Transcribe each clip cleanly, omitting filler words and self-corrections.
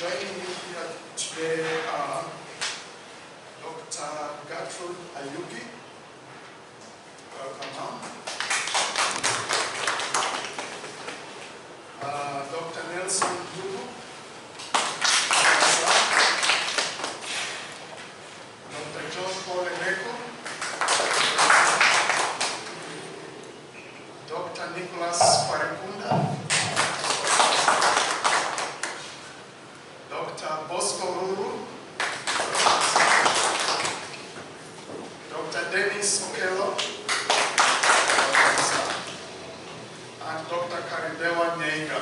Joining me here today are Dr. Gertrude Ayugi. Welcome, ma'am. Dr. Nelson Dubu. Dr. John Paul Eneko. Dr. Nicholas Parikunda. Dr. Bosco Ruru. Dr. Dennis Okello. And Dr. Karidewa Nyenga.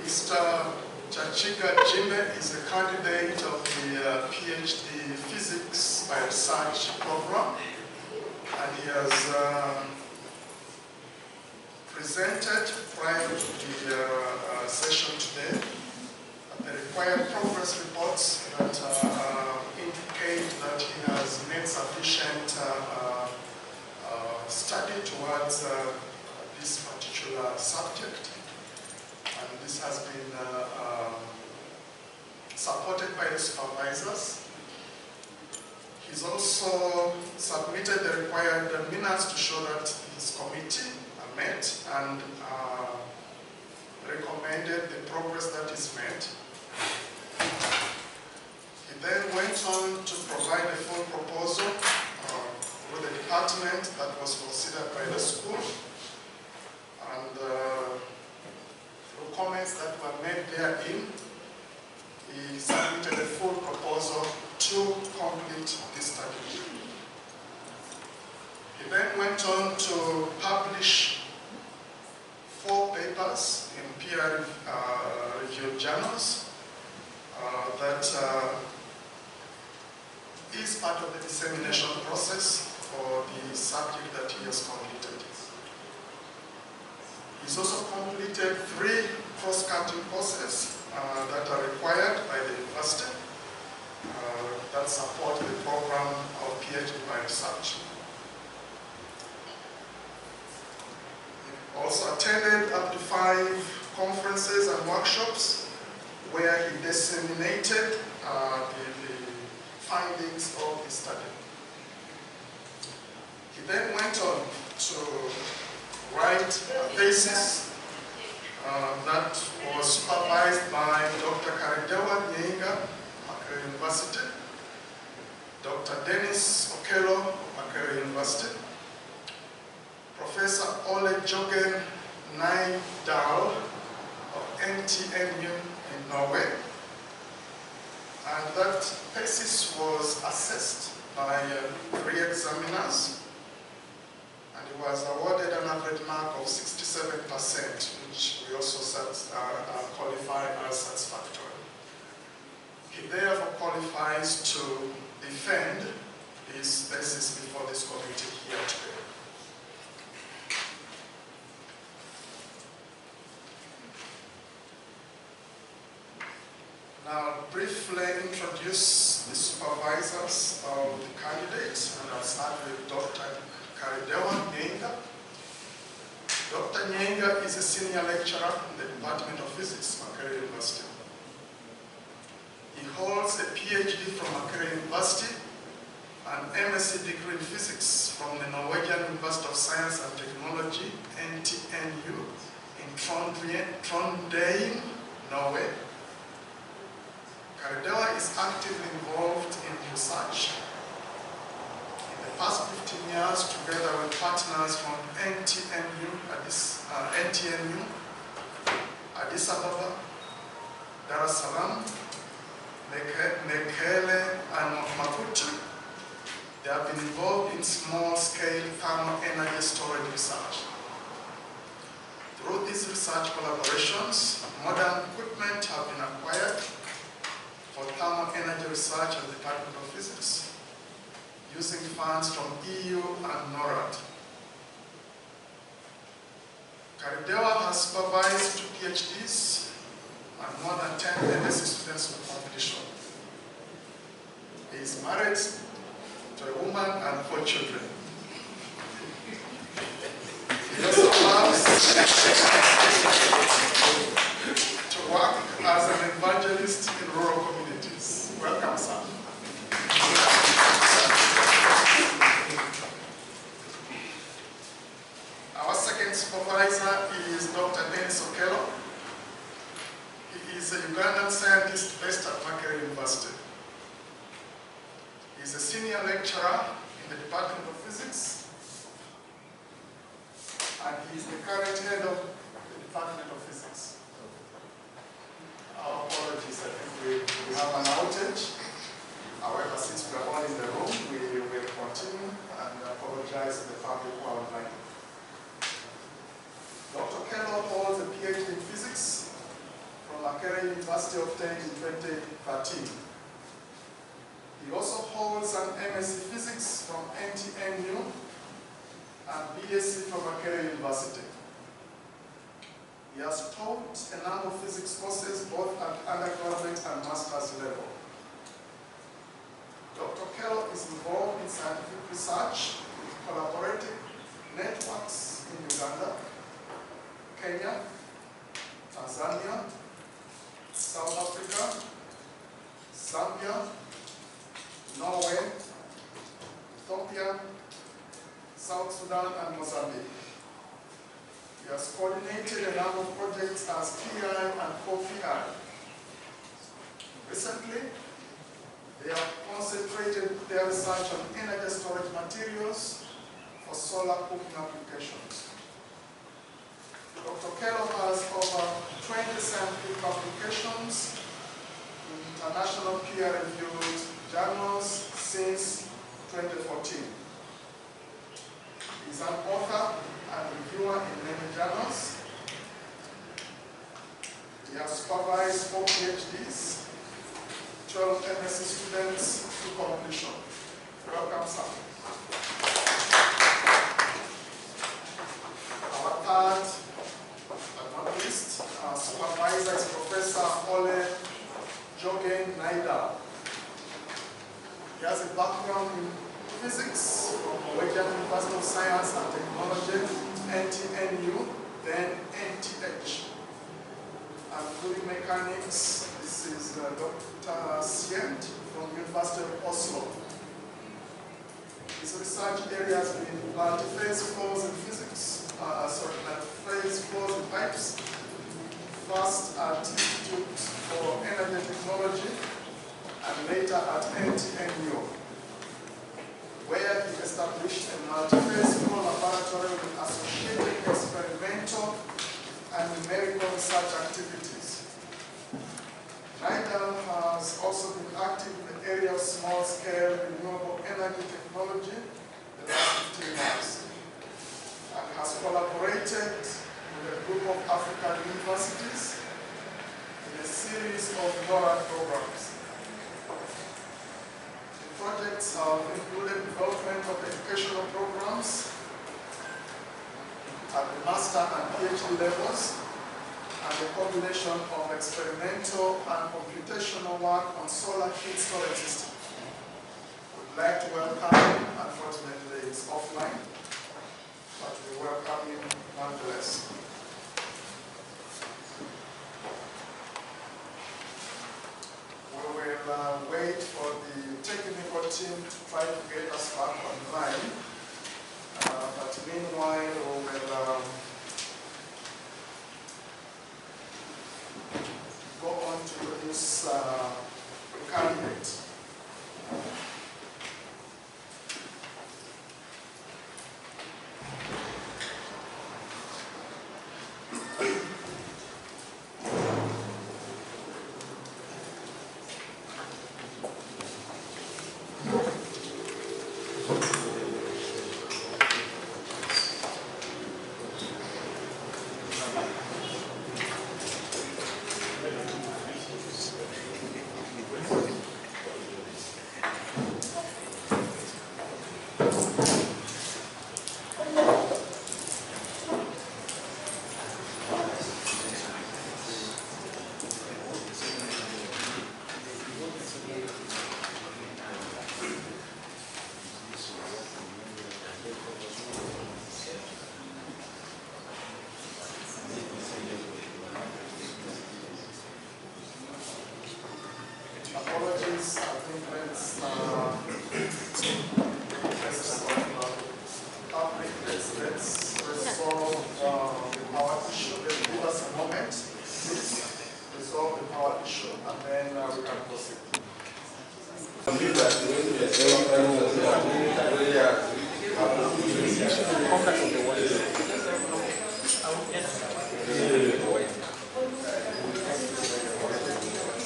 Mr. Chaciga is a candidate of the PhD Physics by Research program, and he has presented prior to the session today the required progress reports that indicate that he has made sufficient study towards this particular subject. And this has been supported by the supervisors. He's also submitted the required minutes to show that his committee met and recommended the progress that is made. He then went on to provide a full proposal with the department that was considered by the school, and comments that were made therein, he submitted a full proposal to complete this study. He then went on to publish 4 papers in peer-reviewed journals that is part of the dissemination process for the subject that he has completed. He's also completed 3 cross-cutting courses that are required by the university that support the program of PhD by Research. He also attended up to 5 conferences and workshops where he disseminated the findings of his study. He then went on to write a thesis that was supervised by Dr. Karidewa Nyenga, Makerere University, Dr. Dennis Okello, Makerere University, Professor Ole Jogen Naidal of NTNU in Norway. And that thesis was assessed by 3 examiners, and he was awarded an average mark of 67%, which we also qualify as satisfactory. He therefore qualifies to defend his thesis before this committee here today. Now, briefly introduce the supervisors of the candidates, and I'll start with Dr. Karidewa Nyenga. Dr. Nyenga is a senior lecturer in the Department of Physics, Makerere University. He holds a PhD from Makerere University, an MSc degree in physics from the Norwegian University of Science and Technology, NTNU, in Trondheim, Norway. Karidewa is actively involved in research. In the past 15 years, together with partners from NTNU, Addis Ababa, Dar es Salaam, Mekelle, and Maputo, they have been involved in small-scale thermal energy storage research. Through these research collaborations, modern equipment have been acquired for thermal energy research at the Department of Physics, using funds from EU and NORAD. Karidewa has supervised 2 PhDs and more than 10 MSc students in competition. He is married to a woman and 4 children. He also loves to work as an evangelist in rural communities. Welcome, sir. Our second supervisor is Dr. Dennis Okello. He is a Ugandan scientist based at Makerere University. He is a senior lecturer in the Department of Physics, and he is the current head of the Department of Physics. Our apologies, I think we have an outage. However, since we are all in the room, we will continue and apologize to the public who are online. Dr. Kello holds a PhD in physics from Makerere University obtained in 2013. He also holds an MSc Physics from NTNU and BSc from Makerere University. He has taught a number of physics courses both at undergraduate and master's level. Dr. Kello is involved in scientific research with collaborative networks in Uganda, Kenya, Tanzania, South Africa, Zambia, Norway, Ethiopia, South Sudan, and Mozambique. He has coordinated a number of projects as PI and co-PI. Recently, they have concentrated their research on energy storage materials for solar cooking applications. Dr. Kello has over 20 scientific publications in international peer-reviewed journals since 2014. He is an author and reviewer in many journals. He has supervised 4 PhDs, 12 MSc students to completion. Welcome, sir. Our third, but not least, supervisor is Professor Ole Jogen Naida. He has a background in physics from Norwegian University of Science and Technology, NTNU, then NTH. And fluid mechanics, this is Dr. Sient from University of Oslo. His research area has been multi-phase flows in physics, multi-phase flows in pipes, first at Institute for Energy Technology, and later at NTNU, where he established a multi-phase flow laboratory with associated experimental and numerical research activities. Naida has also been active in the area of small-scale renewable energy technology the last 15 years, and has collaborated with a group of African universities in a series of NORAD programs. The projects have included development of educational programs at the master and PhD levels, and the combination of experimental and computational work on solar heat storage systems. We'd like to welcome him. Unfortunately, it's offline, but we welcome him nonetheless. We will wait for the technical team to try to get us back online. But meanwhile, we will go on to introduce the candidate. is, I think let's resolve the power issue. Give us a moment, please. Resolve the power issue, and then we can proceed.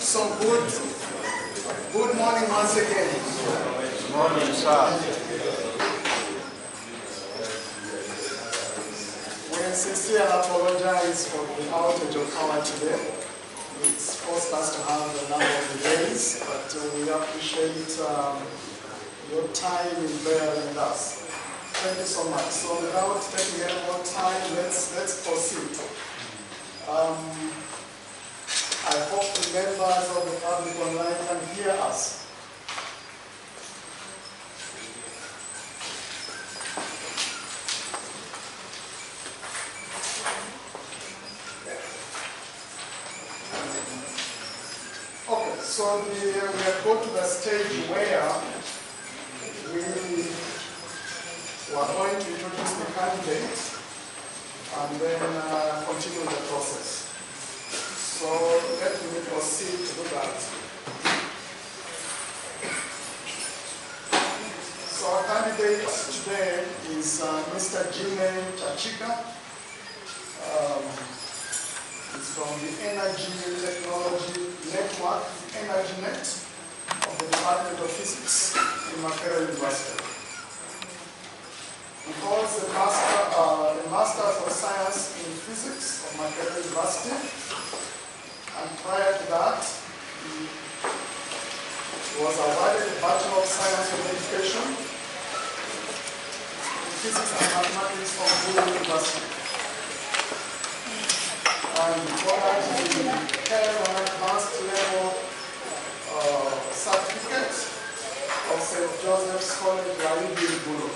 So good morning once again. Good morning, sir. We sincerely apologize for the outage of power today. It's forced us to have a number of delays, but we appreciate your time in bearing with us. Thank you so much. So without taking any more time, let's proceed. I hope the members of the public online can hear us. Okay, so we have got to the stage where we are going to introduce the candidate and then continue the process. So let me proceed to do that. So our candidate today is Mr. Chaciga. He's from the Energy Technology Network, EnergyNet, of the Department of Physics in Makerere University. He holds the Masters of Science in Physics of Makerere University. And prior to that, he was awarded the Bachelor of Science in Education in Physics and Mathematics from Bulu University. And before that, he held an advanced level certificate of St. Joseph's College, Laibi, Bulu.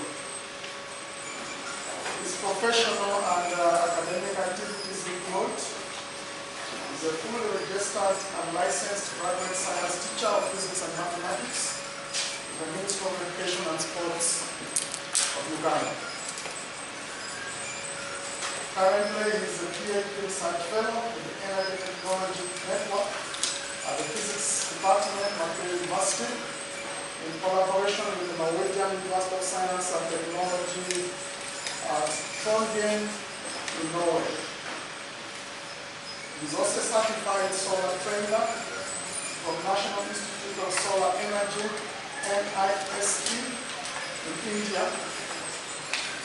His professional and academic activities include: he's a fully registered and licensed graduate science teacher of physics and mathematics in the Ministry of Education and Sports of Uganda. Currently, he is a PhD research fellow in the Energy Technology Network at the Physics Department, Makerere University, in collaboration with the Norwegian University of Science and Technology at Trondheim in Norway. He is also a certified solar trainer from National Institute of Solar Energy, NIST, in India,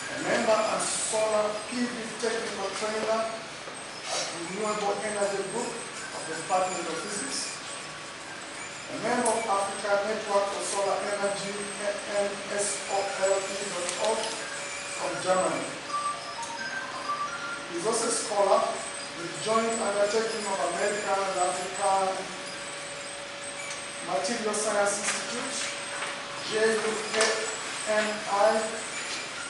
a member and solar PV technical trainer at Renewable Energy Group of the Department of Physics, a member of Africa Network for Solar Energy, NSOLE.org from Germany. He is also a scholar with joint undertaking of American and African Material Science Institute, JUAMI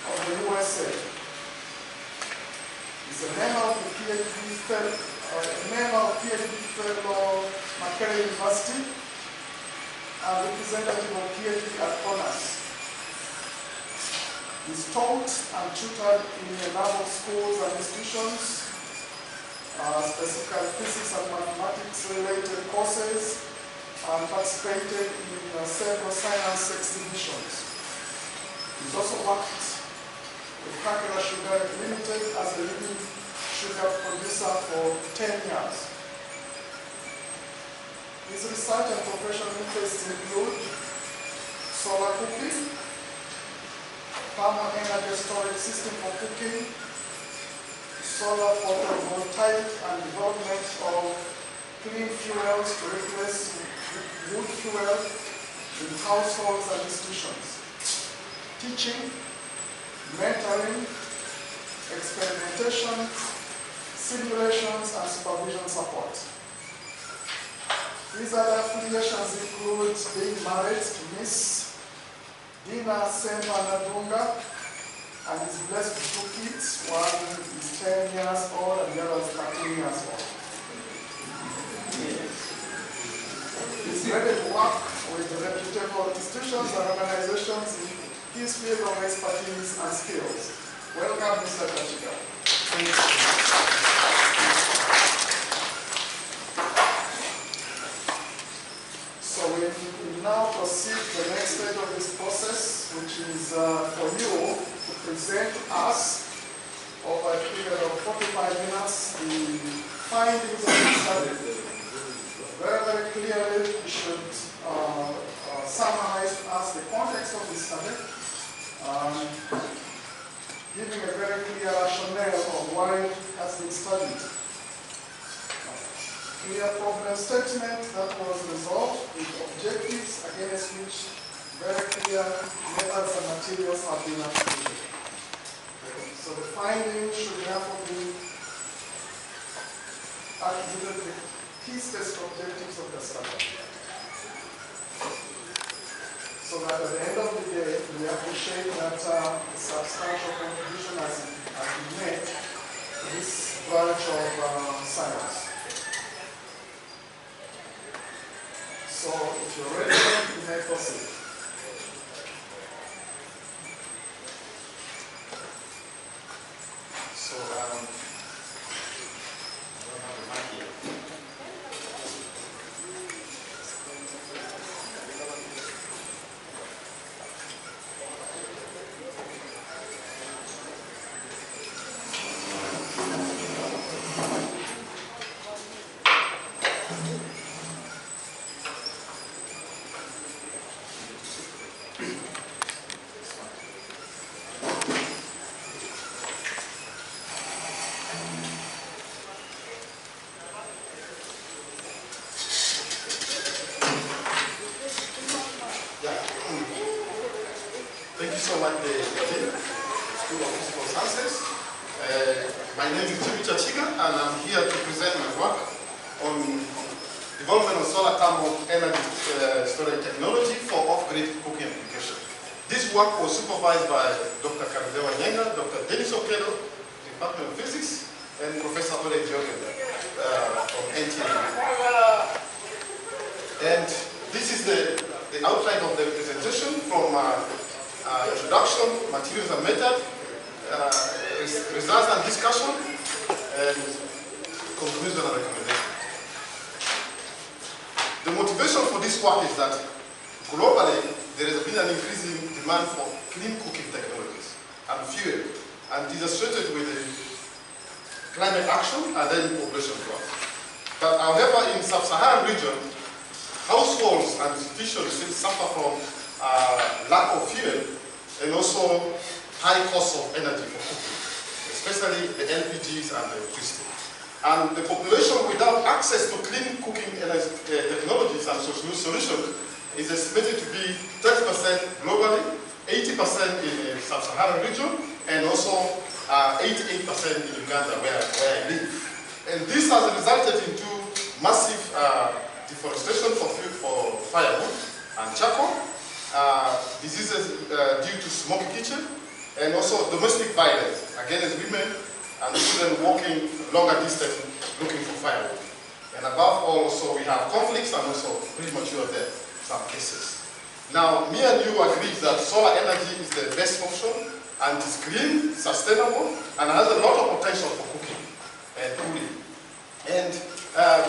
of the USA. He's a member of the PhD fellow Makerere University and representative of PhD at Honors. He's taught and tutored in a number of schools and institutions, specifically physics and mathematics related courses, and participated in several science exhibitions. He's also worked with Kakera Sugar Limited as a leading sugar producer for 10 years. His research and professional interests include solar cooking, thermal energy storage system for cooking, solar photovoltaic, and development of clean fuels to replace wood fuel in households and institutions, teaching, mentoring, experimentation, simulations, and supervision support. These other affiliations include being married to Miss Dina Semba Nadunga, and is blessed with 2 kids. One is 10 years old and the other is 13 years old. He's ready to work with reputable institutions and organizations in his field of expertise and skills. Welcome, Mr. Chaciga. Thank you. So we now proceed to the next stage of this process, which is for you to present us over a period of 45 minutes the findings of the study. Very, very clearly, you should summarize to us the context of the study, giving a very clear rationale of why it has been studied. Clear problem statement that was resolved with objectives against which very clear methods and materials have been applied. So the findings should therefore be attributed to the key specific objectives of the study. So that at the end of the day, we appreciate that a substantial contribution has been made to this branch of science. So if you're ready, you may proceed. So, I don't have the mic here. Thank you so much, the team, School of Physical Sciences. My name is Chaciga, and I'm here to present my work on development of solar thermal energy storage technology for off-grid cooking application. This work was supervised by Dr. Karudewa Nyenga, Dr. Dennis Okedo, Department of Physics, and Professor Ole Jogen from NTNU. And this is the outline of the presentation from introduction, materials and method, results and discussion, and conclusion and recommendation. The motivation for this work is that globally there has been an increasing demand for clean cooking technologies and fuel, and it is associated with the climate action and then population growth. But however, in sub-Saharan region, households and institutions still suffer from lack of fuel and also high cost of energy for cooking, especially the LPGs and the electricity. And the population without access to clean cooking technologies and solutions is estimated to be 30% globally, 80% in the sub-Saharan region, and also 88% in Uganda, where I live. And this has resulted into massive deforestation for firewood and charcoal, diseases due to smoky kitchen, and also domestic violence against women and children walking longer distance looking for firewood. And above all, also we have conflicts and also premature death in some cases. Now, me and you agree that solar energy is the best option, and it's clean, sustainable, and has a lot of potential for cooking and cooling. And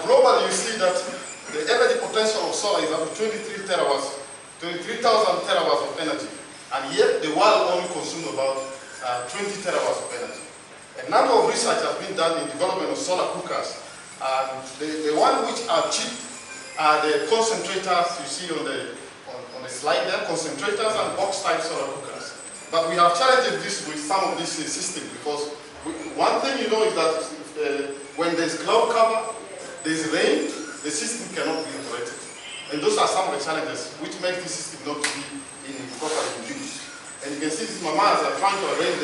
globally, you see that the energy potential of solar is up to 23,000 terawatts of energy, and yet the world only consumes about 20 terawatts of energy. A number of research has been done in development of solar cookers, and the ones which are cheap are the concentrators you see on the slide there, concentrators and box-type solar cookers. But we have challenged this with some of these systems because one thing you know is that when there's cloud cover, there's rain, the system cannot be operated. And those are some of the challenges which make this system not to be properly in use. And you can see these mamas are trying to arrange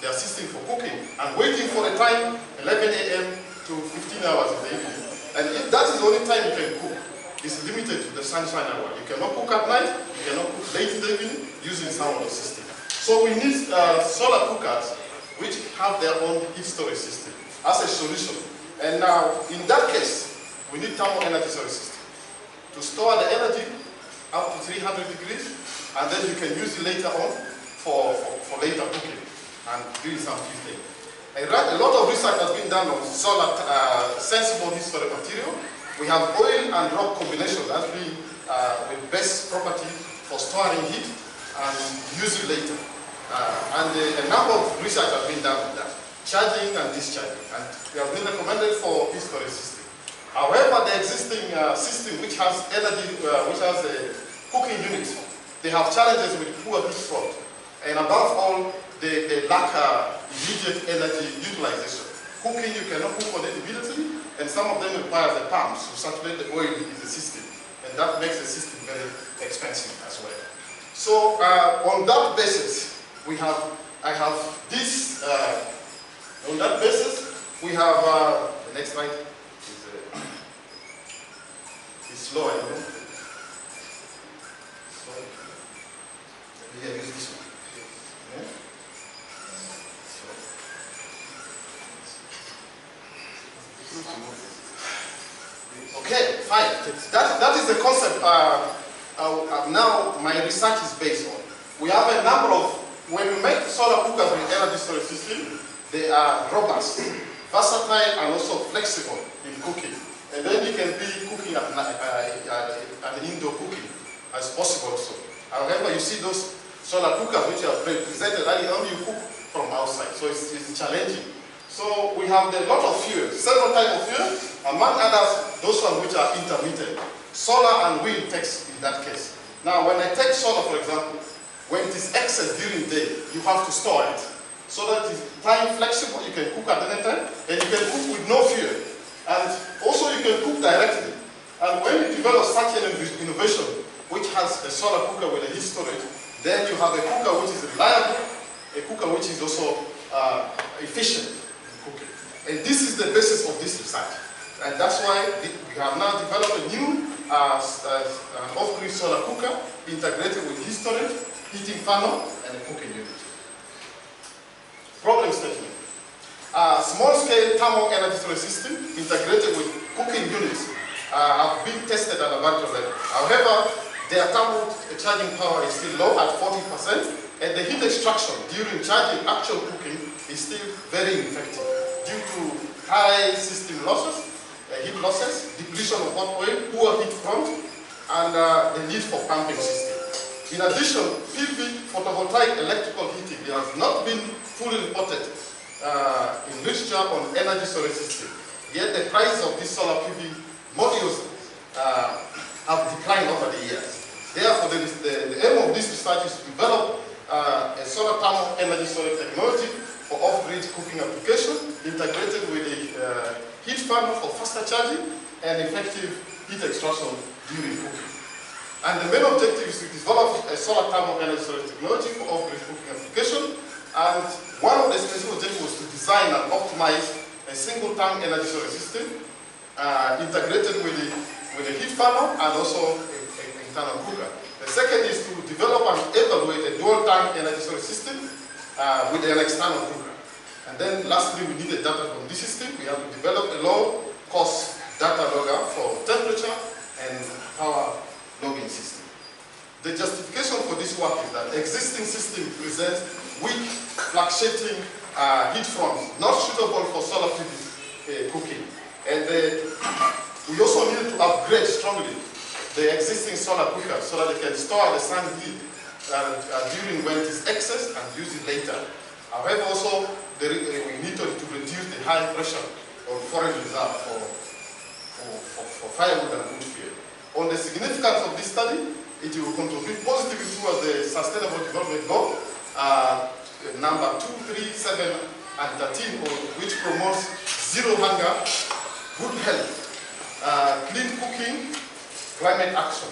their system for cooking and waiting for the time, 11 a.m. to 15 hours in the evening. And if that is the only time you can cook, it's limited to the sunshine hour. You cannot cook at night, you cannot cook late in the evening using some of the system. So we need solar cookers which have their own heat storage system as a solution. And now, in that case, we need thermal energy storage system to store the energy up to 300 degrees, and then you can use it later on for later cooking and doing some heating. A lot of research has been done on solar sensible historic material. We have oil and rock combination that's been with best property for storing heat and use it later. A number of research has been done on that, charging and discharging, and we have been recommended for historic system. However, the existing system which has energy, which has a cooking unit, they have challenges with poor heat front, and above all, they lack immediate energy utilization. Cooking, you cannot cook on it immediately, and some of them require the pumps to circulate the oil in the system, and that makes the system very expensive as well. So on that basis, I have this, on that basis, we have, the next slide is slow, I don't know. Slow. Yeah, use this one. Yeah. Okay, fine. That is the concept now my research is based on. We have a number of, when we make solar cookers with energy storage system, they are robust, versatile, and also flexible in cooking. And then you can be cooking at indoor cooking as possible also. However, you see those solar cookers which are presented, only you cook from outside, so it's challenging. So we have a lot of fuel, several types of fuel, among others, those ones which are intermittent. Solar and wind takes in that case. Now, when I take solar, for example, when it is excess during the day, you have to store it. So that it is time flexible, you can cook at any time, and you can cook with no fuel. And also you can cook directly. And when you develop such an innovation, which has a solar cooker with a heat storage, then you have a cooker which is reliable, a cooker which is also efficient in cooking. And this is the basis of this research. And that's why we have now developed a new off-grid solar cooker integrated with heat storage, heating funnel, and a cooking unit. Problem statement. Small-scale thermal energy storage system integrated with cooking units have been tested at a laboratory level. However, their thermal charging power is still low at 40%, and the heat extraction during charging actual cooking is still very ineffective due to high system losses, heat losses, depletion of hot oil, poor heat front, and the need for pumping system. In addition, PV photovoltaic electrical heating has not been fully reported in literature on energy storage system. Yet the price of these solar PV modules have declined over the years. Therefore, the aim of this research is to develop a solar thermal energy storage technology for off-grid cooking application, integrated with a heat funnel for faster charging and effective heat extraction during cooking. And the main objective is to develop a solar thermal energy storage technology for off-grid cooking application. And one of the specific objectives was to design and optimize a single-tank energy storage system integrated with a heat funnel and also an internal cooker. The second is to develop and evaluate a dual-tank energy storage system with an external cooker. And then lastly, we need the data from this system. We have to develop a low-cost data logger for temperature and power logging system. The justification for this work is that the existing system presents weak, fluctuating heat fronts, not suitable for solar PV cooking. And we also need to upgrade strongly the existing solar cooker so that they can store the sun heat during when it is excess and use it later. However, also we need to reduce the high pressure of forage reserve for firewood and wood fuel. On the significance of this study, it will contribute positively towards the Sustainable Development Goal number 2, 3, 7, and 13, which promotes zero hunger, good health, clean cooking, climate action,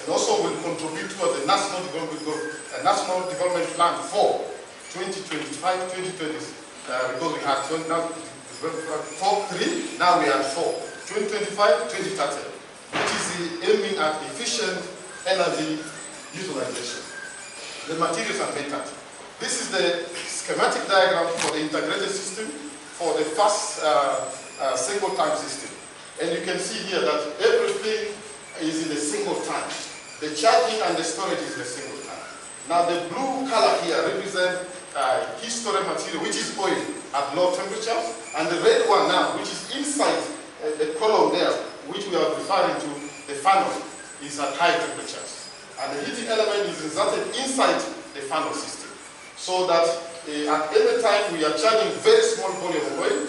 and also will contribute towards the National Development Goal, National Development Plan for 2025-2020, because we had 3, now we are 4, 2025-2030, which is aiming at efficient energy utilization. The materials are methods. This is the schematic diagram for the integrated system for the first single tank system. And you can see here that everything is in a single tank. The charging and the storage is the single tank. Now the blue color here represents heat storage material, which is oil at low temperatures, and the red one now, which is inside the column there, which we are referring to, the funnel, is at high temperatures. And the heating element is inserted inside the funnel system, so that at any time we are charging very small volume of oil,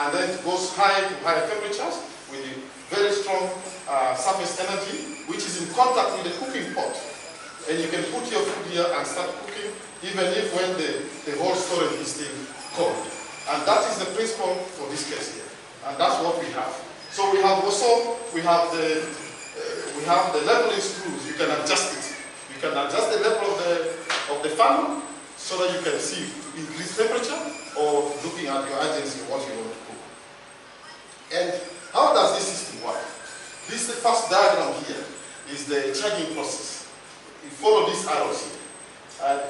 and then it goes high to higher temperatures with a very strong surface energy, which is in contact with the cooking pot. And you can put your food here and start cooking, even if when the whole storage is still cold. And that is the principle for this case here. And that's what we have. So we have also, we have the leveling screws. You can adjust it. You can adjust the level of the funnel so that you can see increased temperature or looking at your urgency of what you want to cook. And how does this system work? This first diagram here is the charging process. You follow these arrows here. And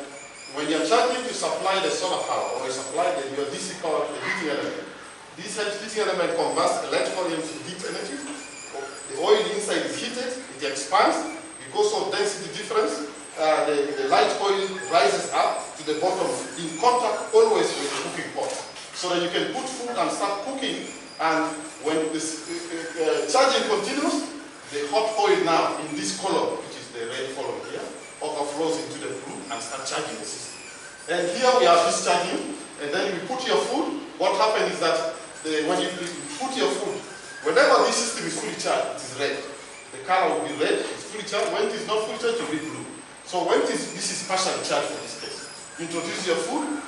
when you're charging to supply the solar power or you supply your DC power to the heating element, this heating element converts electrical into heat energy. The oil inside is heated, it expands. Because of density difference, the light oil rises up to the bottom in contact always with the cooking pot. So that you can put food and start cooking, and when this charging continues, the hot oil now in this column, which is the red column here, overflows into the blue and start charging the system. And here we have this charging, and then you put your food. What happens is that when you put your food, whenever this system is fully charged, it is red. The color will be red, it's fully charged. When it is not fully charged, it will be blue. So when this is partially charged for this case, you introduce your food,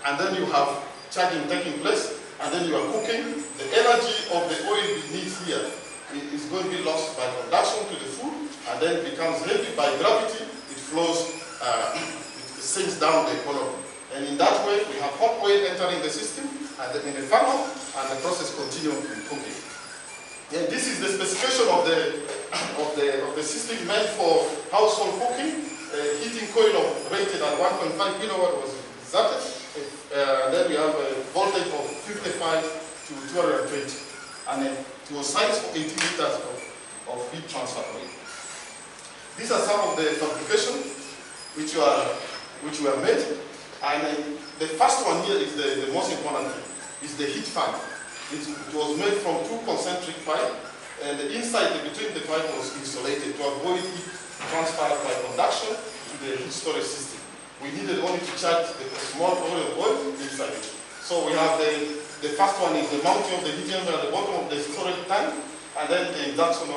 and then you have charging taking place, and then you are cooking. The energy of the oil beneath here is going to be lost by conduction to the food, and then it becomes heavy by gravity. It flows, it sinks down the column. And in that way, we have hot oil entering the system, and then in the funnel, and the process continues in cooking. And this is the specification of the system meant for household cooking. Heating coil rated at 1.5 kilowatt was inserted. And then we have a voltage of 55 to 220. And then it was sized for 80 liters of heat transfer oil. These are some of the fabrications which were made. And the first one here is the most important thing, is the heat fan. It was made from two concentric pipes, and the inside between the pipe was insulated to avoid heat transfer by conduction to the heat storage system. We needed only to charge the small oil inside it. So we have the first one is the mounting of the heating element at the bottom of the storage tank, and then the inserting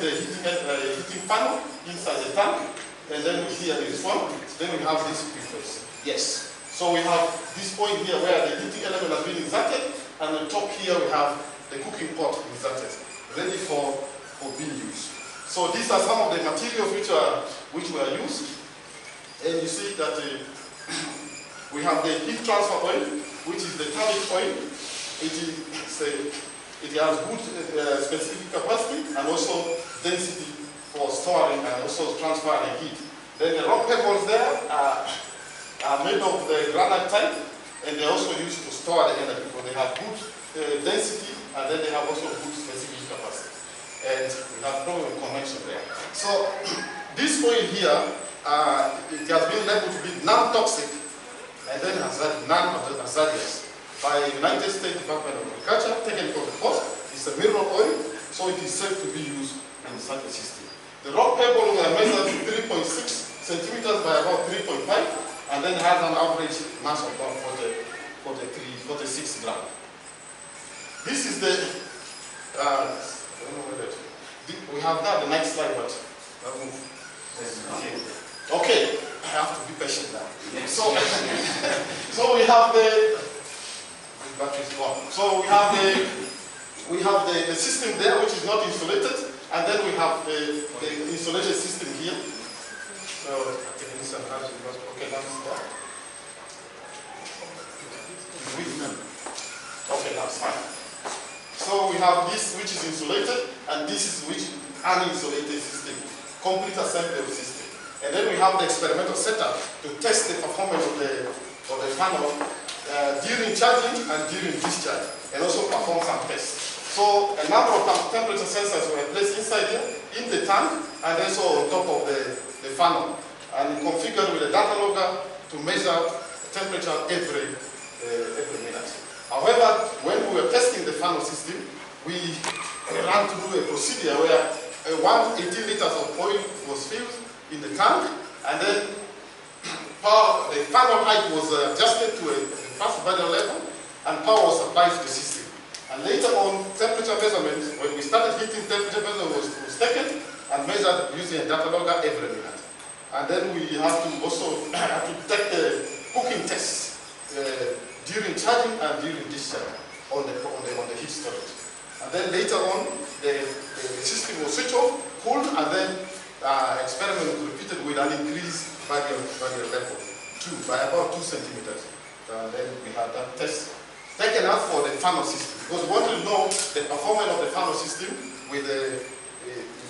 the heating panel inside the tank, and then here this one. Then we have this preface. Yes. So we have this point here where the heating element has been inserted, and on top here we have the cooking pot inserted, ready for being used. So these are some of the materials which were used, and you see that we have the heat transfer oil, which is the thermic oil. It has good specific capacity and also density for storing and also transferring heat. Then the rock pebbles there are made of the granite type, and they're also used to store the energy because they have good density, and then they have also good specific capacity. And we have no connection there. So this oil here, it has been labeled to be non-toxic and then non-hazardous by the United States Department of Agriculture, taken from the coast. It's a mineral oil, so it is safe to be used in such a system. The rock pebble were measured 3.6 centimeters by about 3.5, and then has an average mass of about 46 grams. This is the, we have now the next slide, but I'll move. Okay, I have to be patient now. So, so we have the battery's gone. So we have the system there which is not insulated, and then we have the insulation system here. So okay, that's that. Okay, that's fine. So we have this which is insulated, and this is which uninsulated system, complete assembly of system. And then we have the experimental setup to test the performance of the panel during charging and during discharge, and also perform some tests. So a number of temperature sensors were placed inside here in the tank, and also on top of the funnel, and configured with a data logger to measure temperature every minute. However, when we were testing the funnel system, we ran through a procedure where 18 liters of oil was filled in the tank, and then the funnel height was adjusted to a fast boiler level, and power was supplied to the system. And later on, temperature measurements, when we started heating, temperature measurement was taken and measured using a data logger every minute. And then we have to also take the cooking tests during charging and during discharge on the heat storage. And then later on, the system was switched off, cooled, and then experiment was repeated with an increased barrier level by about 2 centimeters. And then we had that test taken out for the funnel system, because we want to know the performance of the funnel system with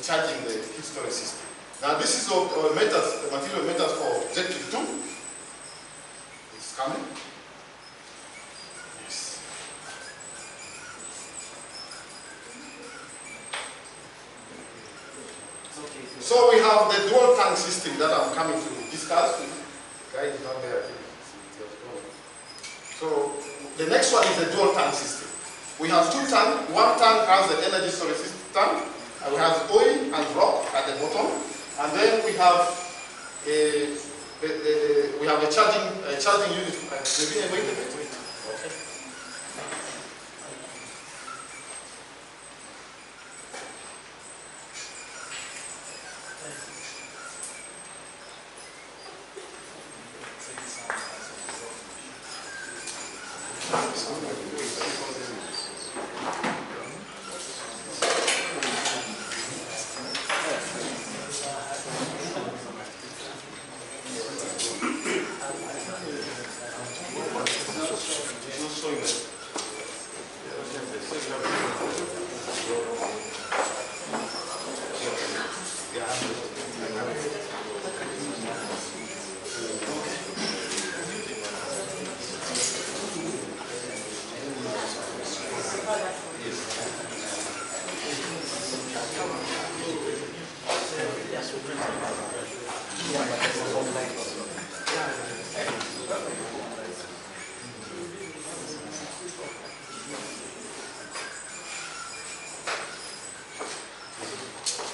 charging the heat storage system. Now this is material meters for jet fuel 2. It's coming. Yes. So we have the dual tank system that I'm coming to discuss. Guy is not there. So the next one is the dual tank system. We have 2 tanks. One tank has the energy storage system tank, and we have oil and rock at the bottom, and then we have a charging unit. Maybe wait a minute. Okay.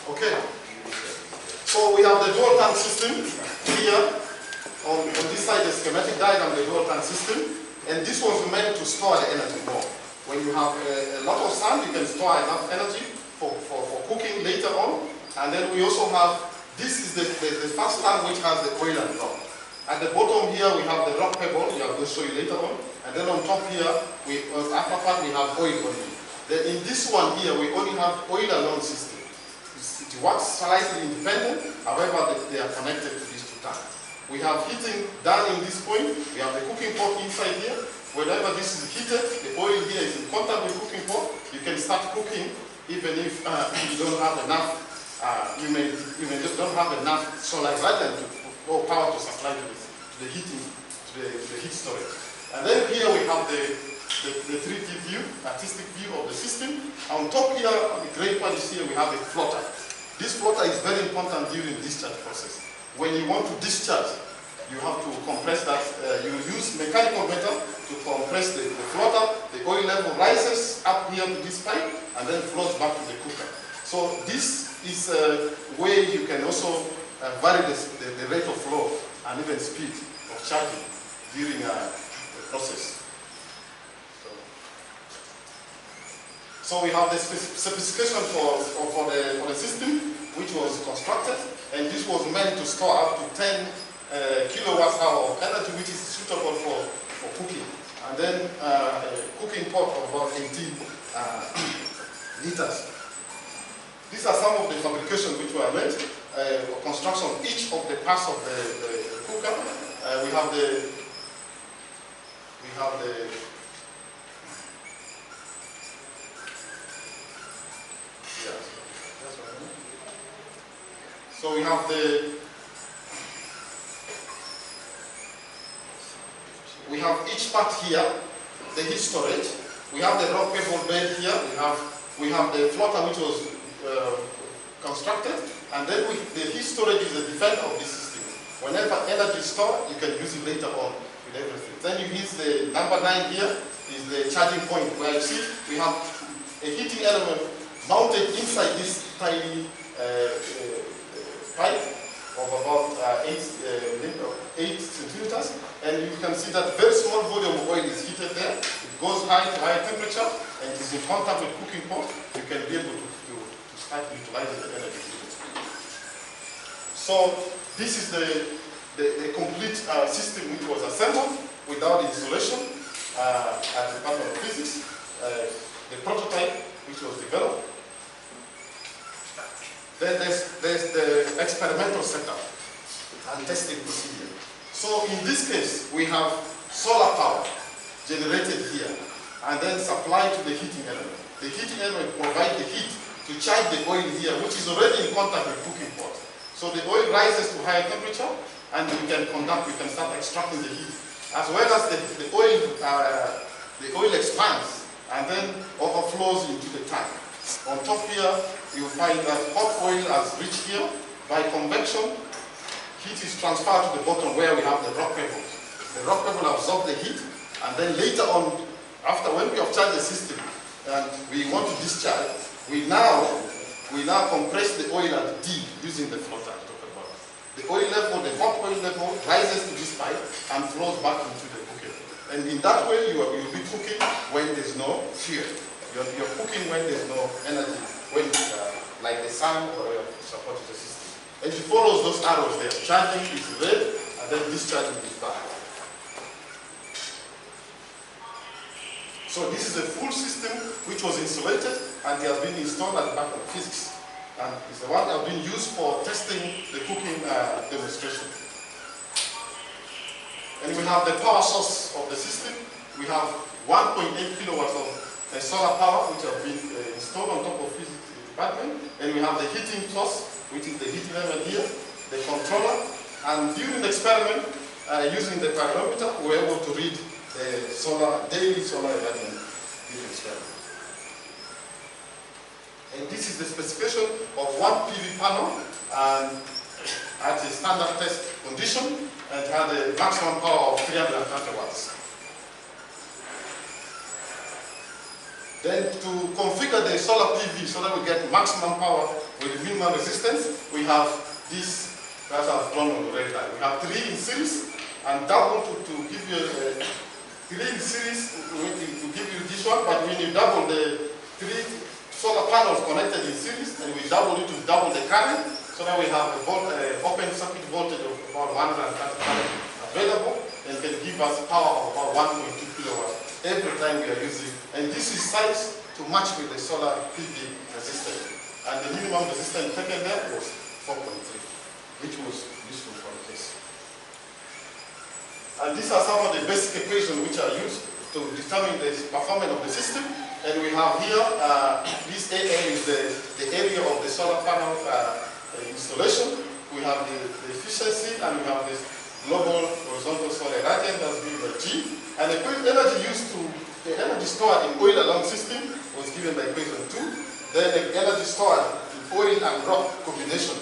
Okay, so we have the dual tank system here. On this side, the schematic diagram of the dual tank system, and this was meant to store the energy more. When you have a lot of sun, you can store enough energy for cooking later on. And then we also have, this is the first tank which has the oil and rock. At the bottom here, we have the rock pebble, we are going to show you later on. And then on top here, upper part, we have oil only. Then in this one here, we only have oil alone system. It works slightly independent, however, they are connected to these 2 tanks. We have heating down in this point. We have the cooking pot inside here. Whenever this is heated, the oil here is in contact with the cooking pot. You can start cooking even if you don't have enough. You may just don't have enough solar gradient or power to supply to the heating, to the heat storage. And then here we have the 3D view, artistic view of the system. On top here, on the gray part is here, we have a floater. This floater is very important during the discharge process. When you want to discharge, you have to compress that. You use mechanical method to compress the floater. The oil level rises up here to this pipe and then flows back to the cooker. So this is a way you can also vary the rate of flow and even speed of charging during the process. So we have the specification for the system, which was constructed, and this was meant to store up to 10 kilowatts hour of energy, which is suitable for cooking. And then a cooking pot of about 18 liters. These are some of the fabrications which were made, construction of each of the parts of the cooker. We have the so we have each part here, the heat storage. We have the rock pebble bed here. We have the floater which was constructed, and then the heat storage is the defender of this system. Whenever energy is stored, you can use it later on with everything. Then you use the number 9 here, is the charging point, where you see we have a heating element mounted inside this tiny pipe of about 8 centimeters, and you can see that very small volume of oil is heated there. It goes high to high temperature, and it is in contact with cooking pot. You can be able to start utilizing the energy. So this is the complete system which was assembled without installation at the Department of Physics. The prototype which was developed. Then there's the experimental setup and testing procedure. So in this case, we have solar power generated here and then supplied to the heating element. The heating element provides the heat to charge the oil here, which is already in contact with cooking pot. So the oil rises to higher temperature, and we can start extracting the heat. As well as the oil expands and then overflows into the tank. On top here, you will find that hot oil has reached here. By convection, heat is transferred to the bottom where we have the rock pebbles. The rock pebble absorbs the heat, and then later on, after when we have charged the system and we want to discharge, we now compress the oil at D using the floater I talked about. The oil level, the hot oil level, rises to this pipe and flows back into the cooking. And in that way, you'll be cooking when there's no fuel. You're cooking when there's no energy, when like the sun or oil supports the system. And it follows those arrows there. Charging is red, and then discharging is black. So this is a full system which was insulated, and it has been installed at the Department of Physics. And it's the one that has been used for testing the cooking demonstration. And we have the power source of the system. We have 1.8 kilowatts of solar power, which have been installed on top of physics department. And we have the heating source, which is the heating element here, the controller. And during the experiment, using the pyrometer, we were able to read the daily solar element during the experiment. And this is the specification of one PV panel and at a standard test condition, and it had a maximum power of 330 watts. Then to configure the solar PV so that we get maximum power with minimum resistance, we have this that I've drawn on the red line. We have 3 in series and double to give you 3 in series to give you this one, but when you double the 3 solar panels connected in series, and we double it to double the current, so that we have open circuit voltage of about 130 available, and can give us power of about 1.2 kilowatts every time we are using. And this is sized to match with the solar PV resistance. And the minimum resistance taken there was 4.3, which was useful for the case. And these are some of the basic equations which are used to determine the performance of the system. And we have here, this AA is the area of the solar panel installation. We have the efficiency, and we have this global horizontal solar irradiance that's given by G. And the energy stored in oil along system was given by equation 2. Then the energy stored in oil and rock combination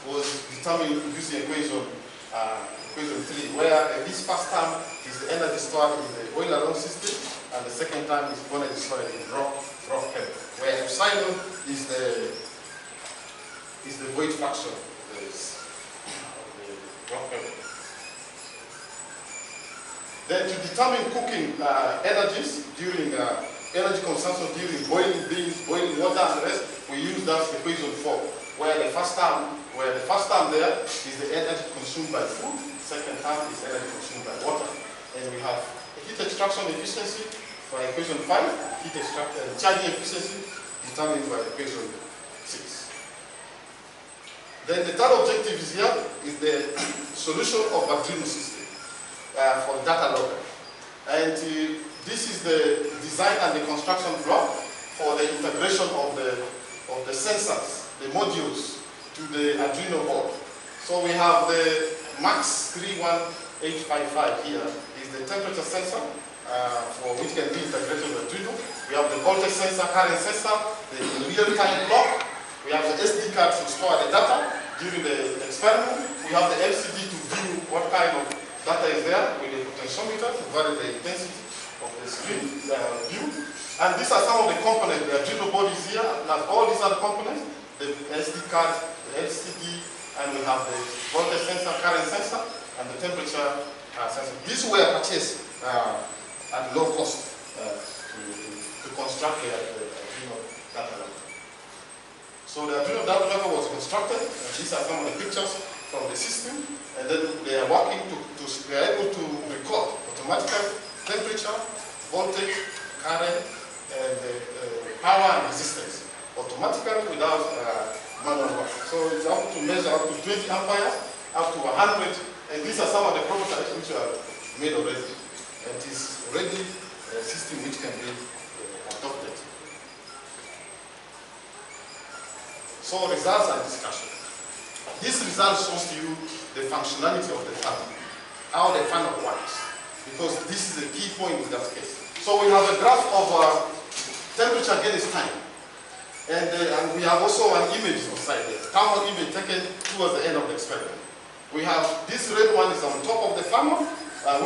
was determined using equation 3, where this first term is the energy stored in the oil along system, and the second term is energy stored in rock pebble, where epsilon is the void fraction of the rock pebble. Then to determine cooking energies during energy consumption during boiling beans, boiling water, and the rest, we use that equation 4, where the first term there is the energy consumed by food, second term is energy consumed by water, and we have heat extraction efficiency for equation 5, heat extraction charging efficiency determined by equation 6. Then the third objective is here is the solution of Arduino system. For data logger. And this is the design and the construction block for the integration of the sensors, the modules, to the Arduino board. So we have the MAX 31855 here, is the temperature sensor for which can be integrated with Arduino. We have the voltage sensor, current sensor, the real-time clock. We have the SD card to store the data during the experiment. We have the LCD to view what kind of data is there with the potentiometer to vary the intensity of the screen view. And these are some of the components. The Arduino board is here, and all these other components, the SD card, the LCD, and we have the voltage sensor, current sensor, and the temperature sensor. These were purchased at low cost to construct the Arduino data log. So the Arduino data log was constructed, and these are some of the pictures from the system, and then they are working they are able to record automatically temperature, voltage, current, and power and resistance automatically without manual work. So it's able to measure up to 20 amperes, up to 100, and these are some of the prototypes which are made already. And it is already a system which can be adopted. So results and discussion. This result shows to you the functionality of the funnel, how the funnel works, because this is a key point in that case. So we have a graph of temperature against time, and we have also an image on side there, thermal image taken towards the end of the experiment. We have this red one is on top of the funnel,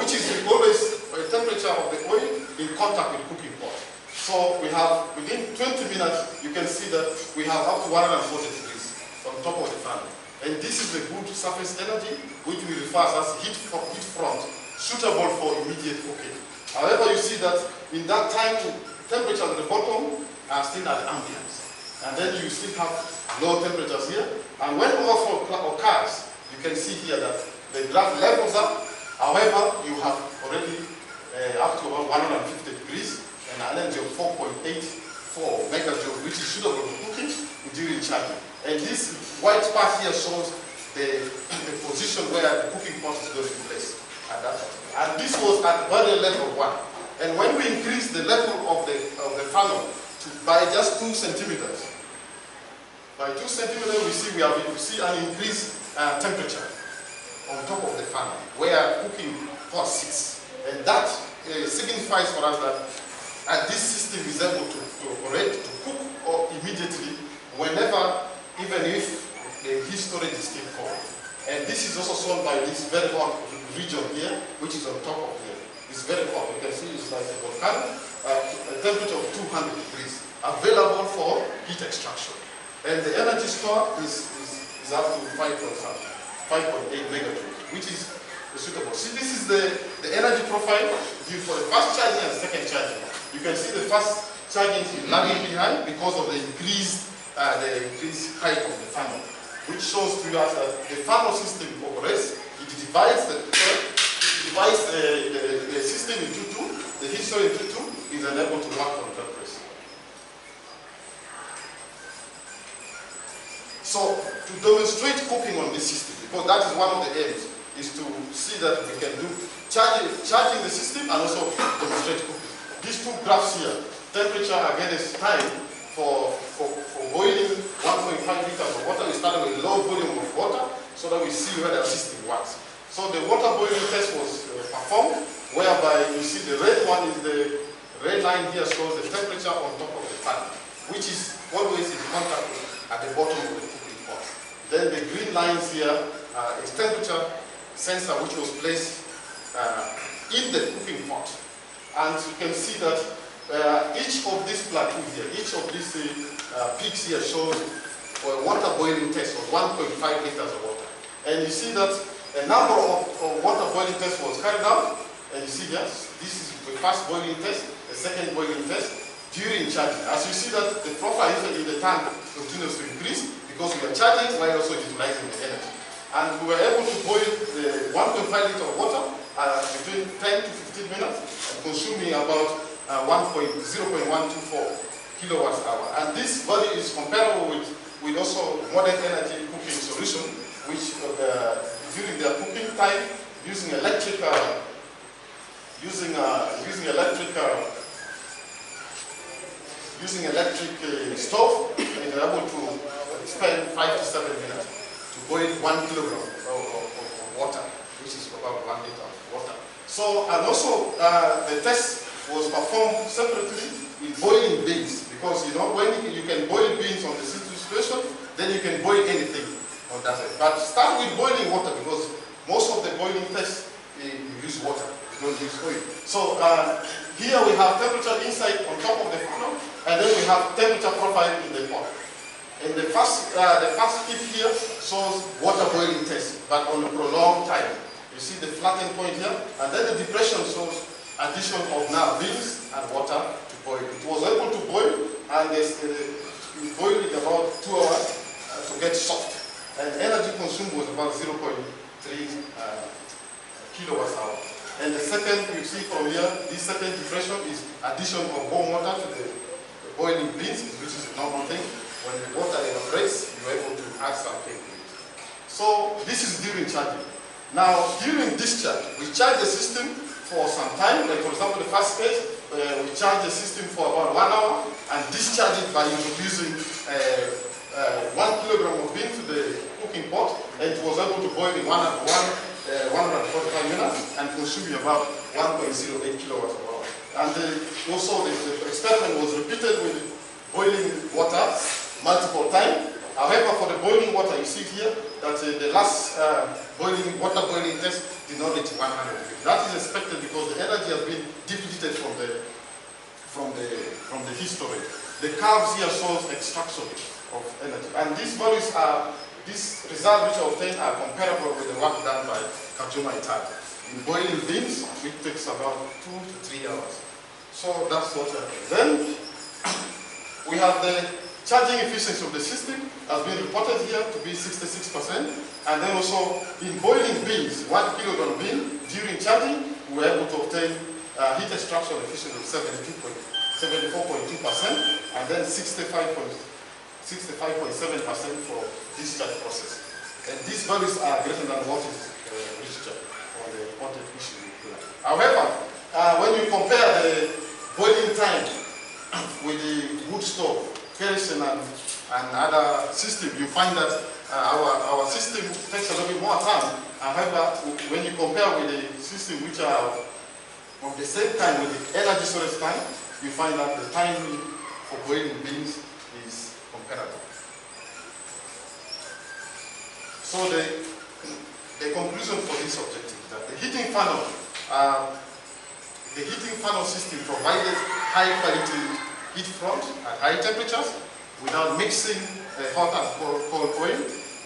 which is always the temperature of the oil in contact with cooking pot. So we have within 20 minutes, you can see that we have up to 140 degrees on top of the funnel. And this is the good surface energy, which we refer as heat front, suitable for immediate cooking. However, you see that in that time, temperature at the bottom are still at ambience. And then you still have low temperatures here. And when overflow occurs, you can see here that the graph levels up. However, you have already up to about 150 degrees and an energy of 4.84 megajoule, which is suitable for cooking during charging. And this white part here shows the position where the cooking pot is going to be placed at that time. And this was at very level 1. And when we increase the level of the funnel by just 2 centimeters, by 2 centimeters we see an increased temperature on top of the funnel where cooking pot sits. And that signifies for us that this system is able to operate, to cook or immediately whenever, even if the heat storage is still cold. And this is also shown by this very hot region here, which is on top of here. It's very hot. You can see it's like a volcano, a temperature of 200 degrees, available for heat extraction. And the energy store is up to 5.8 megajoules, which is suitable. See, this is the energy profile due for the fast charging and second charging. You can see the fast charging is lagging behind because of the increased height of the funnel, which shows to us that the funnel system operates. It divides the system into two, the heat store into two, is unable to work on that press. So to demonstrate cooking on this system, because that is one of the aims, is to see that we can do charging the system and also demonstrate cooking. These two graphs here, temperature against time for boiling 1.5 liters of water, we started with low volume of water so that we see where the system works. So the water boiling test was performed, whereby you see the red one is the red line here shows the temperature on top of the pan, which is always in contact at the bottom of the cooking pot. Then the green lines here is temperature sensor which was placed in the cooking pot. And you can see that each of these plateaus here, each of these peaks here shows a water boiling test of 1.5 liters of water. And you see that a number of water boiling tests was carried out. And you see, yes, this is the first boiling test, the second boiling test during charging. As you see that the profile in the tank continues to increase because we are charging while also utilizing the energy. And we were able to boil the 1.5 liter of water between 10 to 15 minutes, consuming about 0.124 kilowatts hour. And this value is comparable with also modern energy cooking solution, which during their cooking time, using electric stove, and they're able to spend 5 to 7 minutes to boil 1 kilogram of water, which is about 1 liter of water. So, and also the test was performed separately with boiling beans, because you know when you can boil beans on the situation, then you can boil anything on that side. But start with boiling water because most of the boiling tests, you use water, you don't use oil. So here we have temperature inside on top of the funnel, and then we have temperature profile in the pot. And the first tip here shows water boiling test, but on a prolonged time. You see the flattened point here, and then the depression shows addition of now beans and water to boil. It was able to boil, and we boiled it about 2 hours to get soft. And energy consumed was about 0.3 kilowatts hour. And the second, you see from here, this second depression is addition of warm water to the boiling beans, which is a normal thing. When the water evaporates, you're able to add something to it. So this is during charging. Now, during discharge, we charge the system for some time. Like for example, the first stage, we charge the system for about 1 hour and discharge it by introducing 1 kilogram of bean to the cooking pot, and it was able to boil in 145 minutes and consume about 1.08 kilowatts per hour. And also the experiment was repeated with boiling water multiple times. However, for the boiling water, you see here that the last water boiling test did not reach 100. That is expected because the energy has been depleted from the history. The curves here shows extraction of energy, and these values are these results which are obtained are comparable with the work done by Kajuma et al. In boiling beans, it takes about 2 to 3 hours. So that's what happens. Then we have the charging efficiency of the system has been reported here to be 66%. And then also in boiling beans, 1 kilogram bean, during charging, we were able to obtain heat extraction efficiency of 74.2%, and then 65.7% for discharge process. And these values are greater than what is reached on the wanted issue. However, when you compare the boiling time with the wood stove, kerosene and other system, you find that our system takes a little bit more time. However, when you compare with the system which are of the same time with the energy storage time, you find that the time for boiling beans is comparable. So the conclusion for this objective is that the heating funnel system provided high quality heat front at high temperatures without mixing hot and cold oil,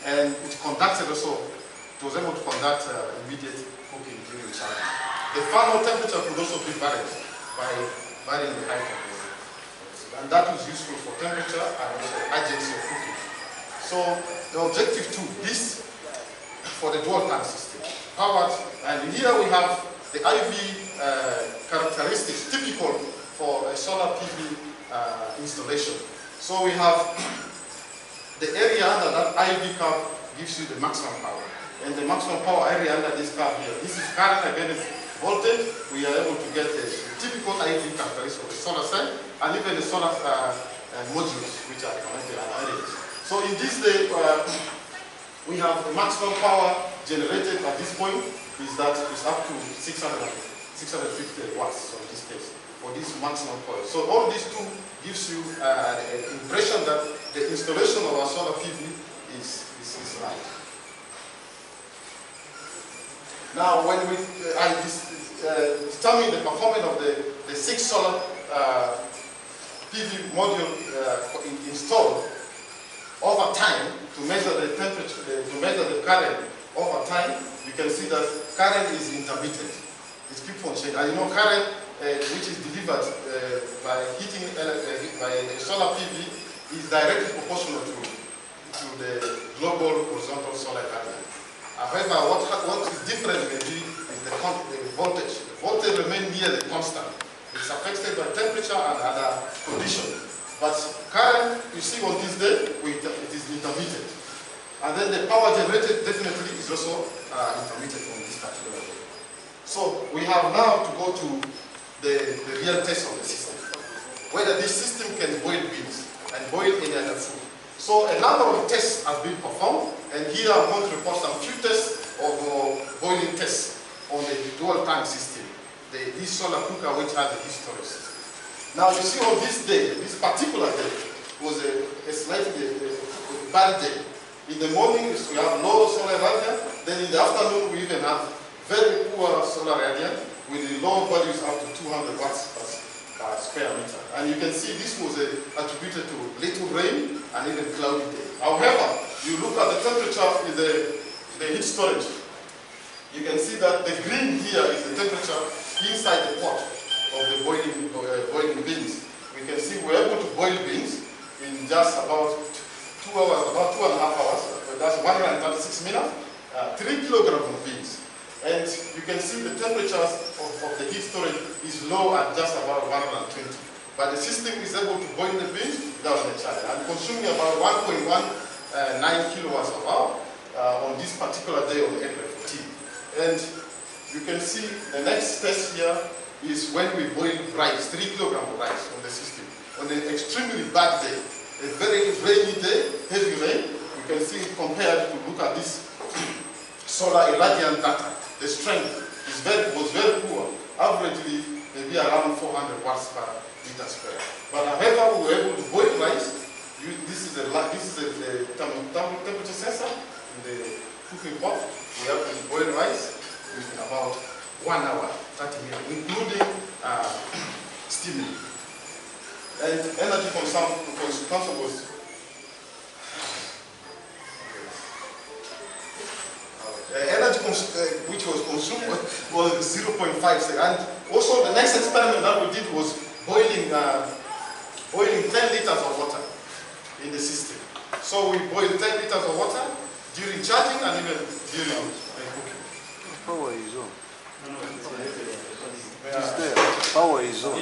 and it conducted also, it was able to conduct immediate cooking during charging. The funnel temperature could also be varied by varying the high temperature, and that was useful for temperature and also urgency of cooking. So the objective 2, this for the dual tank system, powered, and here we have the IV characteristics typical for a solar PV installation. So we have the area under that IV curve gives you the maximum power, and the maximum power area under this curve here. This is current against voltage. We are able to get the typical IV characteristics of the solar cell and even the solar modules which are connected and arranged. So in this day, we have the maximum power generated at this point is up to 650 watts in this case for this maximum power. So all these two gives you an impression that the installation of our solar PV is right. Now, when we determine the performance of the 6 solar PV module installed over time to measure the temperature, to measure the current over time, you can see that current is intermittent. It keeps on changing. And you know, current which is delivered by heating by a solar PV is directly proportional to the global horizontal solar current. However, what is different maybe is the voltage. The voltage remains nearly constant. It's affected by temperature and other conditions. But current, you see on this day, it is intermittent. And then the power generated definitely is also intermittent on this particular day. So we have now to go to the real test of the system. Whether this system can boil beans and boil any other food. So a number of tests have been performed, and here I'm going to report some few tests of boiling tests on the dual tank system, this solar cooker which has a history system. Now you see on this day, this particular day, was a slightly bad day. In the morning, we have low solar radiance. Then in the afternoon, we even have very poor solar radiance with the low values up to 200 watts per square meter. And you can see this was attributed to little rain and even cloudy day. However, you look at the temperature in the heat storage. You can see that the green here is the temperature inside the pot of the boiling beans. We can see we're able to boil beans in just about 2 hours, about 2.5 hours. That's 136 minutes, 3 kilograms of beans. And you can see the temperatures of the heat storage is low at just about 120. But the system is able to boil the beans without any challenge and consuming about 1.19 kilowatts per hour on this particular day on April 14. And you can see the next test here is when we boil rice, 3 kilograms of rice on the system. On an extremely bad day, a very rainy day, heavy rain, you can see it compared to look at this solar irradiant data. The strength was very poor, averagely maybe around 400 watts per meter square. But however, we were able to boil rice. This is the temperature sensor in the cooking pot. We have to boil rice within about 1 hour, 30 minutes, including steaming. And energy consumption was which was consumed was 0.5 seconds. And also the next experiment that we did was boiling 10 liters of water in the system. So we boiled 10 liters of water during charging and even during cooking. Power is on. It's there. Power is on.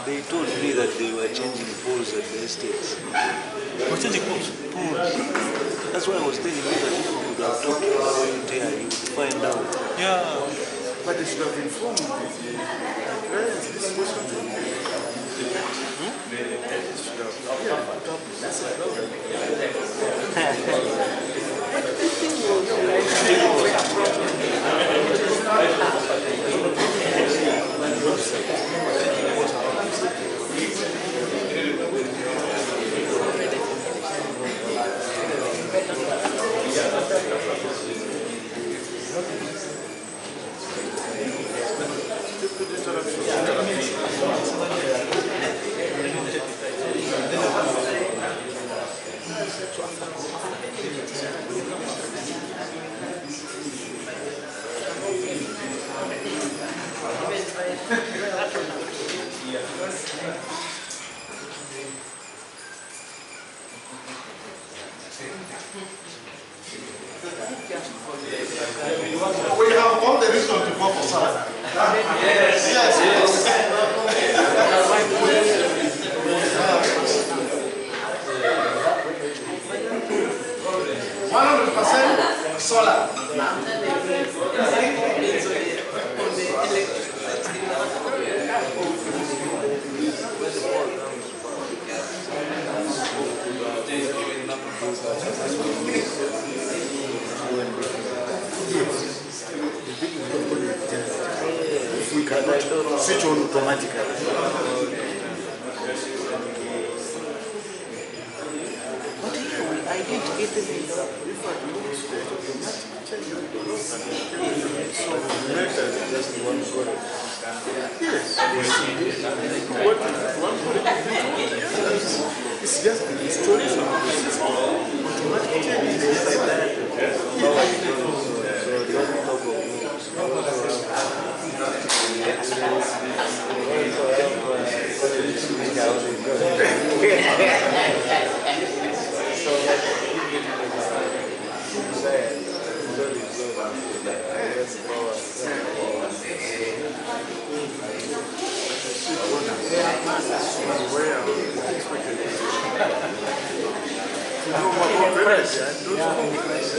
They told me that they were changing poles at the estates. We're changing poles? Poles. That's why I was telling you that if you could have talked to the here, you would find out. Yeah. But they should have informed me. This question to me. We have all the reason to go for salad. Yes, yes. 100% solar. If we cannot switch on automatically. But here I didn't get the data. If I lose the automatic change of the loss, so the later is just one correct. Yes. What one correct is it's just the installation of the system. Automatic change is just like that. So the only talk of price. Yeah, and the price.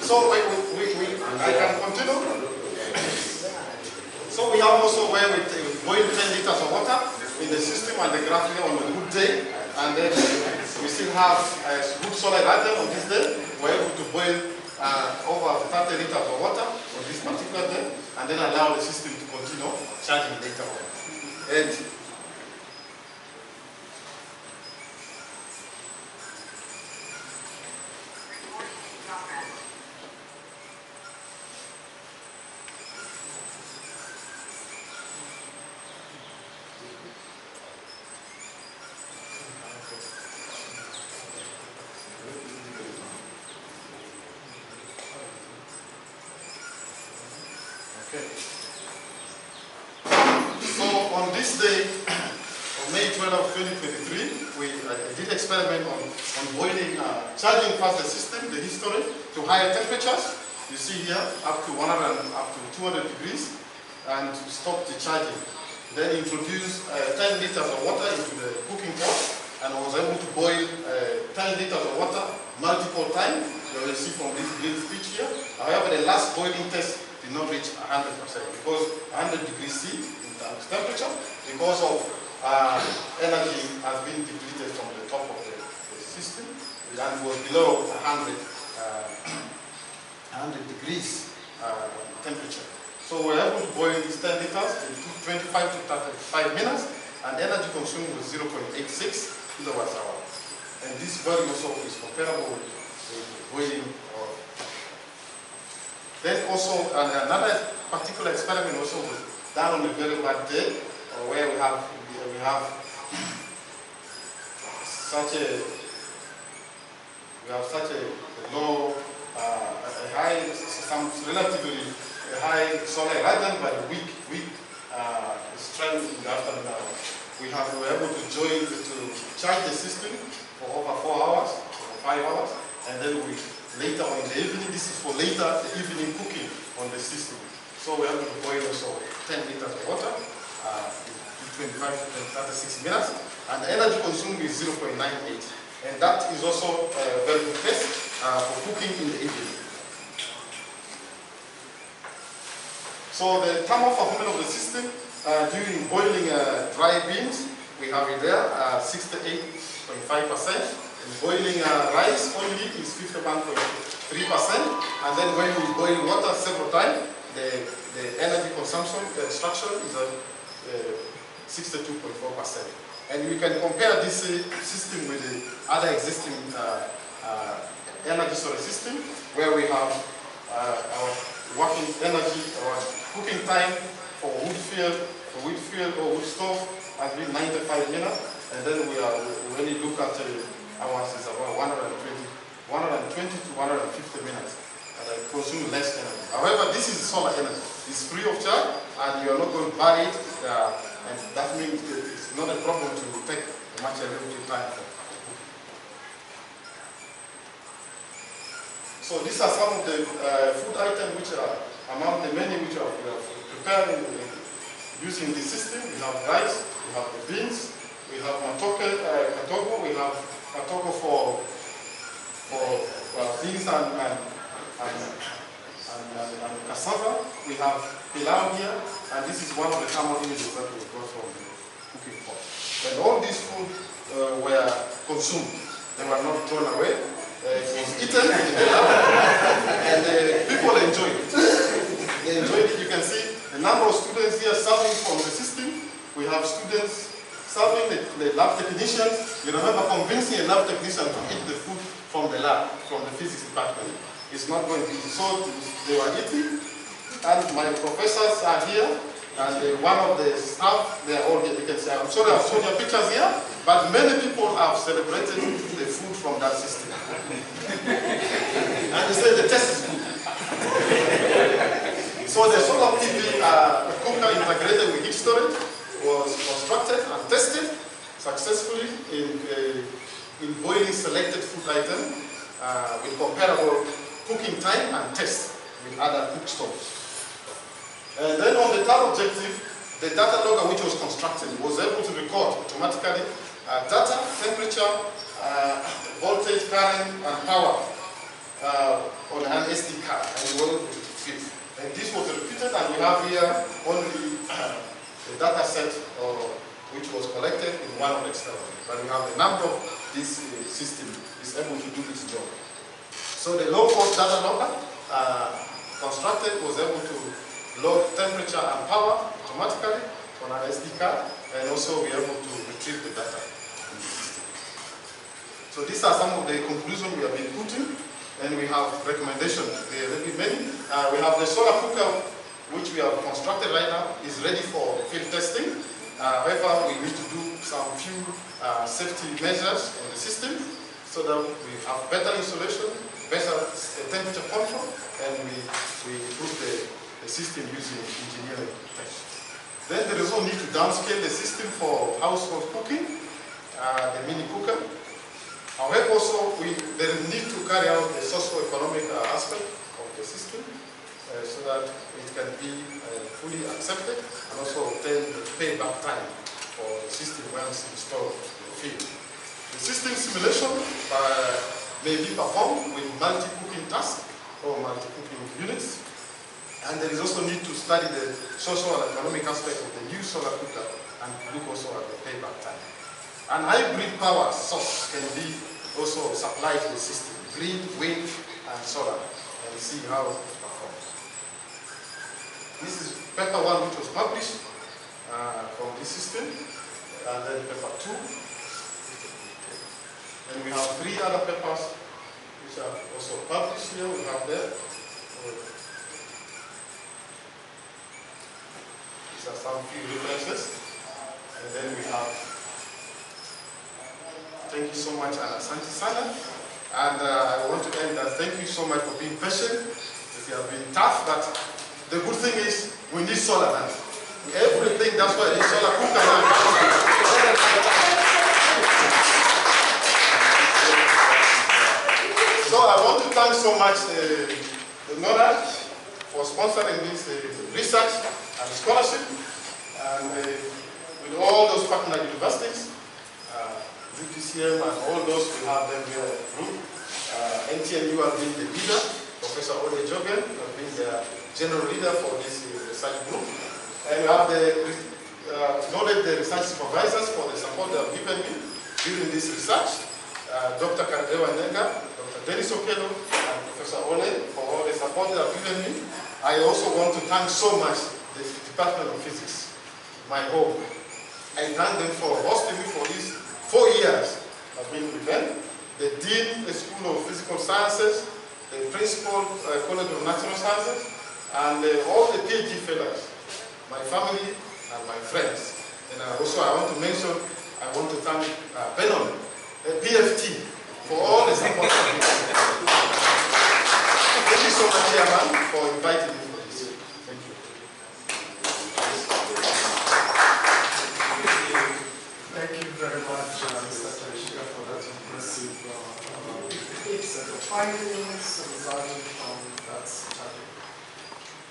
So I can continue. So we have also where we boil 10 liters of water in the system and the graph here on a good day, and then we still have a good solid item on this day. We're able to boil over 30 liters of water on this particular day, and then allow the system to continue charging later on. And okay. So on this day, on May 12 of 2023, I did experiment on boiling, charging first the system, the history, to higher temperatures. You see here, up to 200 degrees, and stop the charging. Then introduce 10 liters of water into the cooking pot, and I was able to boil 10 liters of water multiple times. You will see from this green speech here. However, the last boiling test did not reach 100% because 100 degrees C in terms of temperature, because of energy has been depleted from the top of the system, and was below 100 degrees temperature. So we're able to boil these 10 liters in 25 to 35 minutes, and energy consumed was 0.86 kilowatts hour. And this value also is comparable with boiling. Then also another particular experiment also was done on a very bad day, where we have such a low, some relatively high solar radiant but weak strength in the afternoon hours. We were able to charge the system for over 4 hours or 5 hours, and then later on in the evening, this is for later the evening cooking on the system. So we're able to boil also 10 liters of water in 25 to 36 minutes, and the energy consumed is 0.98. And that is also a very good test for cooking in the evening. So the thermal performance of the system during boiling dry beans, we have it there, 68.5%. And boiling rice only is 51.3%. And then when we boil water several times, the energy consumption, the extraction is 62.4%. And we can compare this system with the other existing energy storage system, where we have our working energy, our cooking time for wood fuel or wood stove has been 95 minutes, and then when you look at ours, it's about 120 to 150 minutes, and it consumes less energy. However, this is solar energy. It's free of charge, and you are not going to bury it, and that means it's not a problem to take much electricity time for. So these are some of the food items which are among the many which we have prepared using the system. We have rice, we have the beans, we have matogo, we have matogo for beans and cassava. We have pilau here, and this is one of the common images that we got from the cooking pot. When all these food were consumed, they were not thrown away. It was eaten and people enjoyed it. They enjoyed it. You can see the number of students here serving from the system. We have students serving, the lab technicians. You remember convincing a lab technician to eat the food from the lab, from the physics department. It's not going to be so. They were eating, and my professors are here, and one of the staff, they are all here. You can say, I'm sorry I've shown your pictures here, but many people have celebrated the food from that system. And they say the test is good. So the solar PV cooker integrated with heat storage was constructed and tested successfully in boiling selected food items with comparable cooking time and test with other cook stoves. And then on the third objective, the data logger which was constructed was able to record automatically data, temperature, voltage, current, and power on an SD card, and it was fit. And this was repeated, and we have here only the data set which was collected in one of the experiments. But we have a number of this system is able to do this job. So the low-cost data logger constructed was able to log temperature and power automatically on an SD card, and also we are able to retrieve the data in the system. So these are some of the conclusions we have been putting, and we have recommendations. There will be many. We have the solar cooker, which we have constructed right now, is ready for field testing. However, we need to do some few safety measures on the system so that we have better insulation, better temperature control, and we improve the system using engineering techniques. Then there is no need to downscale the system for household cooking, the mini cooker. However, also there is need to carry out the socio-economic aspect of the system so that it can be fully accepted and also obtain the payback time for the system once installed in the field. The system simulation may be performed with multi-cooking tasks or multi-cooking units. And there is also need to study the social and economic aspect of the new solar cooker and look also at the payback time. An hybrid power source can be also supplied to the system, green, wind, and solar, and see how it performs. This is paper 1 which was published from this system, and then paper 2. And we have 3 other papers which are also published here, we have there. These are some few references. And then we have, thank you so much, Asante Sana. And I want to end that. Thank you so much for being patient. You have been tough, but the good thing is we need solar now. Everything, that's why it's solar cooker now. So I want to thank so much the NORAD for sponsoring this research and scholarship, and with all those partner universities, UPCM and all those, we have them here in the group. NTNU has been the leader, Professor Ode Jogen has been the general leader for this research group. And we have the research supervisors for the support they have given me during this research. Dr. Kadewa Nenga, Dr. Dennis Okello, and Professor Ole for all the support they have given me. I also want to thank so much the Department of Physics, my home. I thank them for hosting me for these 4 years. I've been with them. The Dean, the School of Physical Sciences, the Principal, College of Natural Sciences, and all the PhD fellows, my family and my friends. And also I want to mention, I want to thank Benon, the PhD, for all the support. Thank you so much, Chairman, for inviting me for this. Thank you. Thank you very much, Mr. Chaciga, for that impressive set of findings resulting from that study.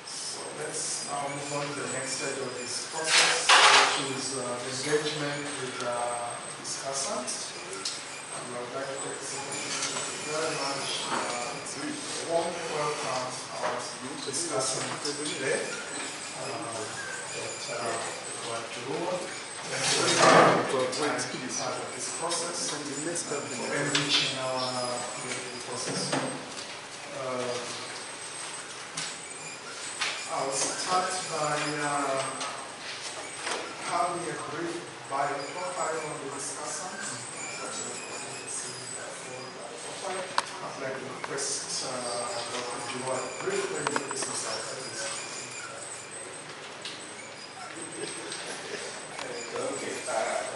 So let's now move on to the next stage of this process, which is the engagement with discussants. And I would like to take this opportunity to very much warmly welcome our discussant today, Dr. Wajua. Thank you very much for being part of this process and for enriching our process. I'll start by having a brief bio profile on the discussant. I'd like to request Dr. Jua briefly introduce himself. Okay,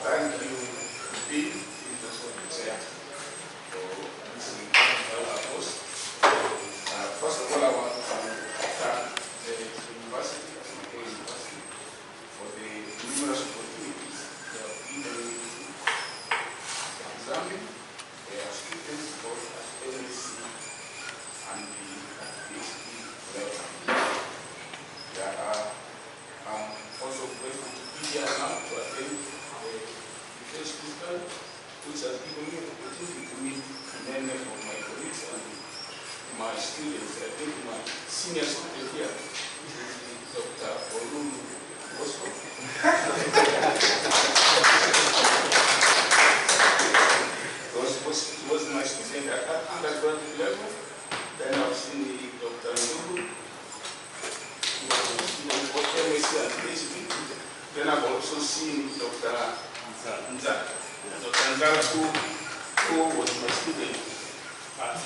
thank you, Bill, just what you said, for listening to our host. First of all, I want to thank the university, University, for the numerous opportunities they have given me to examine their students both at LSC and the PhD level. I'm also grateful to be here now to attend the first speaker, which has given me an opportunity to meet many of my colleagues and my students. I think my senior student here is Dr. Olulu Bosco. He was my student at undergraduate level. Then I've seen Dr. Olulu, for MSc and PhD. Then I've also seen Dr. Nza. Dr. Nza, who was my student at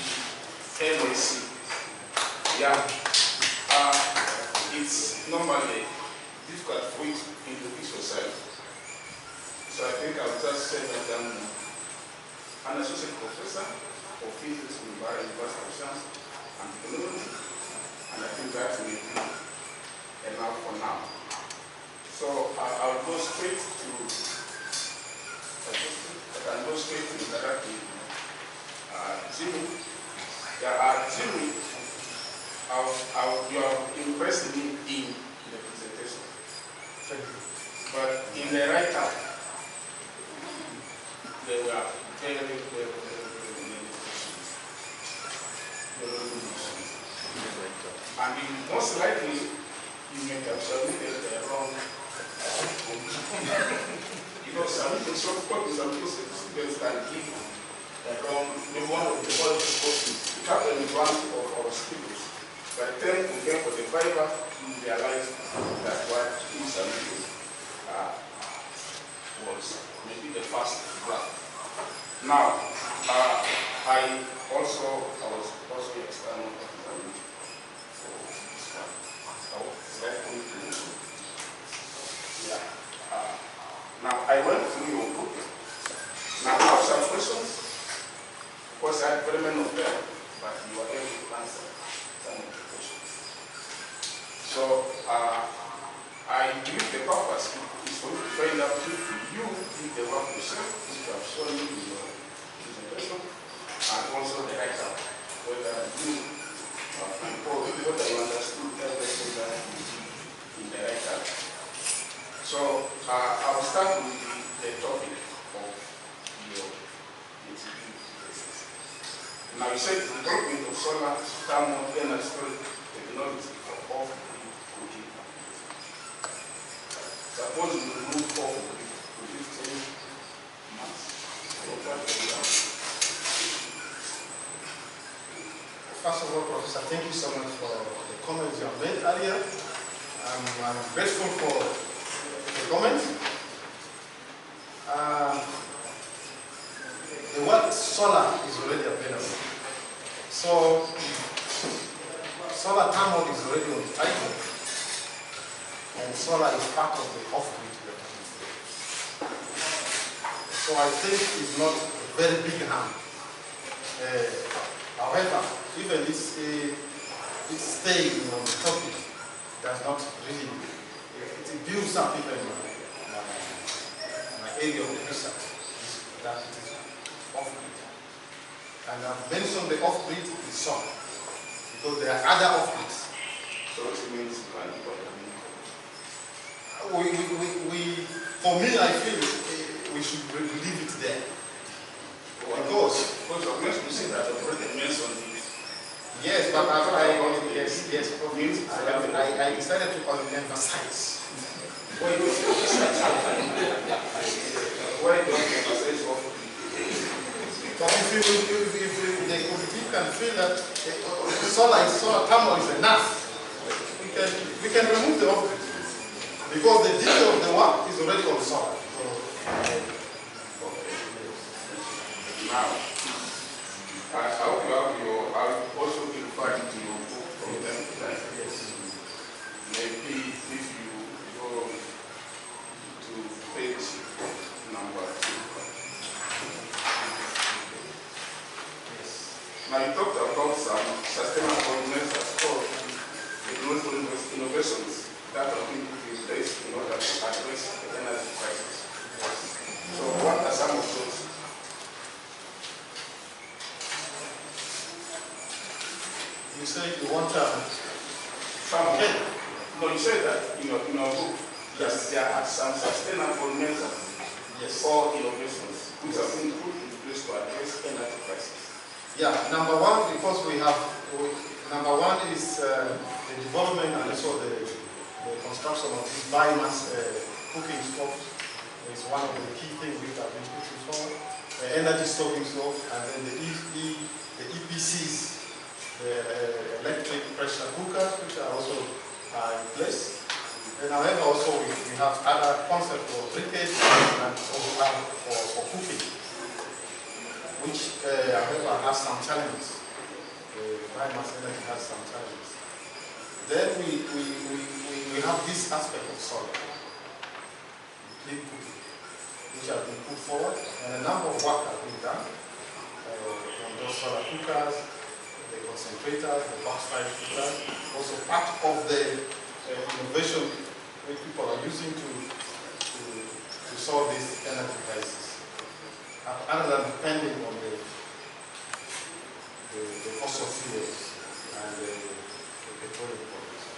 MSc. Yeah. It's normally difficult for it to introduce yourself. So I think I'll just say that I'm an associate professor of physics in Bar University of Science and Technology. And I think that will be enough for now. So I'll go straight to introductory Jimmy. Jimmy, you have impressed me in the presentation. Thank you. But in the write-up, there were very many questions. And most likely, you may have submitted the wrong submitting short copies of those students can give the wrong, maybe one of the quality copies. It happened with one of our students. By the time we came for the Viva, we realized that what he submitted was maybe the first draft. Now, I was also external for this one. Yeah. Now, I went through your book. Now, I have some questions. Of course, I had very many of them, but you were able to answer some of the questions. So, I believe the purpose is for you to find out if you did the work yourself, which you have shown in your presentation, and also the write-up, whether you understood everything that you did in the write-up. So I'll start with the topic of your PhD thesis. Now you said the development of solar thermal energy storage technology for off-grid cooking. Suppose we move off-grid to 15 months. First of all, Professor, thank you so much for the comments you have made earlier. I'm grateful for the comments. The word solar is already available. So, solar thermal is already on the title. And solar is part of the off-grid. So I think it's not a very big harm. However, even this staying on the topic does not really, it builds up even my area of research, that it is off-grid. And I've mentioned the off-grid is solar, because there are other off-grids. So it means you can do For me, I feel we should leave it there. Because of means to say that already mentioned it. Yes, but I decided to emphasize. Why don't you emphasize what? But if the committee can feel that solar thermal is enough, we can remove the object. Because the detail of the work is already on solar. Now, I hope you have I'll also be referring to your book from time to time. Yes. Maybe if you go to page number 2. Yes. Now you talked about some sustainable measures or innovations that are being put in place in order to address the energy crisis. So what are some of those? You say you want Some okay. No, you said that in your book, yes, there are some sustainable measures or innovations which have been put in place to address energy crisis. Yeah, number one, because number one is the development and also the construction of these biomass cooking stoves is one of the key things we have been pushing forward. The energy storing stove, and then the EPCs, the electric pressure cookers, which are also in place. And however, also we have other concepts for briquettes and also for cooking, which however has some challenges. Biomass energy has some challenges. Then we have this aspect of solar, clean cooking, which have been put forward, and a number of work have been done on those solar cookers, the concentrators, the box fire cookers, also part of the innovation which people are using to solve this energy crisis, other than depending on the fossil fuels and the petroleum products.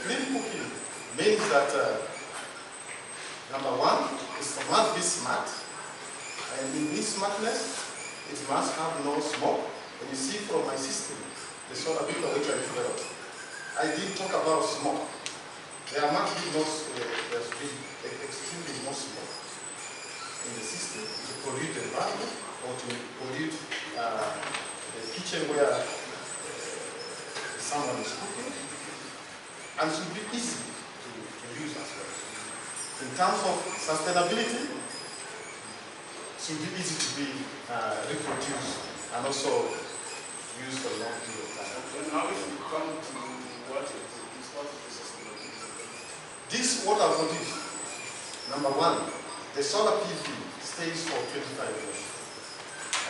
Clean cooking means that number one, it must be smart, and in this smartness, it must have no smoke. And you see from my system, the solar cooker which I developed, I did talk about smoke. There must be there's been extremely no smoke in the system to pollute the environment or to pollute the kitchen where someone is cooking, and should be easy to use as well. In terms of sustainability, should be easy to be reproduced and also used for a long period of time. And now if you come to what is the sustainability? This what I produce. Number one, the solar PV stays for 25 years.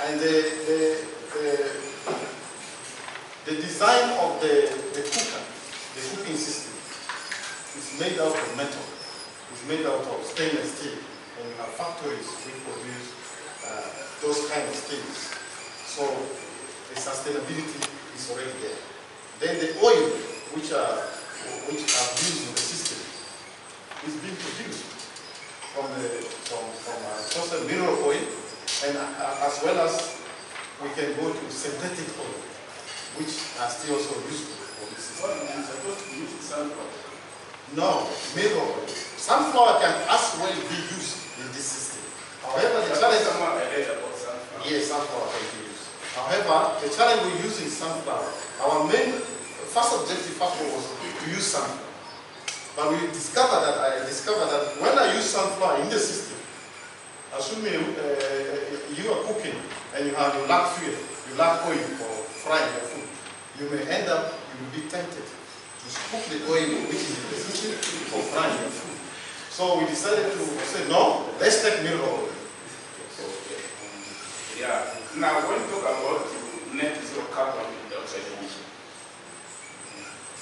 And the design of the cooker, the cooking system, is made out of metal. It's made out of stainless steel. And we have factories which produce those kind of steels. So the sustainability is already there. Then the oil which are used in the system is being produced from fossil mineral oil, and as well as we can go to synthetic oil, which are still also useful for this system. What is supposed to be used in sunflower? No, mineral oil. Sunflower can as well be used in this system. However, the challenge yes, sunflower can be used. However, the challenge we use in sunflower, our main first objective was to use sunflower. But I discovered that when I use sunflower in the system, assuming you are cooking and you lack fuel, you lack oil for frying your food, you may end up, you will be tempted to cook the oil which is in the system for frying your food. So we decided to say, no, let's take mineral oil. Yeah. Now, when you talk about net zero carbon dioxide emission,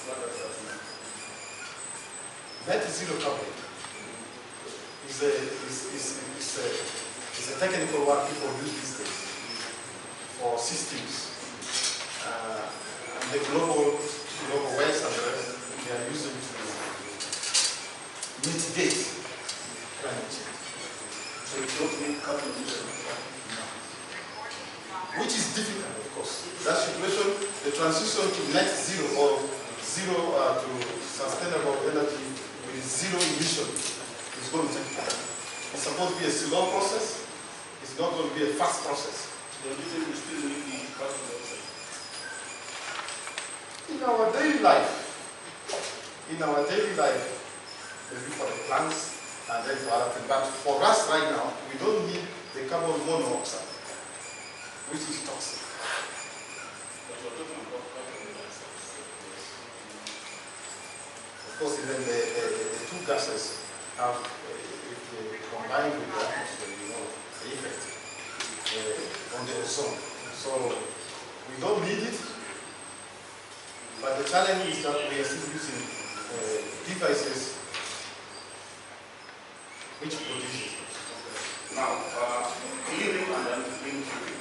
what does that mean? Net zero carbon is a technical word people use these days for systems. And the global West and the rest, they are using to mitigate transition to net zero or zero to sustainable energy with zero emission is going to take time. It's supposed to be a slow process. It's not going to be a fast process. The reason we still need the carbon dioxide. In our daily life, maybe for the plants and then for other things. But for us right now, we don't need the carbon monoxide, which is toxic. But you're talking about carbon dioxide. Of course, even the two gases have, if they combine with the atmosphere, you know, the effect on the ozone. So we don't need it, but the challenge is that we are still using devices which produce it. Now, cleaning and then clean cooking.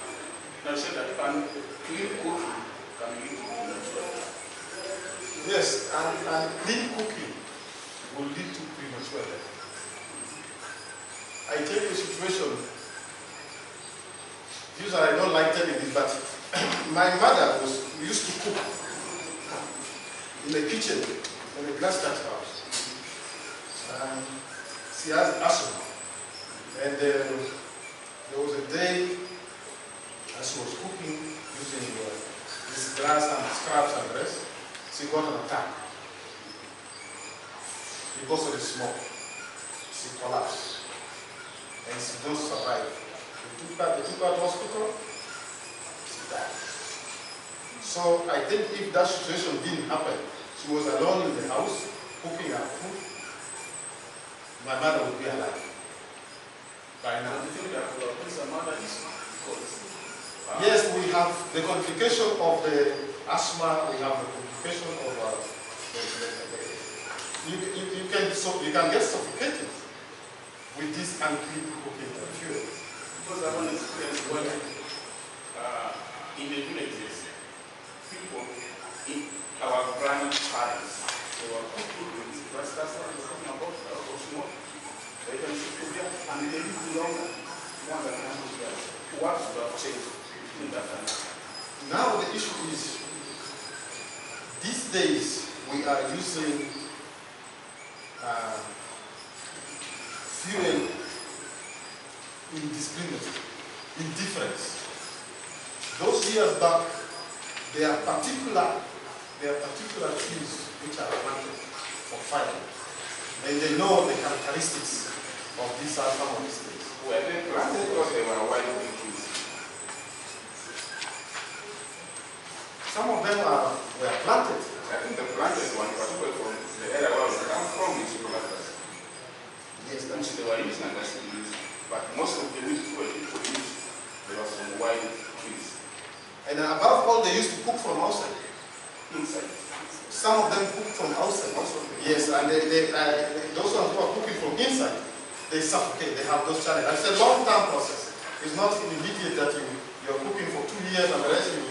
Now, you said that clean cooking can lead to premature death. Yes, and clean cooking will lead to premature death. I tell you a situation. Usually I don't like telling this, but my mother used to cook in the kitchen in a glass thatch house. And she has asthma. And there was a day as she was cooking using this glass and scraps and the rest, she got an attack. Because of the smoke, she collapsed. And she don't survive. They took her to hospital, she died. So I think if that situation didn't happen, she was alone in the house, cooking her food, my mother would be alive by now. Do you think that this mother is because? Yes, we have the complication of the asthma, we have the complication of you can get suffocated with this unclean cooking fuel. Because I want to experience when in the villages, people in our grandparents, they were cooking with this grass. That's what I'm talking about, smoke. They can sit together and they live longer, more than 100 years. What should have changed in that time? Now the issue is, these days we are using fuel indifference. Those years back, there are particular trees which are planted for fire, and they know the characteristics of these some of these trees. Were they planted or they were wild trees? Some of them were planted. I think the planted one, particularly from the area where we come from, is planted. Yes, Which they were using and still using. But most of the wood people use, they were from wild trees. and above all, they used to cook from outside. Inside. Some of them cook from outside. Yes, and those ones who are cooking from inside, they suffocate. They have those challenges. It's a long-term process. It's not immediate that you're cooking for 2 years and the rest you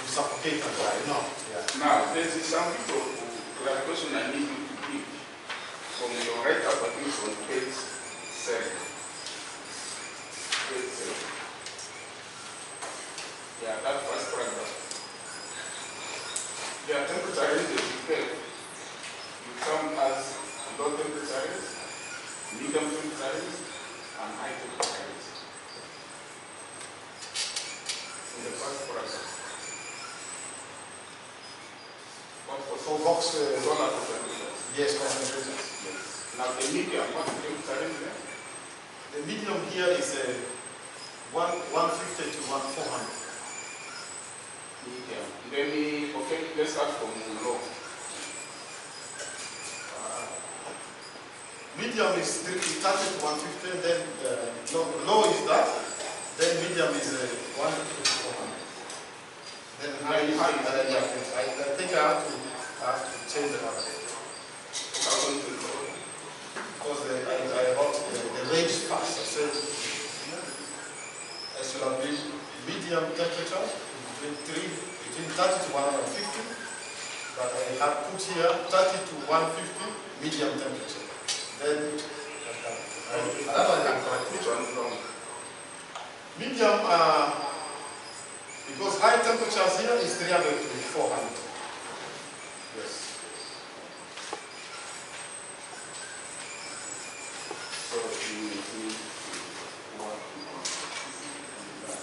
suffocate and die. No. Yeah. Now, there's some people who clarification I need you to give from your right up, I think on page 7. Page 7. Yeah, that first paragraph. Yeah, temperature range is prepared. You come as low temperature range, medium temperature range, and high temperature range. In the first paragraph. What was For box, solar temperatures? yes, concentrators. Yes. Now the medium, what temperature range there? The medium here is 150 to 400. Medium. Then okay, let's start from low. Medium is 30 to 150, then low is that, then medium is 150 to 400. Then high is I think I have to change the number. Because I bought the range fast. I said I should have been medium temperature between 30 to 150, but I have put here 30 to 150 medium temperature. Then that one can correct. Which one from? Medium Because high temperatures here is 300 to 400. Yes. So you need to work on that.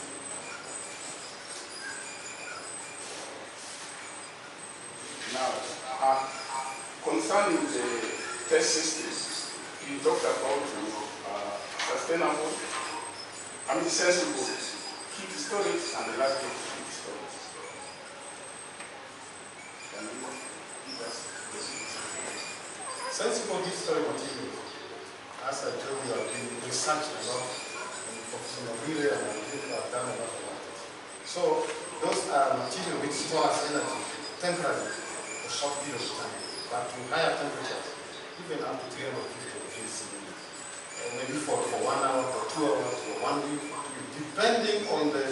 Now, concerning the test systems, you talked about sustainable, sensible heat storage and elastic heat storage. Can you give us this? Sensible heat storage materials. As I told you, I've been researching a lot in Professor Mabile and I've done a lot of that. So those are materials which store energy temporarily for a short period of time, but to higher temperatures, even up to 350 degrees Celsius. Maybe for 1 hour, for 2 hours, for 1 week, depending on the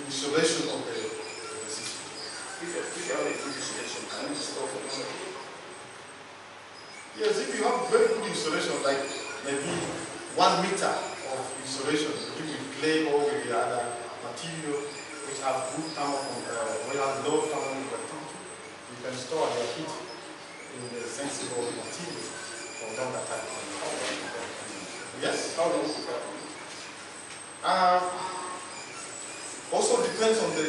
insulation of the system. If you have a good insulation, can you store for longer? Yes, if you have very good insulation, like maybe 1 meter of insulation, you with clay or with the other material which have good thermal, we have low thermal conductivity, you can store your heat in the sensible material for longer time. Yes? How long is that? Also depends on it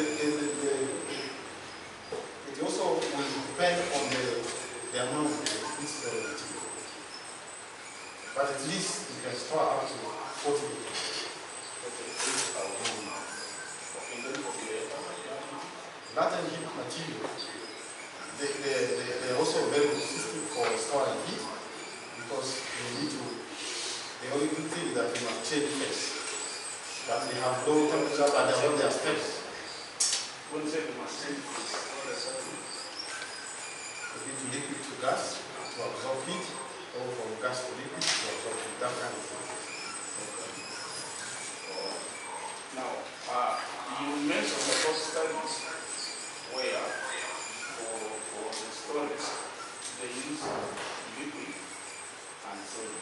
also will depend on the amount of this material. But at least you can store up to 40 liters. Latent heat material, they're also very good system for storing heat because you need to, the only good thing is that you must change phase. That they have low temperature and they have their steps. When you say you must change phase, what does that mean? Maybe to liquid to gas to absorb heat, or from gas to liquid to absorb heat, that kind of thing. Now, you mentioned about studies where for the storage they use liquid and solid,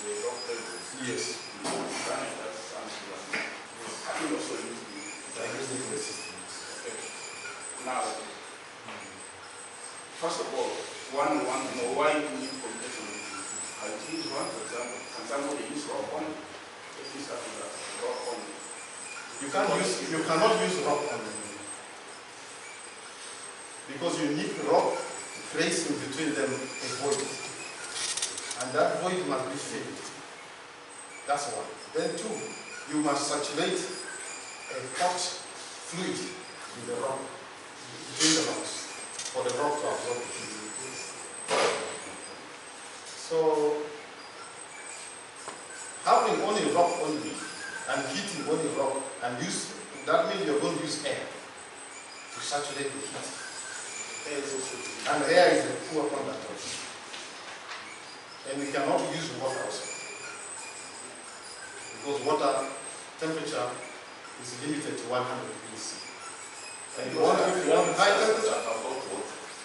the rock tables. Yes. Granite as sandstone. You also use The system. okay. Now, first of all, one know why you need compression. I use one, for example, and somebody use rock on, if you start with that, rock on. You cannot use rock on them. Because you need rock placing between them a void. And that void must be filled. That's one. Then two, you must saturate a hot fluid in the rock, between the rocks, for the rock to absorb the heat. So, having only rock only, and heating only rock, and that means you're going to use air to saturate the heat. And air is a poor conductor. And we cannot use water also. Because water temperature is limited to 100 degrees C. And if you want high temperature,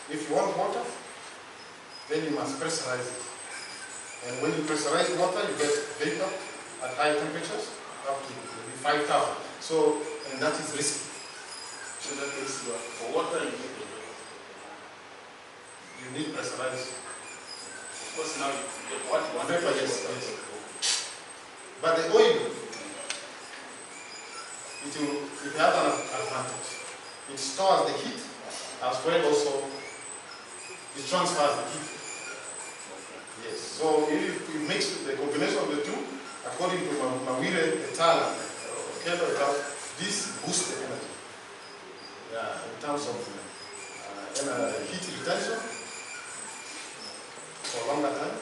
if you want water, then you must pressurize it. And when you pressurize water, you get vapor at high temperatures, up to maybe 5,000. So, and that is risky. So that is for water you need pressurized. of course now you get what you want. Vapor, yes. But the oil, it has an advantage. It stores the heat as well also it transfers the heat. Yes. So if you mix the combination of the two, according to Mawire et al., this boosts the energy. Yeah, in terms of heat retention for longer time.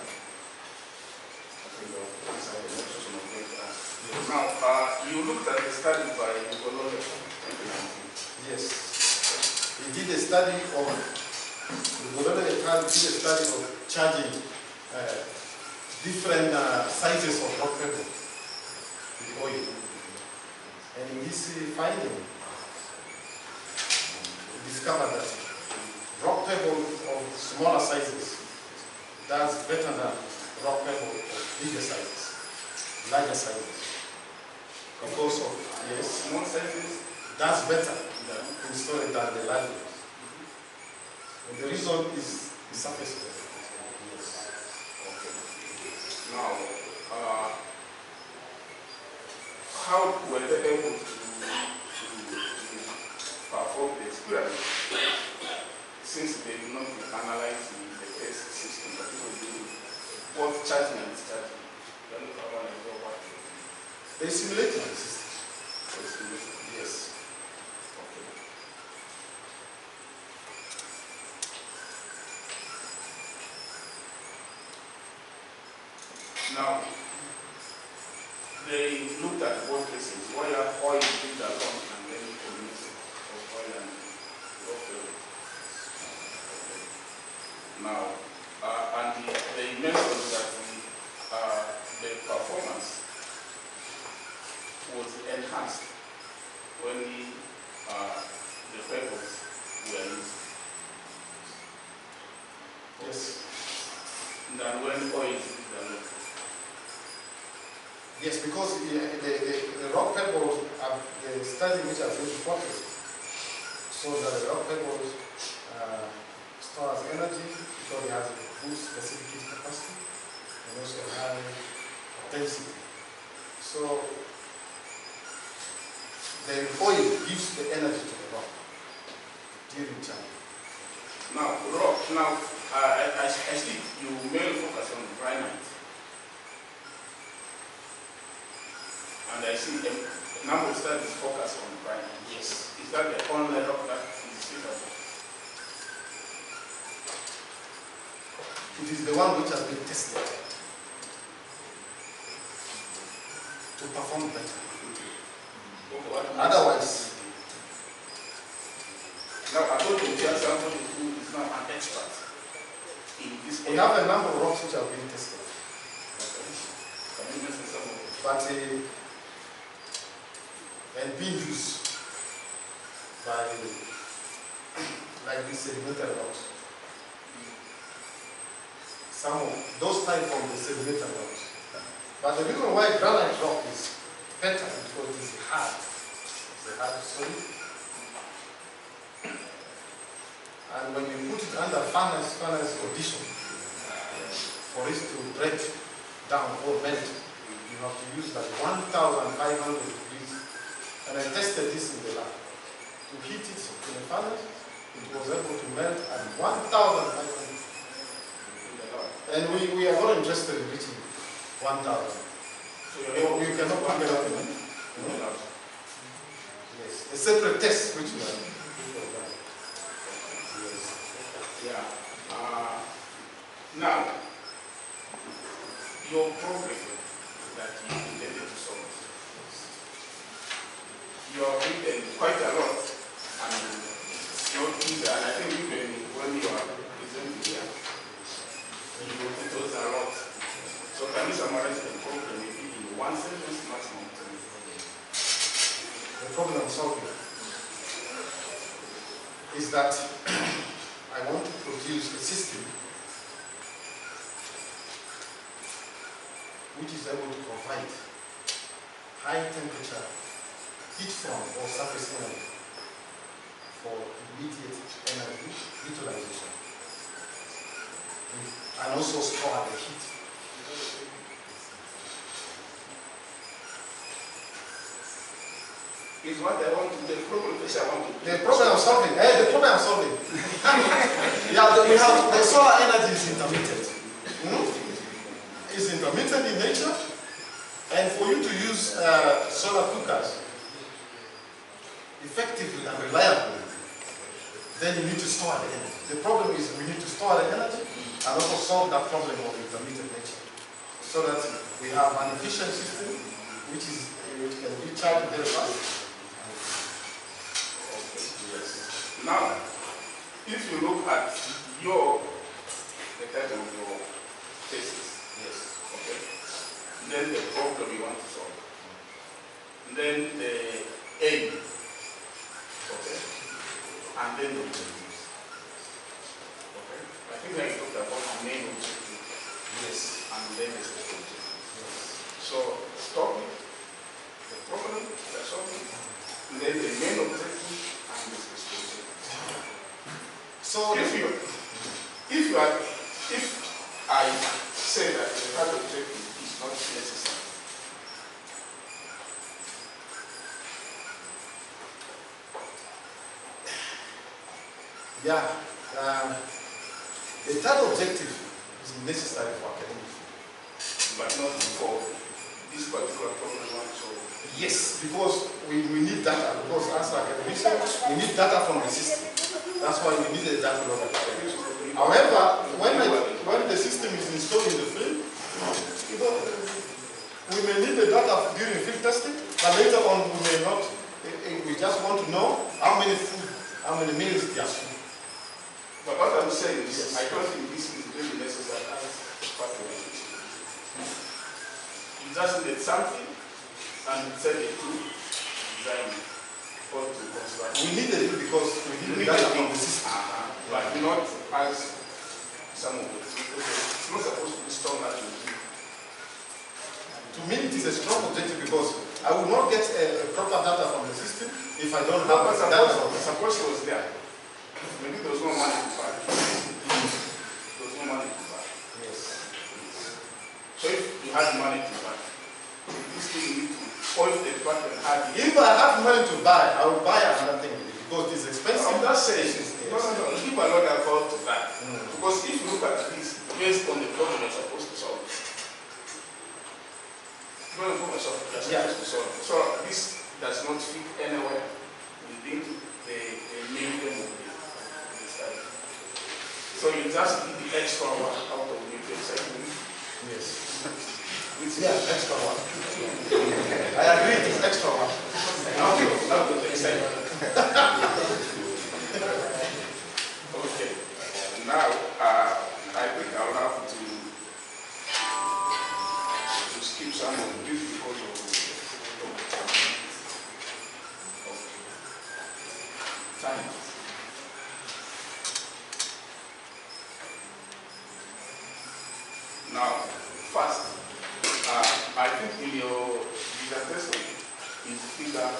Now, you looked at the study by Nicolole. Yes. He did a study of, Nicolole et al. Did a study of charging different sizes of rock pebble with oil. And in this finding, he discovered that rock pebble of smaller sizes does better than rock pebble of bigger sizes, larger sizes. Because of, yes, Small sizes that's better than install it than the libraries. And the reason is the surface area. Now, how were they able to perform the experiment since they did not analyze the test system that was doing both charging and discharging? They simulated the system. Yes. Okay. Now, they looked at both cases, where oil is being alone and then the mix of oil and raw fuel. Now, and they mentioned that the performance was enhanced when the pebbles were used. Yes. Than when oil is used alone. Yes, because the rock pebbles are the study which has been reported, so that the rock pebbles store as energy because it has a good specific heat capacity and also high density. So the oil gives the energy to the rock during charge. Now, rock, I see you mainly focus on granite. And I see a number of studies focus on granite. Yes. Is that the only rock that is suitable? It is the one which has been tested to perform better. Otherwise, now I thought you tell somebody who is not an expert in this we area. have a number of rocks which have been tested. Okay. Can you mention some of them? But and being used by like these sedimentary rocks. Some of those type from the sedimentary rocks. But the reason why granite rock is better is because it is hard. It's a hard solid. And when you put it under furnace condition, for it to break down or melt, you have to use like 1,500 degrees. And I tested this in the lab. To heat it in the furnace, it was able to melt at 1,500. And we are not interested in reaching 1,000. So You cannot put it up in it. Yes. A separate test which we are doing. Yeah. Now, your problem that you intended to solve, you have written quite a lot, and it's not easy. And I think even when you are presenting here, it was a lot. So can you summarize the problem maybe in one sentence maximum? The problem I'm solving is that I want to produce a system which is able to provide high temperature heat from or surface energy for immediate energy utilization and also store the heat. Is what I want to, the problem which I want to. The problem I'm solving, the problem I'm solving. The solar energy is intermittent. It's intermittent in nature, and for you to use solar cookers effectively and reliably, then you need to store the energy. The problem is we need to store the energy and also solve that problem of intermittent nature, so that we have an efficient system which can be charged very fast. Now, if you look at the title of your thesis, Yes. okay, then the problem you want to solve, then the aim, okay, and then the objectives. Okay, I think I talked about the main objective, Yes. and then the special objective. Yes. So, stop it, the problem, the solving, and then the main objective and the special So if I say that the type objective is not necessary, yeah, the third objective is necessary for academic field. but not for this particular problem one. So Yes, because we need data, because as academicians, we need data from the system. That's why we need a data local. However, when the system is installed in the field, you know, we may need the data during field testing, but later on we may not. We just want to know how many meals they are food. but what I'm saying is, I don't think this is really necessary as part of it. You just need something and send it to design or to construct. We need it because we need the data from the system. But not as some of it. It's not supposed to be strong as you do. To me, it is a strong objective because I will not get a proper data from the system if I don't have the data from the system. Suppose it was there. Maybe there was no money to buy. There was no money to buy. Yes. So if you had money to buy, this thing you need to point the department had it. If I have money to buy, I will buy another thing because it is expensive. I'm not saying Yes. no. Give another thought to that. Because if you look at this based on the problem you're supposed to solve, you're supposed to solve. So this does not fit anywhere within the medium of the study. So you just need the extra one out of the excitement. Yes. Yeah, Extra one. I agree, it is extra one. Out of the excitement. Okay. Now, I think I'll have to skip some of this because of time. Now, first, I think in your dissertation is figure 21.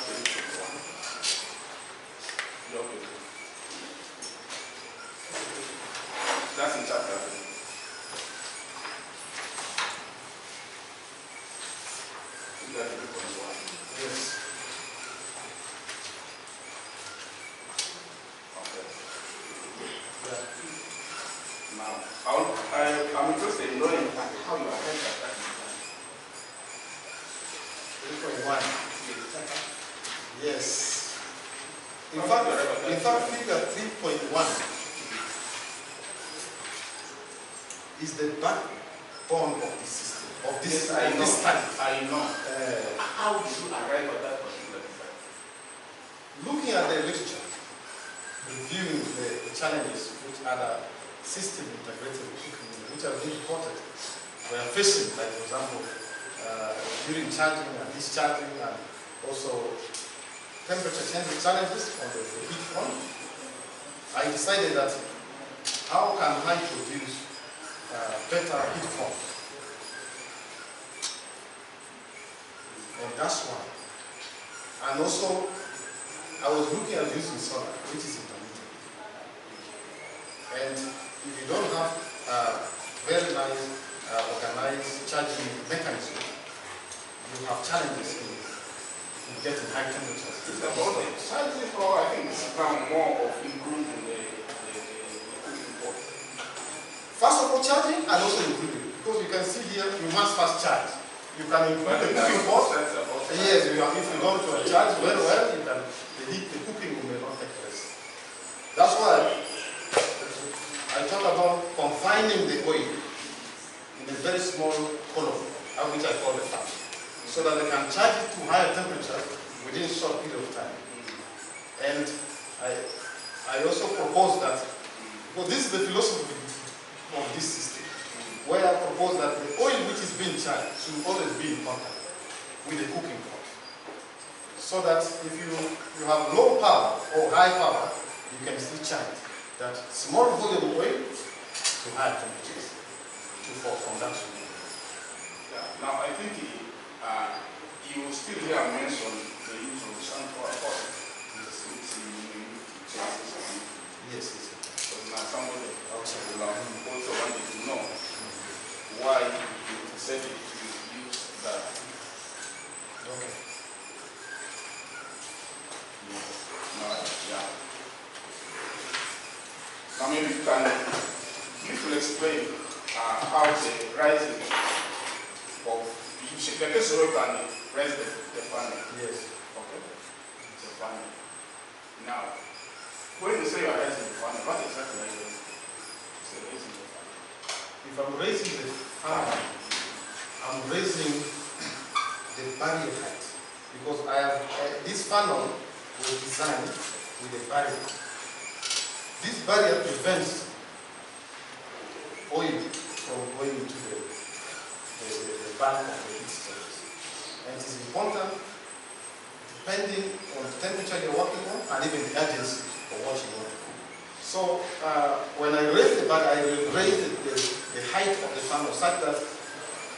Okay. That's in chapter 3. Figure 3.1. Yes. Okay. Yeah. Now, I'm interested in knowing how you arrived at that. 3.1. Yes. In fact, figure 3.1 is the backbone of this system, of this, this study. I know. How did you arrive at that particular design? Looking at the literature, reviewing the challenges which other system integrated which are being reported, we are facing, like for example, during charging and discharging, and also temperature change challenges on the heat front. I decided that how can I produce better heat front? And that's why. And also, I was looking at using solar, which is intermittent. And if you don't have very nice organized charging mechanism, you have challenges in getting high temperatures. It's about the charging, or I think it's now more of improving the cooking pot. First of all, charging and also including, because you can see here, you must first charge. You can include the cooking pot. Yes, if you don't charge very well, you can, the cooking may not take place. That's why I talk about confining the oil in a very small column, which I call the fan, so that they can charge it to higher temperature within a short period of time. And I also propose that, because this is the philosophy of this system, where I propose that the oil which is being charged should always be in contact with the cooking pot. So that if you have low power or high power, you can still charge that small volume of oil to high temperatures for conduction. Yeah. Now I think you will still hear mention the use of sunflower oil. Yes. It's in chances. Yes. But Now somebody outside the lab also wanted to know why you decided to use that. Okay. Yeah. Now maybe you can briefly explain how the rising of the case where you can raise the funding. Yes. Okay. The funding. Now, when you say you are raising the funding, what exactly are you raising? So raising the funding. If I'm raising the funnel, I'm raising the barrier height. Because this funnel was designed with a barrier. This barrier prevents oil from going into the bulk of the heat source. And it is important, depending on the temperature you're working on and even the urgency of what you want to cook. So when I raise the barrier, I will raise the height of the funnel such that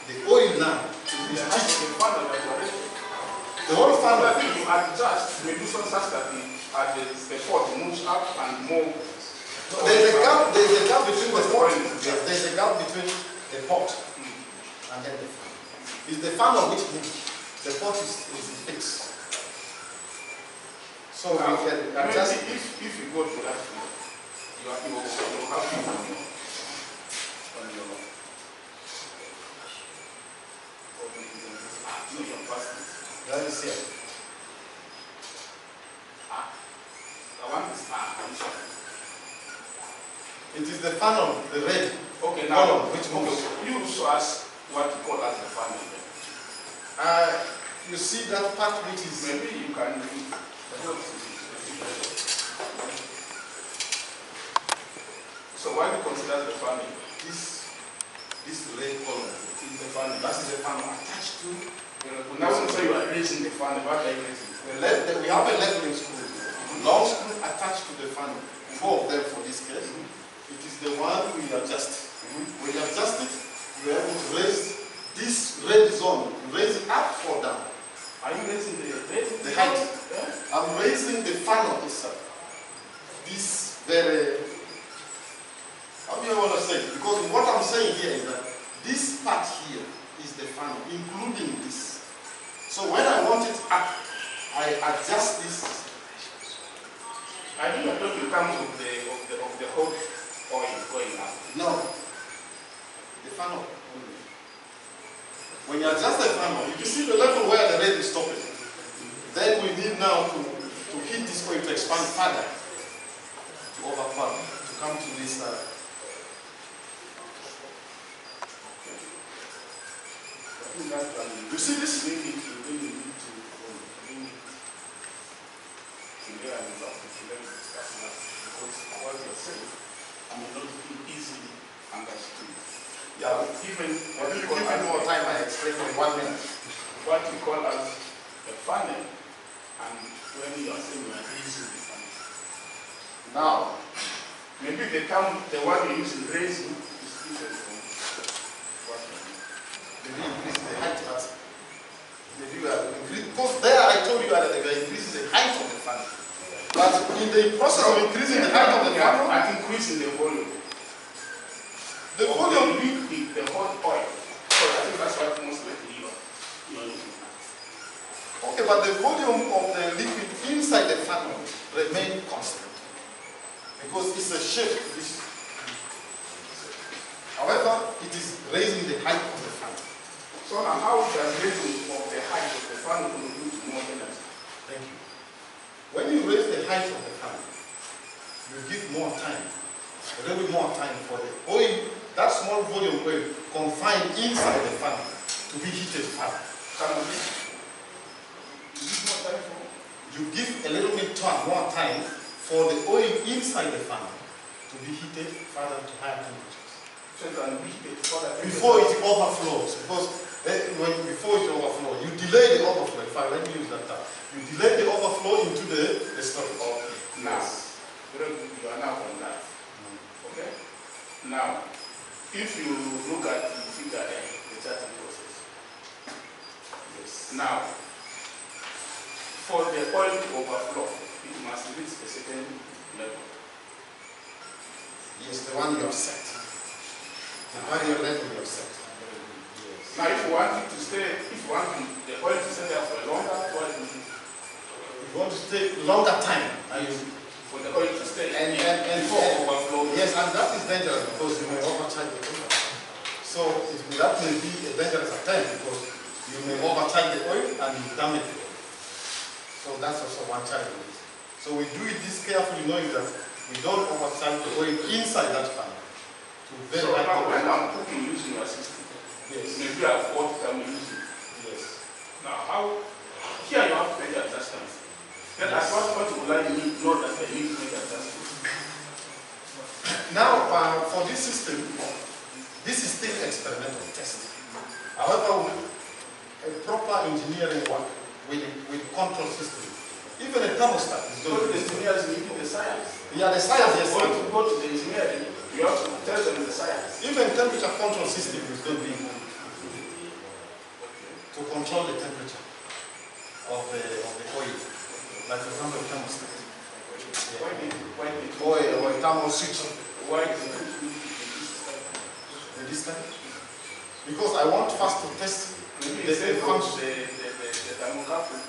the oil now is The funnel that you are raising. the whole So funnel. I think you adjust the reduction such that the pot moves up and more. There's a gap between the pot. There's a gap between the pot and then the funnel. It's the funnel which moves. The pot is fixed. So Now, we can adjust. if you go to that field, you have to on your Let me see. I want this It is the funnel, the red okay, now column which moves. you show us what you call as the funnel. You see that part which is Maybe you can so what do you consider the funnel? this red column. Is the funnel. That is the funnel attached to. Now when you say you are raising the funnel, what are you raising? We have a leveling screw, long screw attached to the funnel. Four of them for this case. It is the one we adjust. When you adjust it, you are able to raise this red zone. You raise it up or down. Are you raising the height? Yeah. I'm raising the funnel itself. This very, how do you want to say it? Because what I'm saying here is that this part here is the funnel, including this. So when I want it up, I adjust this. I think you're talking in terms of the whole oil going up. No, the funnel only. When you adjust the funnel, you see the level where the red is stopping. Then we need now to heat this oil to expand further, to overflow, to come to this. You see this? Yeah, even What you give me more time, I explain in 1 minute. what we call as a funnel, and when you are saying you are raising the funnel. Now, Maybe the one you use in raising is different from what you use. maybe increase the height, but maybe we are increasing. Because there I told you that we are increasing the height of the funnel. But in the process of increasing the height of the funnel, I'm increasing the volume. the volume. The hot oil. So I think that's what most likely you are using. Okay, but the volume of the liquid inside the funnel remains constant. Because it's a shape. However, it is raising the height of the funnel. So now how does raising of the height of the funnel contribute to more energy? Thank you. When you raise the height of the funnel, you give more time, a little bit more time for the oil, that small volume oil confined inside the funnel to be heated further. You give a little bit more time for the oil inside the funnel to be heated further to higher temperatures. So you can reach it further. Before it overflows, because before it overflows, you delay the overflow. In fact, let me use that term. You delay the overflow into the storage. Okay. Now, you are now on that. Okay? Now, if you look at the figure A, the charting process. Yes. Now, for the oil to overflow, it must reach a certain level. Yes, the one you have set. The barrier level you have set. Now, if you want it to stay, if you want the oil to stay there for a longer, what do you do? If you want to stay longer time, For the oil to stay and before overflow. yes, and that is dangerous because you may overcharge the oil. So that may be a dangerous attempt because you may overcharge the oil and you damage the oil. So that's also one challenge. So we do this carefully, knowing that we don't overcharge the oil inside that pan. So now when I'm cooking using your system, yes, maybe I've got them using. yes. Now how here you have to make adjustments. Then at what point will I know that I need to make adjustments? Now for this system, this is still experimental test. However, a proper engineering work with control system, even a thermostat is Go going to to the be. engineers need the science. Yeah, the science, yes. Go to the engineering, you have to tell them the science. Even temperature control system is going to be to control the temperature of the oil. Like for example, thermostat. Why did Oil or a thermal switch. why did you The distance. Because I want first to test maybe the instead of function. the thermocouple,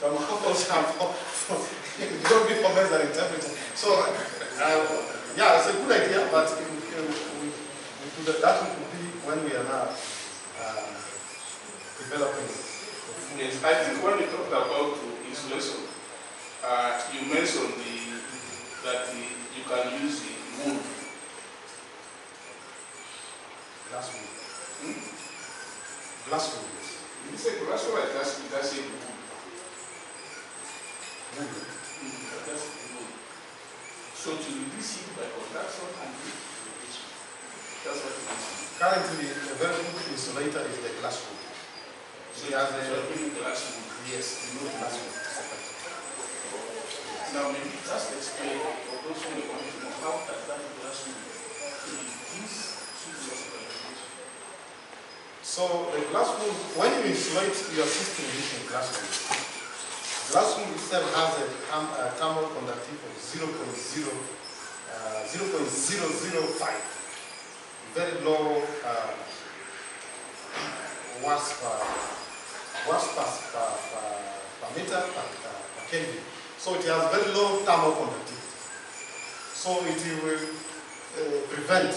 Thermocouples have you don't be for measuring temperature. So yeah, it's a good idea, but that would be when we are now developing. yes, I think when you talked about insulation, you mentioned that you can use the wood. Glass wood. Hmm? Glass wood, yes. Did you say glass or that's a wood? Wood. That's wood. So to reduce heat by conduction and heat, that's what it is. Currently, a very good insulator is the glass wood. So It has glass wood. yes, you know glass wood. Now maybe just explain for those who want to know how does that glass wood reduce heat loss by radiation? So the glass wood, when you insulate your system using glass wood itself has a thermal conductivity of 0.005. Very low watts per meter per Kelvin. So it has very low thermal conductivity. So it will prevent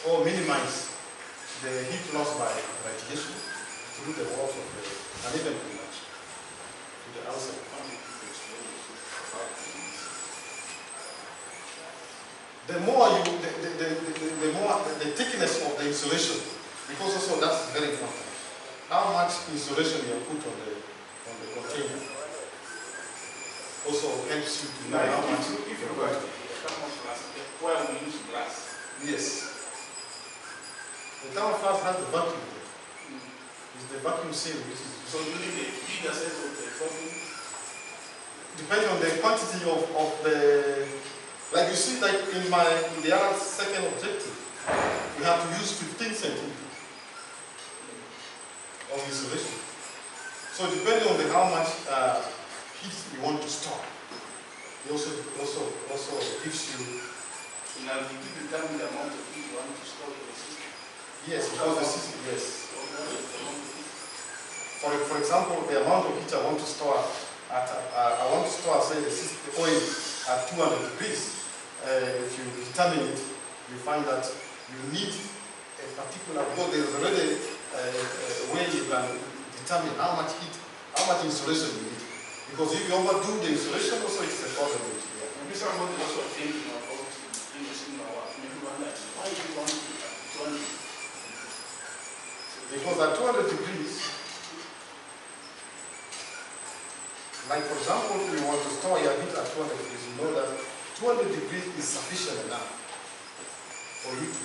or minimize the heat loss by radiation through the walls of the uneven conduction to the outside. The more the thickness of the insulation, because also that's very important. How much insulation you put on the container also helps you to know how much. If you got thermoflask, where we use glass. Yes. The thermoflask has the vacuum. It's the vacuum seal. So you need a bigger size of the vacuum. Depending on the quantity of the, like you see, like in the other second objective, we have to use 15 centimeters of insulation. So depending on how much heat you want to store, it also gives you. Now you determine the amount of heat you want to store in the system. Yes, because the system, yes. For example, the amount of heat I want to store at, I want to store, say, the oil at 200 degrees. If you determine it, you find that you need a particular, because there is already a way you can determine how much heat, how much insulation you need. Because if you overdo the insulation, also it's a problem. Maybe somebody also thinking about using our maybe one like, why do you want to 200? Because at 200 degrees, like for example, if you want to store your heat at 200 degrees, you know that 200 degrees is sufficient enough for you to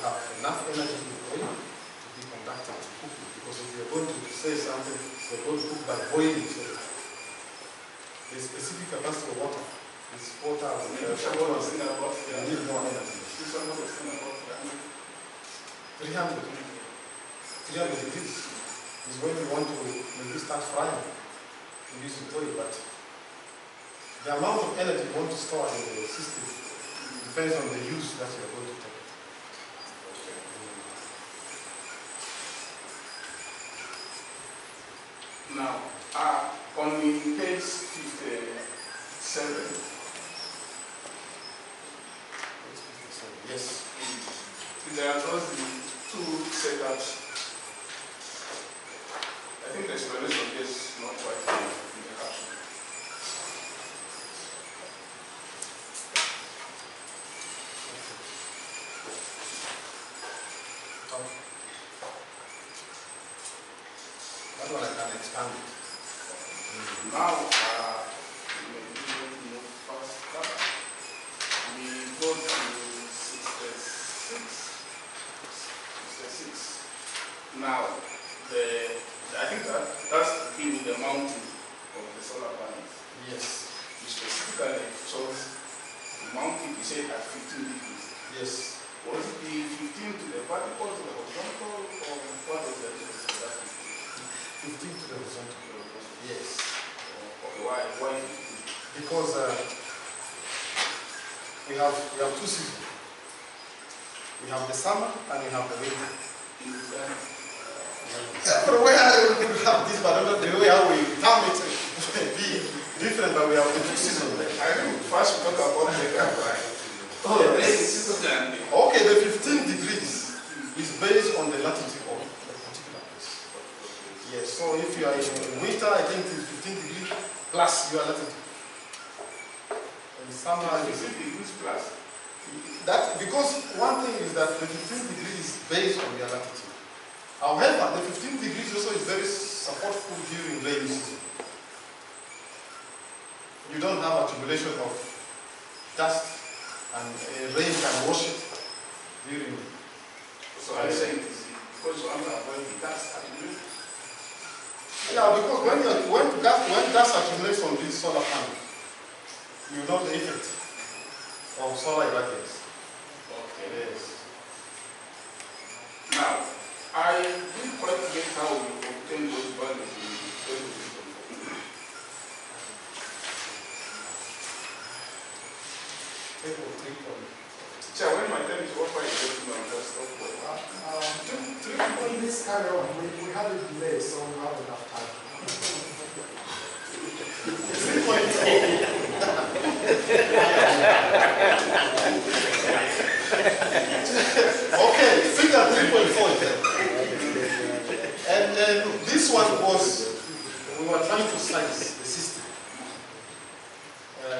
have enough energy in the oil to be conducted to cook it. Because if you're going to say something, you're going to cook by boiling, so the specific capacity of water is 4,000. You need more energy. 300 degrees is when you want to maybe start frying using oil, but the amount of energy you want to store in the system depends on the use that you're going to take. Now, on page 57, Yes. there are just the two setups. I think the explanation is not quite clear in the caption. That one I can expand it. Now, maybe faster. We go to 66. Now, I think that's to do with the mounting of the solar panels. Yes. You specifically chose the mounting, you said at 15 degrees. Yes. Was it the 15 to the vertical, to the horizontal, or what was the difference of that 15? 15 to the horizontal. Yes. Okay, why 15? Because we have two seasons. We have the summer and we have the winter. Everywhere we have this, but not the way how we term it be different, but we have the two seasons there. I think first we talk about the right? Okay, the 15 degrees is based on the latitude of the particular place. Yes, so if you are in winter, I think it's 15 degrees plus your latitude. In summer, 15 degrees plus. that, because one thing is that the 15 degrees is based on your latitude. However, the 15 degrees also is very supportful during rainy season. You don't have accumulation of dust and rain can wash it during. So I'm saying because you want to avoid the dust accumulation. Yeah, because when dust accumulates on this solar panel, you know the effect of solar irradiance. Okay. Yes. Now, I didn't quite get how you obtain those values in Table 3.0. So when my time is over, you get to know just stop. 3.0, this carry on. We have a delay, so we have enough time. 3.0. Okay, figure 3.4. And this one was, we were trying to size the system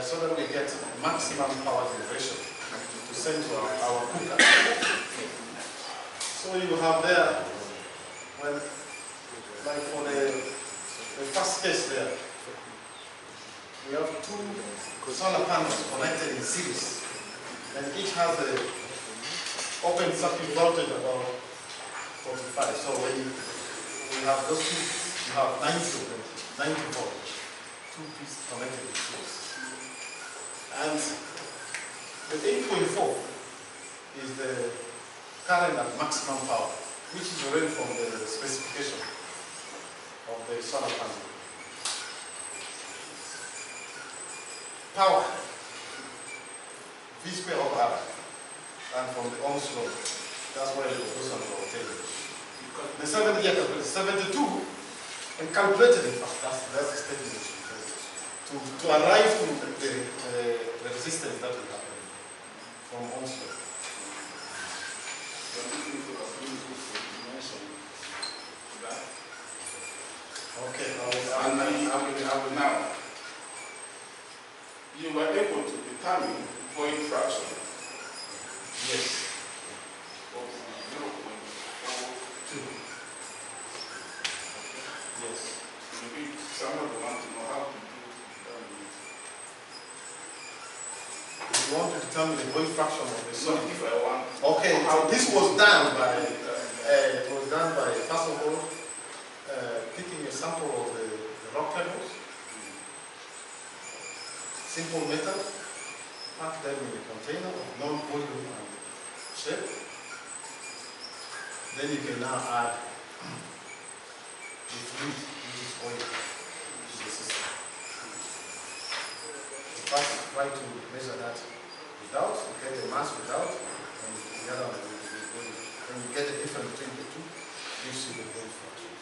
so that we get maximum power generation to send to our cooker. So you have there, well, like for the first case there, we have two solar panels connected in series, and each has a open circuit voltage about 45. So when you have those two, you have 90 volts, two pieces connected in series. And the 8.4 is the current at maximum power, which is already from the specification of the solar panel. Power, V square over R, and from the Ohm's law. That's why the equation was obtained. The 72 and calculated in fact, that's the statement to arrive to the resistance that will happen from Ohm's law. Okay, I will now. You were able to determine void fraction. Yes. Of 0.42. Yes. Maybe someone will want to know how to do If you want to determine the void fraction of the so solid. if I want. Okay, so this was done by first of all picking a sample of the rock pebbles, simple metal, pack them in a container of known volume and shape. Then you can now add the fluid, which is oil, to the system. First, try to measure that without, you get the mass without, and the other one with boiling. When you get the difference between the two, you see the boil function.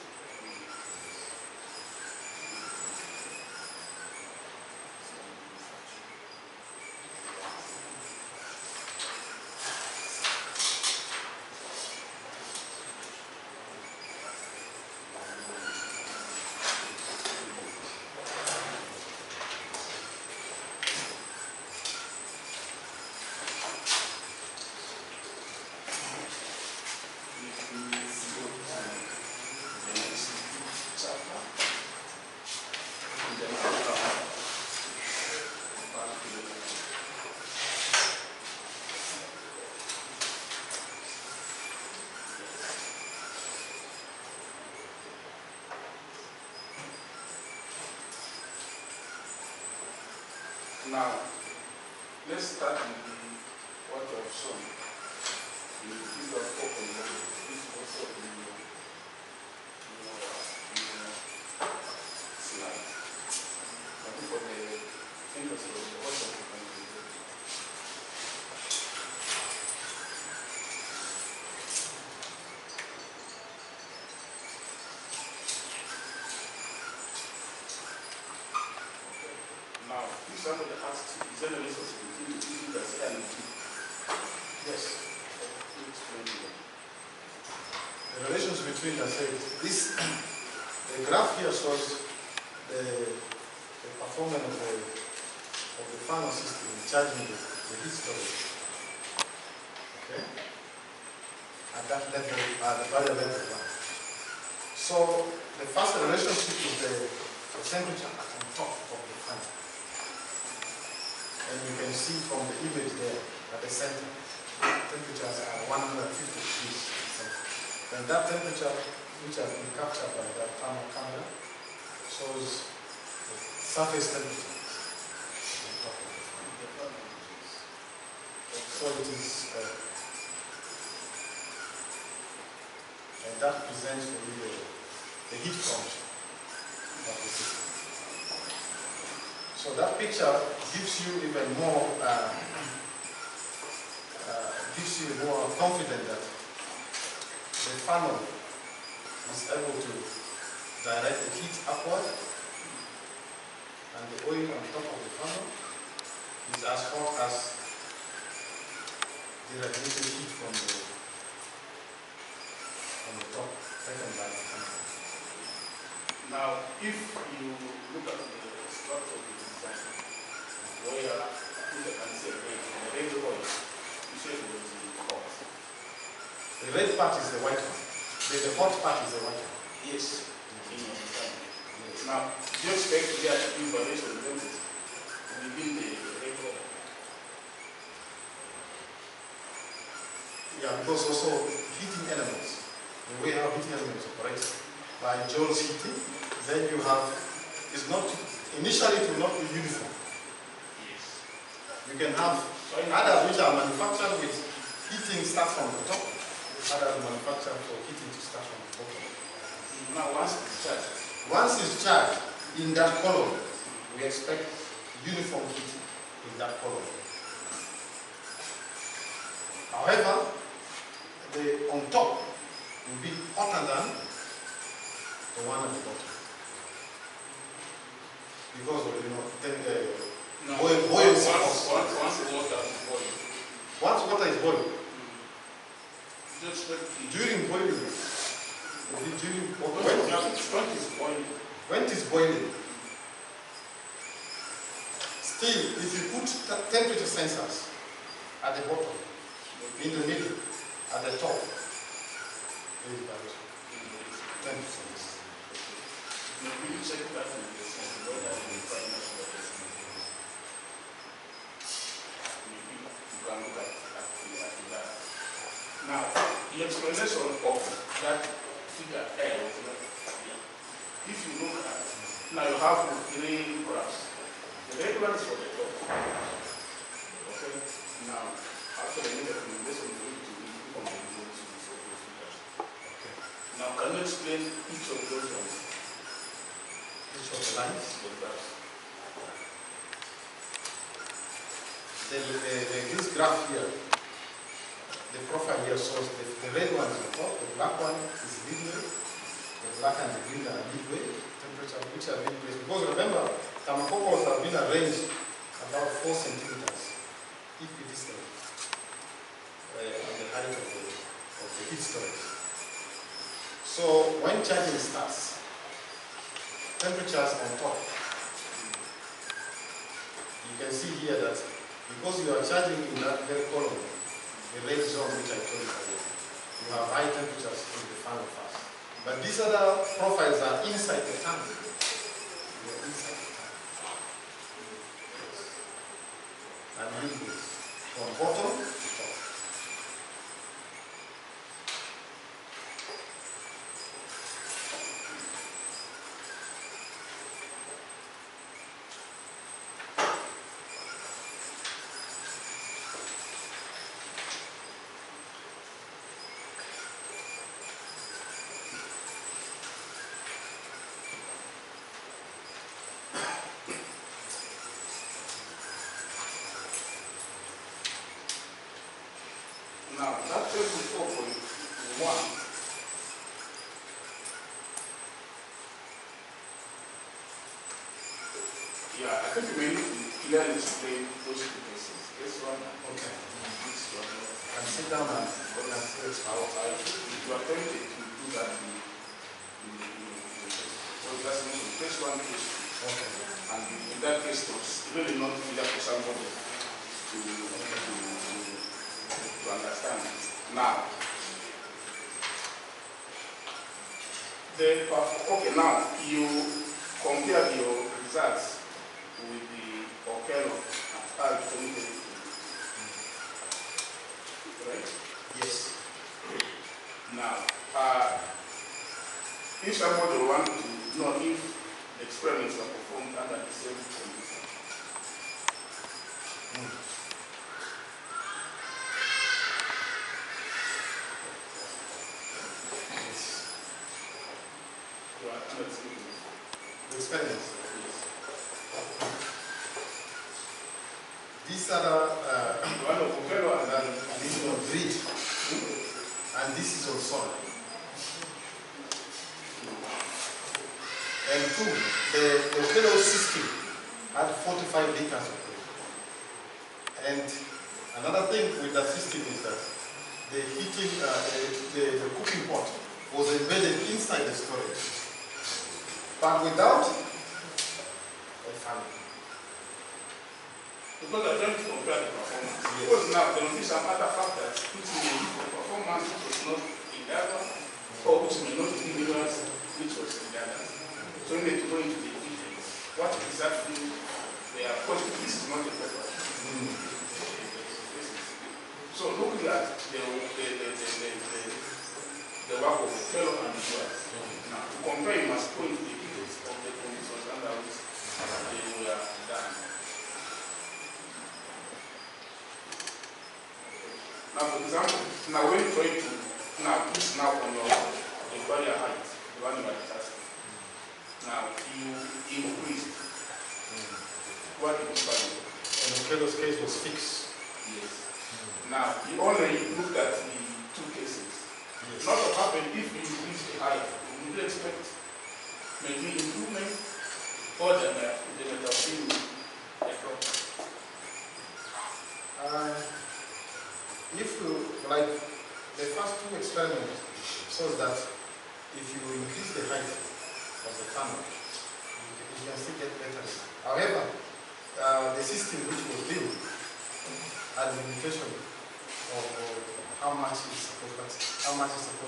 Now, let's start with what you have shown. This was open, this is also in your slide. But for the interest of the also now, if somebody asks, is there a relationship between the A and B? Yes. Explain to them. The relations between, I said, this, the graph here shows the performance of the funnel system in charging the heat storage. Okay? At that level, at the barrier level 1. So the first relationship is the temperature on top of the funnel. And you can see from the image there at the center, temperatures are 150 degrees. And that temperature, which has been captured by that thermal camera, shows the surface temperature on top of the funnel. So it is, and that presents for you the heat function of the system. So that picture gives you even more, gives you more confidence that the funnel is able to direct the heat upward, and the oil on top of the funnel is as hot as the radiated heat from the top, taken by the funnel. Now, if you look at the structure of the design, where you can see a red oil, you say it was hot. The red part is the white one. The hot part is the white one. Yes. In your design. Yes. Now, do you expect there to be variation of temperature within the red oil? Yeah, because also heating elements, the way how heating elements operate by Joul's heating, then you have, it's not, initially it will not be uniform. Yes. You can have others which are manufactured with heating starts from the top, others manufactured for heating to start from the bottom. Now, once it's charged. Once it's charged in that column, we expect uniform heating in that column. However, the on top will be hotter than the one at the bottom. Because of, you know, then Once the water is boiling. Once water is boiling, You expect during boiling, when it is boiling, still, if you put temperature sensors at the bottom, in the middle, at the top, there is variation. Temperature sensors. you check that in the sense whether the brightness of the maybe you can look at that. Now, the explanation of that figure L, if you look at, now you have three graphs. The red one is for the top. Okay? Now, after the recommendation, we need to from the results of those figures. Okay. Now, can you explain each of those ones? Each of the lines. The graphs. The green graph here, the profile here shows the red one is on top, the black one is midway, the black and the green are midway, temperature which are midway. Because remember, thermocouples have been arranged about 4 centimeters equidistant on the height of the heat storage. So when charging starts, temperatures on top, you can see here that because you are charging in that very column, the red zone which I told you earlier, you have high temperatures in the funnel first. But these other profiles are inside the tank. They are inside the tank. And liquids from bottom to top. Now, that 24.1 yeah, I think you may need to clearly explain those two cases. This one and Okay. this one. And sit down and see how You are tempted to do that so that's the first one case. okay. And in that case, it was really not clear for somebody to understand. Now, okay, now you compare your results with the Okello at 20, right? Yes. Now, if somebody wants to know if experiments are performed under the same condition, you are under the same condition. The experiments. Yes. These are the You want to compare and then this is on grid, and this is on soil. And two, the Okello system had 45 liters of grid. And another thing with that system is that the heating, the cooking pot was embedded inside the storage, but without a fan. because I'm trying to compare the performance. Yes. Because now there will be some other factors which may lead to the performance which was not in the other, or which may not be delivered which was in the other. So we need to go into the details. What exactly they are positive? This is not a paper. So looking at the work of the fellow and the viewers. Now to compare, you must go into the details of the conditions under which they were done. Now, for example, now when you try to this now on your the barrier height, the one you are testing. Now you increased. What did you find? And Okello's case was fixed. Yes. Now you only looked at the two cases. Yes. Not what happened if you increase the height. Would you expect maybe improvement or the might have been a drop? If you, like, the first two experiments shows that if you increase the height of the funnel, you can still get better. However, the system which was built had a limitation of how much is supposed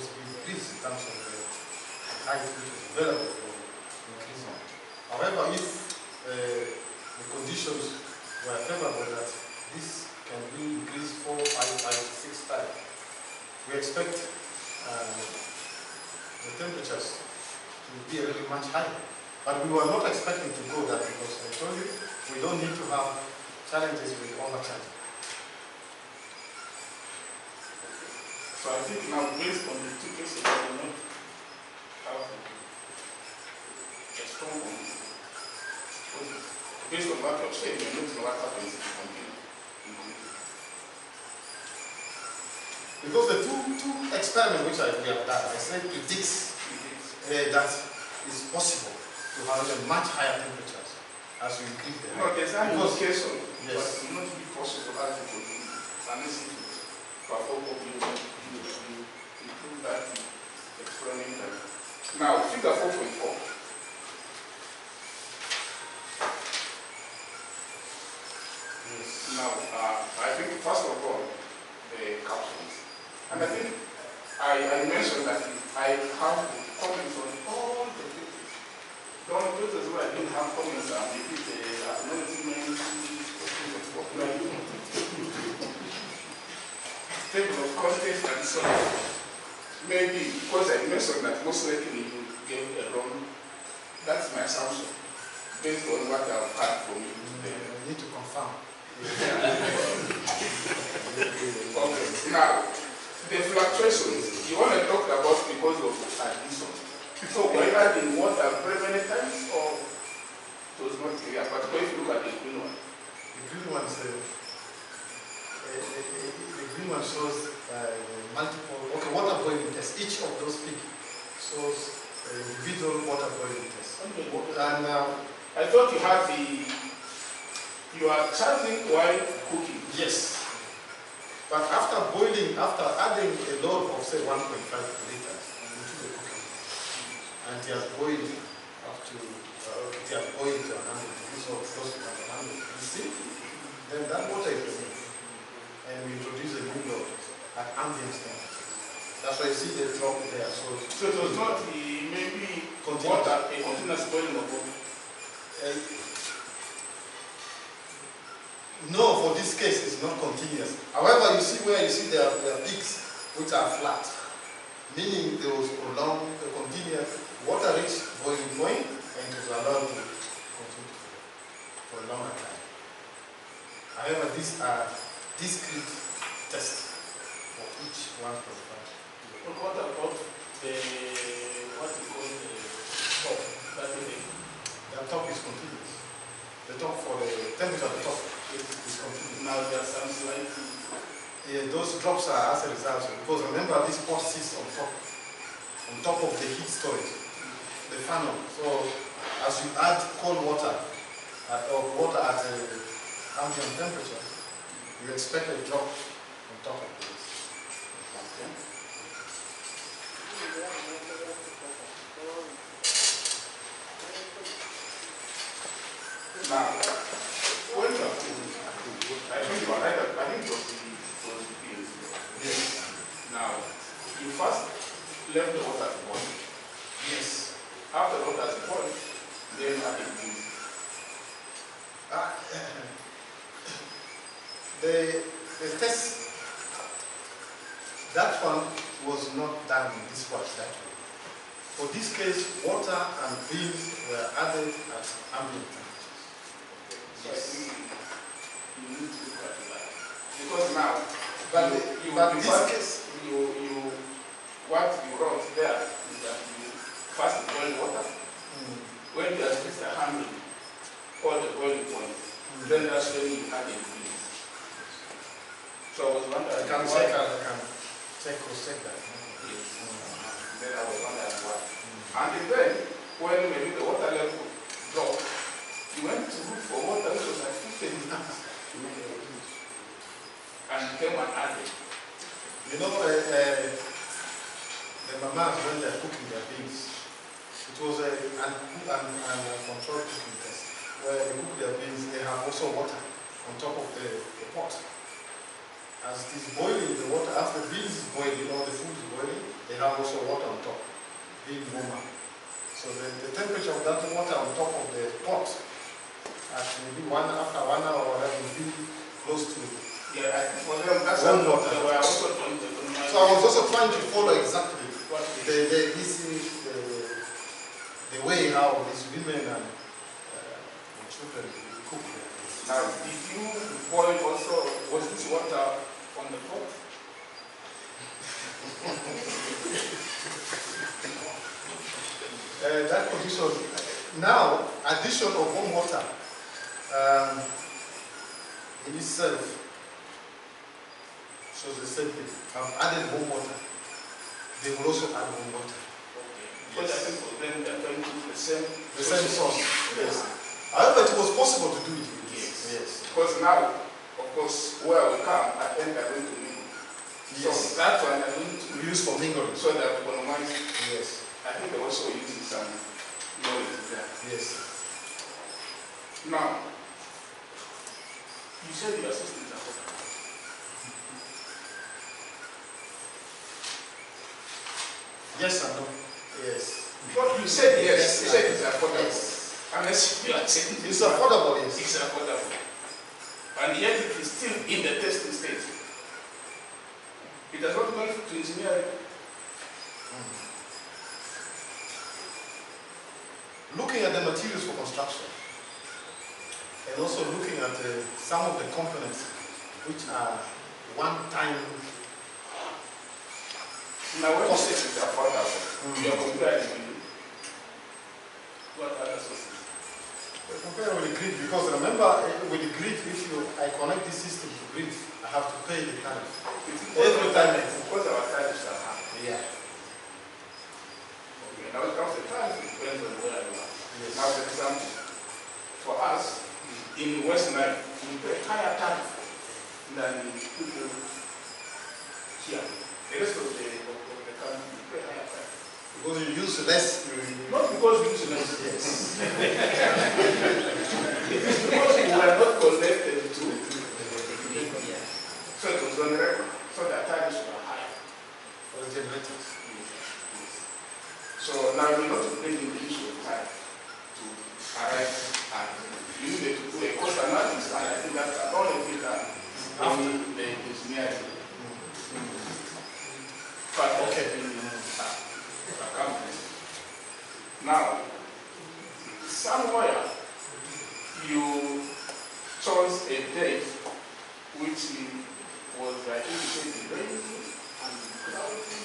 to be increased in terms of the height which is available for increasing. However, if the conditions were favorable that this can be increased 4, 5, 6 times, we expect the temperatures to be a little much higher. But we were not expecting to go that because I told you we don't need to have challenges with overcharging. So I think now based on the two cases, we will not have a strong conclusion. Based on what you have said, you know what happens if you continue. Because the two experiments which we have done, I said predicts that it's possible to have a much higher temperatures as you increase the No, there's an indication, yes. but it will not be possible as it will be. Unless you perform what you improve that experiment. Now, figure 4.4. Now, I think first of all, the captions. And I think I mentioned that I have comments on all the papers. Don't those who I didn't have comments on, maybe the acknowledgement, table of contents and so on. Maybe because I mentioned that most likely you gave a wrong, that's my assumption, based on what I've heard from you today. You need to confirm. Okay. Now, the fluctuations, you want to talk about because of addition. So were you adding water very many times or it was not clear? But if you look at the green one. The green one is the green one shows multiple water boiling tests. Each of those peaks shows individual water boiling tests. Okay. And I thought you had you are charging while cooking. yes. But after boiling, after adding a load of say 1.5 liters into the cooking, and it has boiled up to it has boiled to 100 degrees or close to 100, you see, then that water is removed, and we introduce a new load at ambient temperature. That's why you see the drop there. So it was not maybe water, a continuous boiling of water. No, for this case, it's not continuous. However, you see where you see there are peaks which are flat, meaning there was prolonged, continuous water reached boiling point, and it was allowed to continue for a longer time. However, these are discrete tests for each 1.5. What about the what you call the top? The top is continuous. The top for the temperature at the top is continuous. Now there are some slight. Yeah, those drops are as a result. Because remember, this pot sits on top of the heat storage, the funnel. So as you add cold water or water at ambient temperature, you expect a drop on top of this. Okay. Now, when you are cooking, I think you are right. I think it was the beans. Yes. Now, you first left the water to boil. Yes. After the water is boiled, then add the beans. The test, that one was not done in this watch that way. For this case, water and beans were added at ambient temperatures. So I think you need to look at that. Because now, But this case, what you wrote there is that you first boil water. When you have reached 100, call the boiling point. Then that's when you add the beans. So I was wondering. I can check that. Then I was wondering why. And then, when maybe the water level dropped, you went to look for water which was at 50 meters. And came and added. You know, the mamas, when they're cooking their beans, it was a controlled cooking test, where they cook their beans, they have also water on top of the pot. As it is boiling, the water, after the beans is boiling, you know, the food is boiling, they have also water on top, being warmer. So the temperature of that water on top of the pot, at maybe after 1 hour or whatever, will be close to. Yeah, I think for them, that's Warm what water. they were also trying to do. So I was also trying to follow exactly the way how these women and children cook their beans. Now, did you boil also, was this water on the pot? That condition, now, addition of warm water in itself So it's the same thing. I've added warm water. They will also add warm water. Okay. But I think for them they are trying to do the same sauce. Yes. However, it was possible to do it. Yes. Yes. Because now, of course, where we come, I think they're going to mingle. Yes. So that one they're going to We use for mingling. so that economize. Yes. I think they're also using some knowledge there. Yes. Now, you said your systems are affordable. Yes and no. Yes. But you said yes. You Yes. said it's affordable. Yes. Unless you are saying It's affordable, yes. it's affordable. And yet it is still in the testing stage. It has not gone to engineering. Looking at the materials for construction and also looking at some of the components which are one-time. Now when you say it's affordable, you are comparing with what other sources? Compare with the grid, because remember with the grid, I connect this system to grid, I have to pay the tariff. Every time. Because our tariffs are high. Yeah. Okay, now it comes to tariff, it depends on where you are. Yes. Now, for example, for us in West Nile, we pay higher tariff than people here. The rest of the country, we pay higher tariff. Because you use less. Not because we use less. Yes. It is because we were not connected to so it was on the record. So the tariffs were higher. For the generators. So now you not to bring in the issue of time to arrive at you need to do a cost analysis, and I think that's all of it done after the engineering. But okay. Now, somewhere you chose a date which was, I think you said, rainy and cloudy.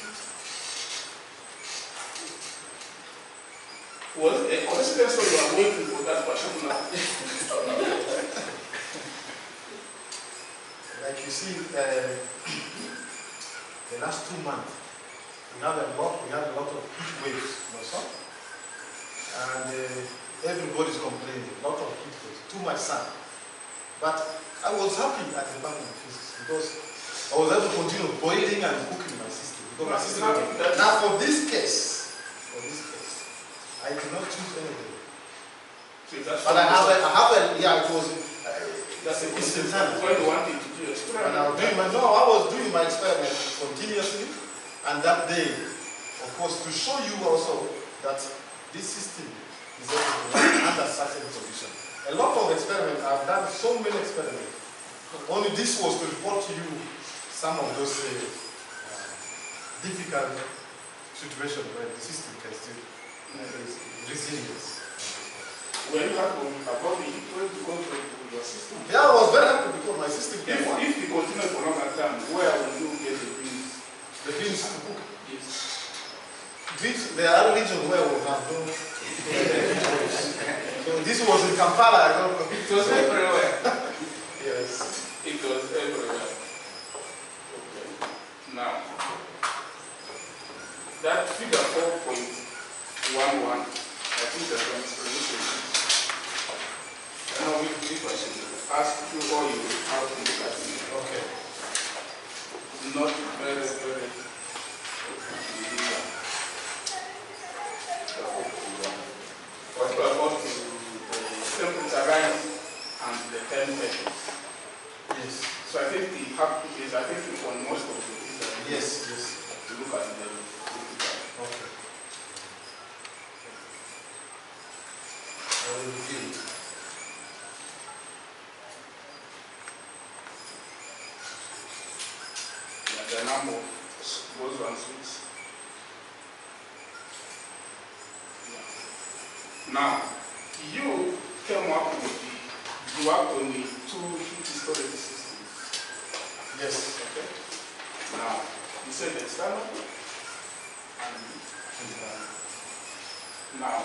Was it a coincidence or you are waiting for that particular? Like you see, the last 2 months, we had a lot of heat waves, and everybody's complaining, a lot of heat waves, too much sun. But I was happy at the Department of Physics because I was able to continue boiling and cooking my system. Because my system now for this case, I did not choose anything. But I have a, yeah, it was, that's a instantaneous. When you wanted to do experiment. I was doing my experiment continuously, and that day, of course, to show you also that this system is able to run under certain conditions. A lot of experiments, I've done so many experiments. Only this was to report to you some of those difficult situations where the system can still resilience. Were you happy about the heat wave because of your system? Yeah, I was very happy because my system came on. If you continue for a longer time, where will you get the beans? The beans to cook. Yes. There are regions where we have no. So this was in Kampala, I don't know. It was everywhere. Yes. It was everywhere. Okay. Now, that figure 4.11, I think that's an explanation. I know if I should ask you or you how to look at it. Okay. Not very, very what about the temperature rise and the temperature? Yes. So I think the hack is, I think it's on most of the Yes, yes. to look at the Okay. I will review it. yeah, the number of those ones which now you came up with you worked on the 2 heat storage systems. Yes. Okay. Now you said external and internal. Now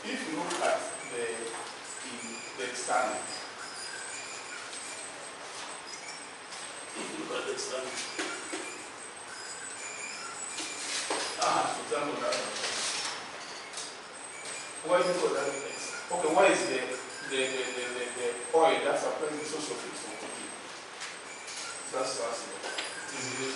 if you look at the external, if you external. For example, that one. Why is it called that? Okay, why is the oil that's supplies the source of heat for cooking? That's fascinating. It is good.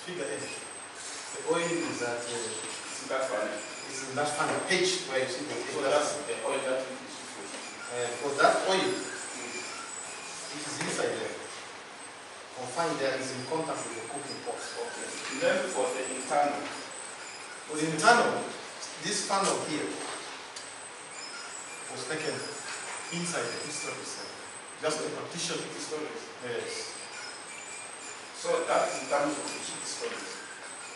Figure 8. The oil is at It's in that funnel. it's in that funnel H where you see the So that's the oil that we use for cooking. because that oil it is inside there. Confined there is in contact with the cooking pot. Okay. And then for the internal. For the internal, this funnel here was taken inside the history cell. Just a partition of the storage. Yes. So that's in terms of the heat storage.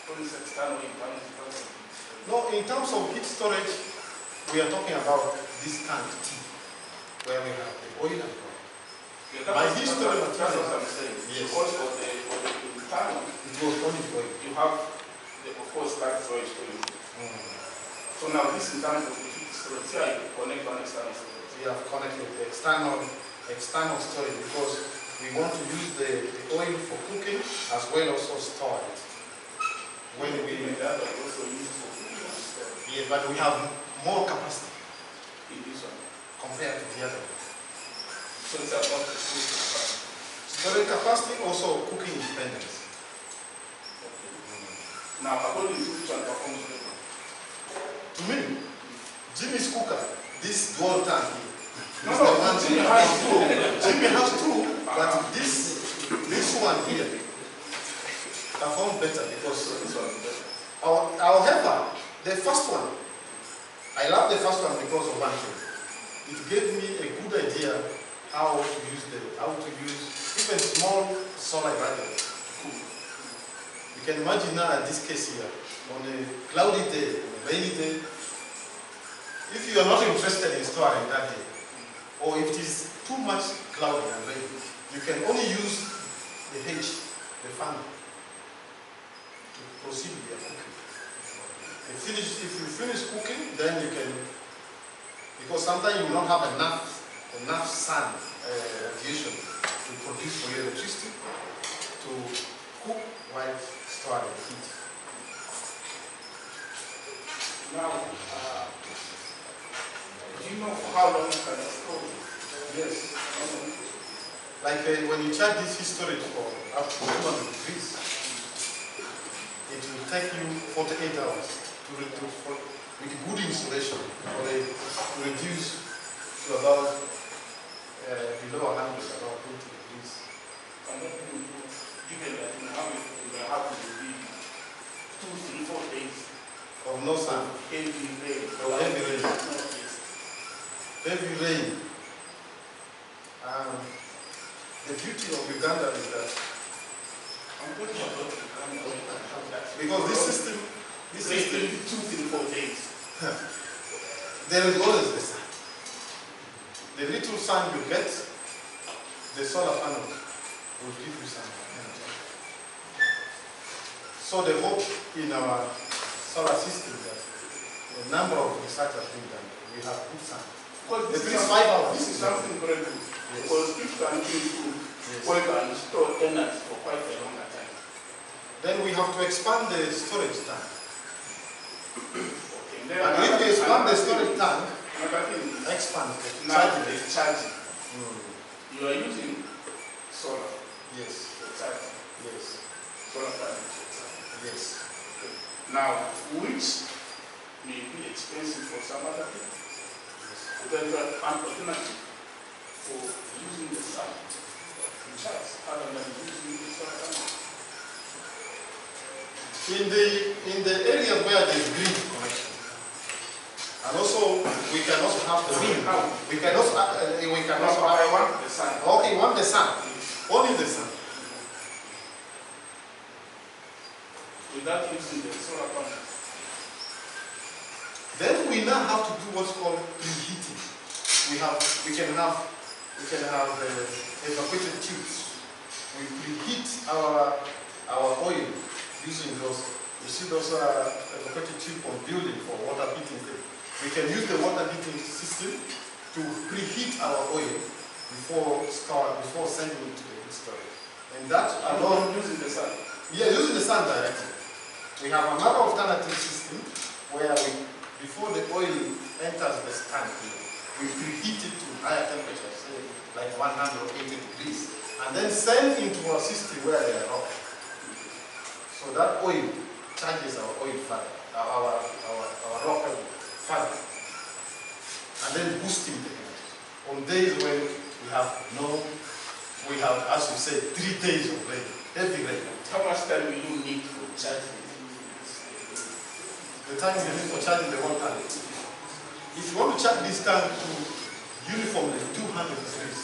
What is external, internal, in terms of heat storage? No, in terms of heat storage, we are talking about this tank T, where we have the oil and oil. Yeah, By that's history what I'm saying. Yes. Because for the internal, It was only oil. you have, of course, that storage storage. So now this in terms of the heat storage, here you connect one external storage. We have connected the external storage because we want to use the oil for cooking as well as also store it. When we that are also used for cooking and storage. yeah, but we have more capacity In this one. compared to the other. So it's about the storage capacity. Storage capacity, also cooking independence. Now, according to which one performs better? To me, Jimmy's cooker, this dual tank here, No, is the no, one Jimmy has two. Jimmy has two, but this one here performs better because This one is better. however, the first one, I love the first one because of one thing. It gave me a good idea how to use even small solar radiators to cook. You can imagine now in this case here, on a cloudy day, on a rainy day, if you are not interested in storing that day, or if it is too much cloudy and rainy, you can only use the the fan, to proceed with your cooking. If you finish cooking, then you can, because sometimes you will not have enough sun radiation to produce for your electricity to cook while storing heat. Now, do you know for how long you can store it? Yes. Like when you check this storage for up to 200 degrees, it will take you 48 hours to reduce with good insulation to reduce to about below 100, about 20 degrees. And then given that you have to be 2, 3, 4 days Of no sun. heavy rain. Heavy rain. Yes. Heavy rain. The beauty of Uganda is that I'm talking about the because this system, 2, 3, 4 days. there is always the sun. The little sun you get, the solar panel will give you some energy. So the hope in our solar system that a number of research has been done. We have good sun. Because At least 5 hours. This is something very good. Yes. Because if you can do oil and store energy for quite a long time. Then we have to expand the storage tank. Okay. Then And if we expand the storage tank, another thing is expand the now charging. the charging. Mm. You are using solar Yes, for charging. yes, Solar panels for charging. yes. Okay. Now, which may be expensive for some other people. There is an alternative for using the sun to charge other than using the solar panel. In the areas where there is grid connection, and also we can also have the wind. We can also I have. want the sun. Okay, you want the sun. Only the sun. Without using the solar panel. Then we now have to do what's called preheating. We can have evacuated tubes. We preheat our oil using those. You see those evacuated tube on building for water heating thing. We can use the water heating system to preheat our oil before sending it to the heat storage. And that alone, using the sun. yeah, using the sun directly. We have another alternative system where before the oil enters the tank, we preheat it to higher temperatures, say like 180 degrees, and then send into our system where they are rock. So that oil charges our oil further, our rock further, and then boosting the energy. On days when we have, as you said, 3 days of rain, heavy rain. How much time will you need for charging? The time you need for charging the whole tank. If you want to charge this tank to uniformly 200 degrees,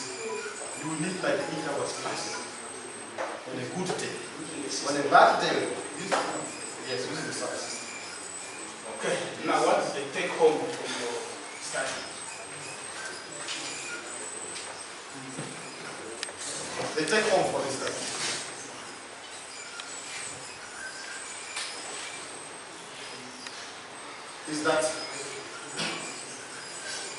you will need like 8 hours plus on a good day. On a bad day, yes, using the solar system. Okay. Now, what is the take home from your study? The take home for this study is that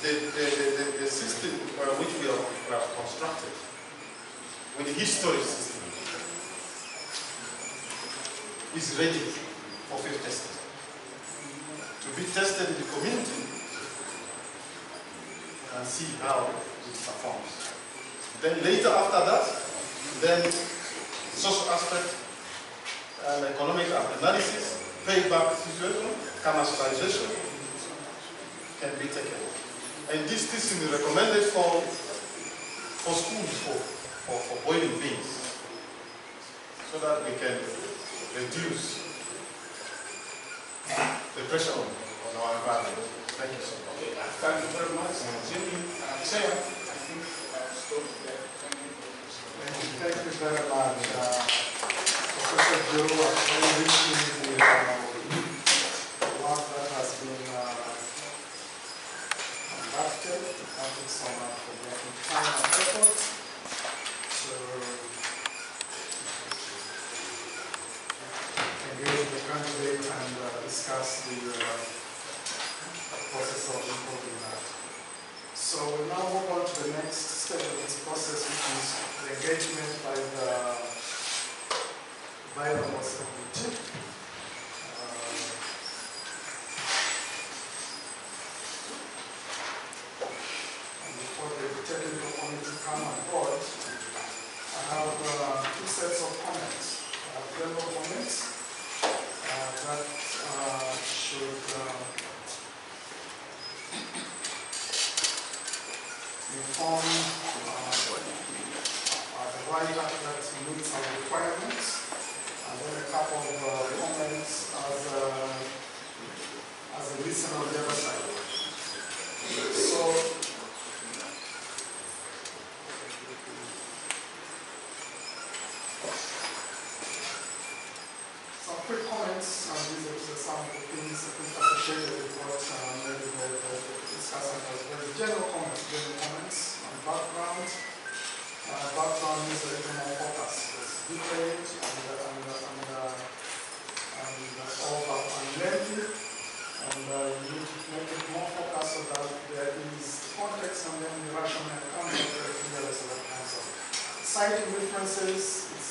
the system which we have constructed with the heat storage system is ready for field testing. To be tested in the community and see how it performs. Then later after that, then social aspect and economic analysis, payback situation, commercialization can be taken. And this system is recommended for schools for boiling beans, so that we can reduce the pressure on our environment. Thank you so much. Okay, thank you very much. Jimmy, Chair, I think I'll stop there. Thank you. Thank you very much. Professor Joe, I'm very wishing the work that has been conducted. Thank you so much for making time and effort to engage the candidate and discuss the process of improving that. So we now move on to the next step of this process, which is the engagement by the boss committee. And before the technical committee come on board, I have 2 sets of comments. General comments that should inform the writer that meets our requirements, and then a couple of comments as a listener on the other side. So, some quick comments, and these are some of the things associated with what maybe the discussant has very general comments on background. Background is a little more focused. It's detailed and lengthy, and you need to make it more focused so that there is context and then the rationale comes out very clearly so that comes out. Citing references is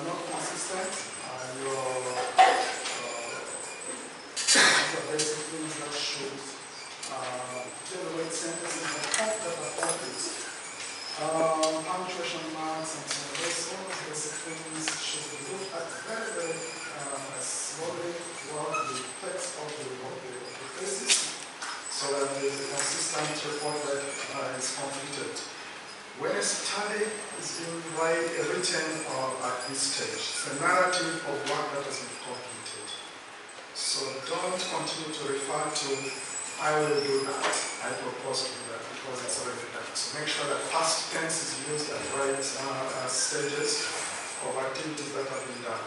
not consistent. These are basic things that should generate sentences that are complete. Punctuation marks and some of those basic things should be looked at very slowly throughout the text of the thesis, so that there is a consistent report that is completed. When a study is being written at this stage, it's a narrative of work that has been completed. So don't continue to refer to, I will do that, I propose to do that, because it's already done. So make sure that past tense is used at right stages of activities that have been done.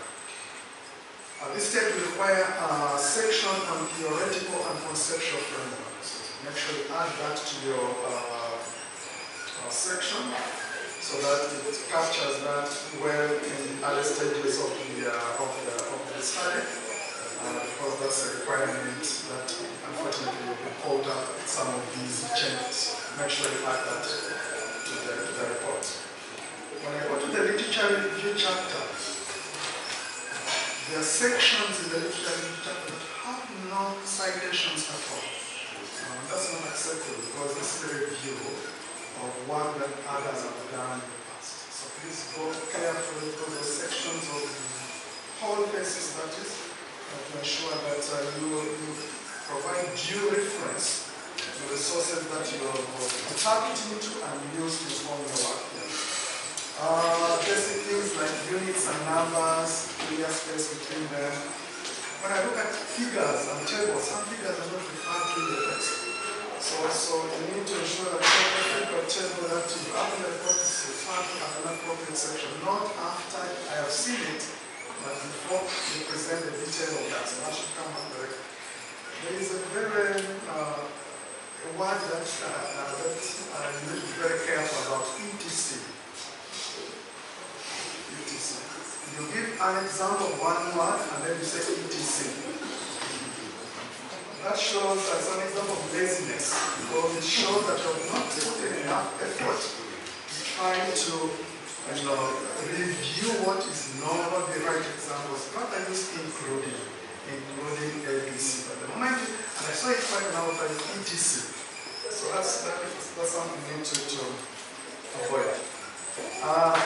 This stage will require a section on theoretical and conceptual frameworks. Make sure you add that to your section, so that it captures that well in other stages of the study, because that's a requirement that unfortunately will be called up some of these changes. Make sure you add that to the review chapter, there are sections in the literature chapter that have no citations at all. That's not acceptable because this is a review of work that others have done in the past. So please go carefully through those sections of the whole basis, that is, to ensure that you provide due reference to the sources that you have tapped into and used to inform your work. Basic things like units and numbers, clear space between them. When I look at figures and tables, some figures are not referred to in the text. So you need to ensure that every figure table that you have in the report is referred to at an appropriate section, not after I have seen it, but before you present the detail of that. So that should come up there. There is a very a word that you need to be very careful about, etc. You give an example of one word and then you say etc. That shows as an example of laziness, because it shows that you have not taken enough effort trying to review what is not the right examples. Not I use including ABC. But the moment, and I saw it quite now by etc. So that's something you need to avoid.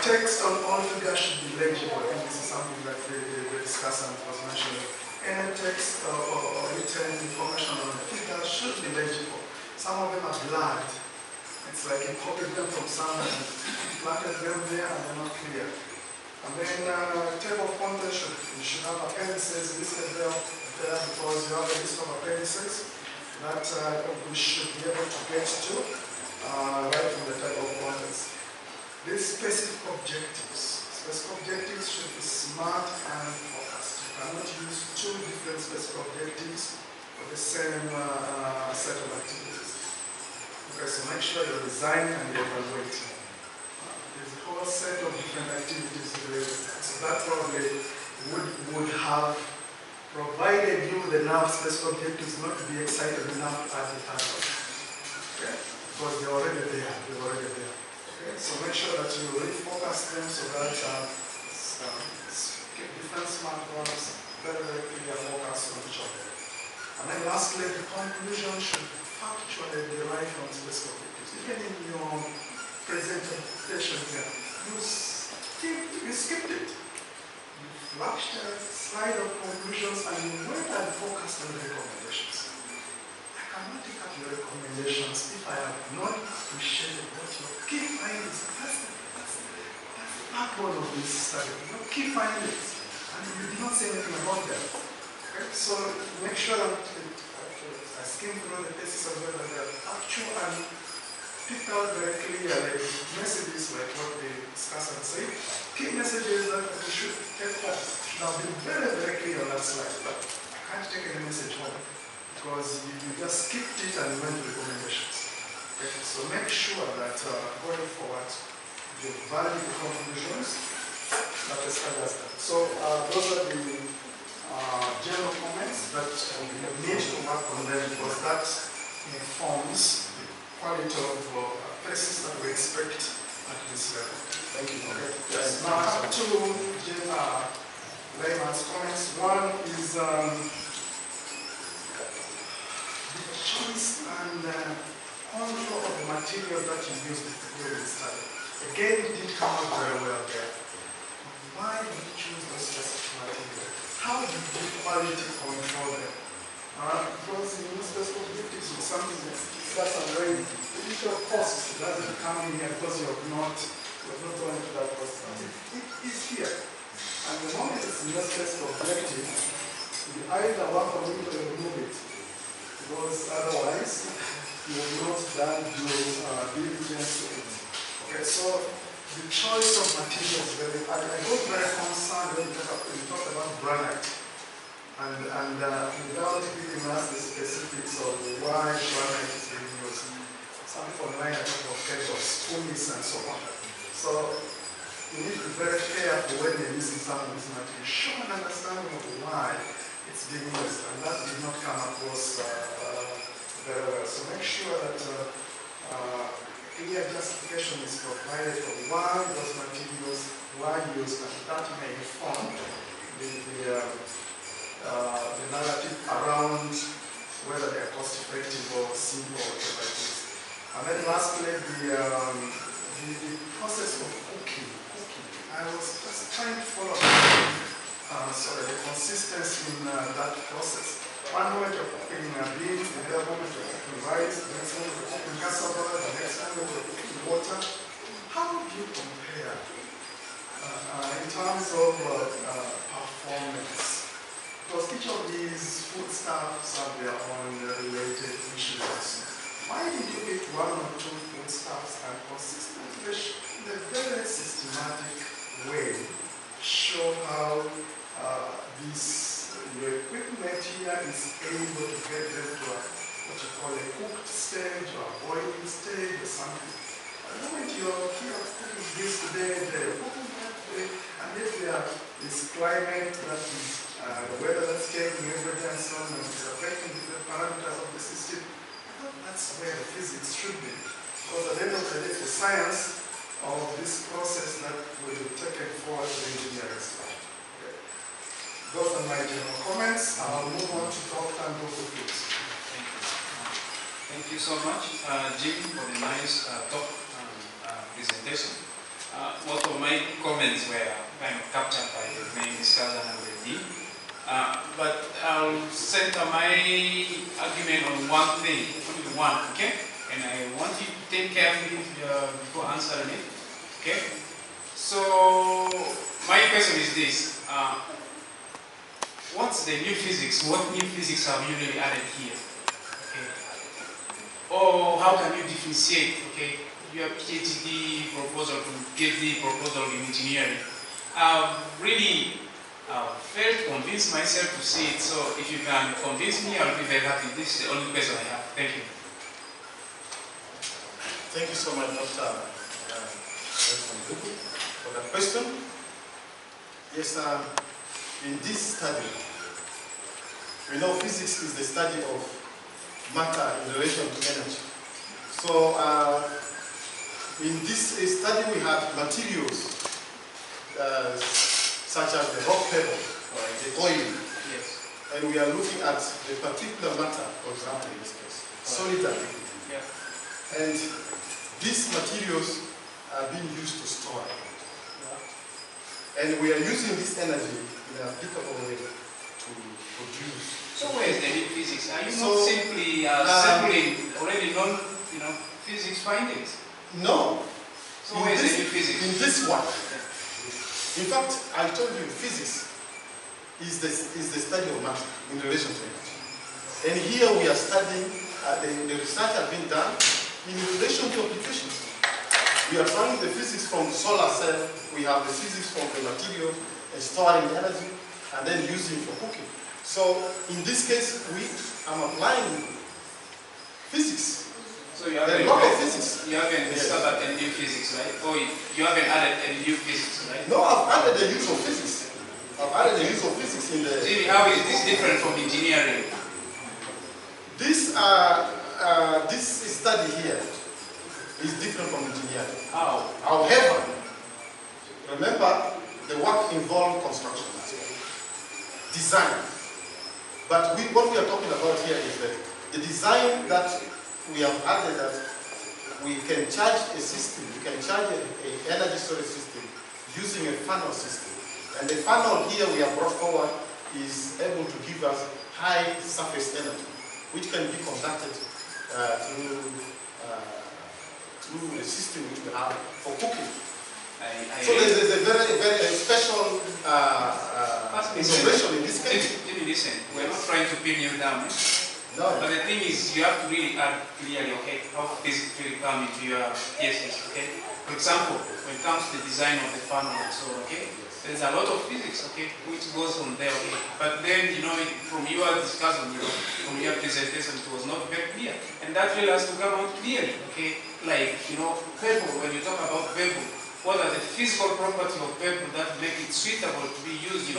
Text on all figures should be legible. I think this is something that the discussant was mentioning. Any text or written information on the figures should be legible. Some of them are blurred. It's like you copied them from somewhere and planted them there and they're not clear. And then table of contents you should have appendices listed there because you have a list of appendices that we should be able to get to right from the table of contents. These specific objectives should be smart and focused. You cannot use two different specific objectives for the same set of activities. Okay, so make sure you're designing and you're evaluating. There's a whole set of different activities related to that. So that probably would have provided you with enough specific objectives not to be excited enough to add the title. Okay? Because they're already there. Okay, so make sure that you refocus them so that different smart ones very clear focus on each other. And then lastly, the conclusion should factually derive from specific objectives. Even in your presentation here, you skipped it. You flashed a slide of conclusions and you went and focused on the recommendations. I cannot take up your recommendations if I have not appreciated what your key findings are. That's the backbone of this study. Your key findings. And you did not say anything about them. Okay? So make sure that I skim through the basis of whether they are actual and pick out very clearly messages like what the discussant said. Key messages that we should take home. Now be very clear on that slide. But I can't take any message home because you just skipped it and went to recommendations. Okay? So make sure that going forward, you value the conclusions that the study has done. So those are the general comments that we need to work on them because that informs the quality of places that we expect at this level. Thank you. Okay. Yes. Now I have two layman's comments. One is the choice and control of the material that you use to prepare the study. Again, it didn't come out very well there. Why did you choose those specific material? How did you quality control them? Because in your specific objectives is something that's already the issue of costs doesn't come in here because you're not going to that process. It is here. And the moment it's in your specific objective, you either work on it or remove it. Because otherwise, you have not done your diligence to it. Okay, so the choice of materials is very, I got very concerned when you talk about granite. And without giving us the specifics of why granite is being used. Some people online are talking of pebbles, pumice, and so on. So you need to be very careful when you're using some of these materials. Show an understanding of why it's being used. And that did not come across very well. So make sure that clear justification is provided for why those materials were used, and that may inform the narrative around whether they are cost effective or simple or whatever it is. And then lastly, the process of cooking. I was just trying to follow the consistency in that process. One moment you're cooking beans, the other moment you're cooking rice, the next moment you're cooking cassava, the next moment you're cooking water. How do you compare in terms of performance? Because each of these foodstuffs have their own related issues. Why did you pick one or two foodstuffs and consistently, in a very systematic way, show how your equipment here is able to get them to what you call a cooked stage or a boiling stage or something? The moment you're here cooking this today, they're cooking that today, and if there is climate that is the weather that's changing every day and so on, and it's affecting the parameters of the system, I thought that's where the physics should be. Because at the end of the day, it's the science of this process that will be taken forward to the engineering side. Okay. Those are my general comments. I'll move on to Dr. Ndogo, please. Thank you so much, Jim, for the nice talk and presentation. Most of my comments were kind of captured by the main discussion and the dean. But I'll center my argument on one thing, only one, okay? And I want you to take care of it before answering it, okay? So, my question is this. What's the new physics? What new physics have you really added here? Okay. Or how can you differentiate, okay, your PhD proposal from PhD proposal in engineering? I've really failed to convince myself to see it, so if you can convince me, I'll be very happy. This is the only question I have. Thank you. Thank you so much, Dr. for that question. Yes, in this study, we know physics is the study of matter in relation to energy. So, in this study, we have materials such as the rock pebble, or the oil. Yes. And we are looking at the particular matter, for example, in this case, solid and liquid. Yeah. And these materials are being used to store energy. Yeah. And we are using this energy in an applicable way to produce. So where is the new physics? Are you not simply sampling already known, physics findings? No. So where is the new physics? In this one. In fact, I told you physics is the study of matter in relation to energy. And here we are studying, the research has been done in relation to applications. We are trying the physics from the solar cell, we have the physics from the material and storing energy, and then using for cooking. So in this case, I'm applying physics. So you haven't, you haven't discovered a new physics, right? Or you haven't added a new physics, right? No, I've added the use of physics. I've added the use of physics in the... Jimmy, how is this different from engineering? This study here is different from engineering. How? However, remember, the work involved construction, design. But what we are talking about here is that the design that we have added, that we can charge a system, we can charge an energy storage system using a funnel system. And the funnel here we have brought forward is able to give us high surface energy, which can be conducted through the system which we have for cooking. So there's a very, very special innovation in this case. Let me listen. We're not trying to pin you down. No. But the thing is, you have to really add clearly, okay, how physics really come into your thesis, okay? For example, when it comes to the design of the funnel and so on, okay, there's a lot of physics, okay, which goes on there, okay? But then, from your discussion, from your presentation, it was not very clear. And that really has to come out clearly, okay? Like, pebble, when you talk about pebble, what are the physical properties of pebble that make it suitable to be used,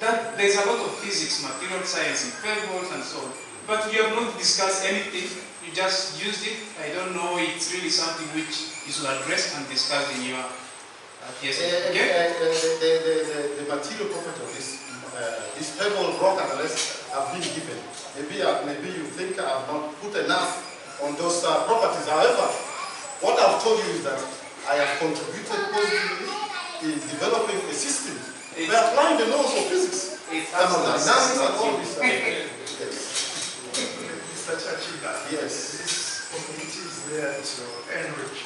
that there's a lot of physics, material science in pebbles and so on. But you have not discussed anything, you just used it. I don't know, it's really something which you should address and discuss in your Yes. Okay. The material property of this pebble rock analysis have been given. Maybe you think I have not put enough on those properties. However, what I've told you is that I have contributed positively in developing a system. By applying the laws of physics, thermodynamics, and all this. Yes. Mr. Chaciga, Yes. this committee is there to enrich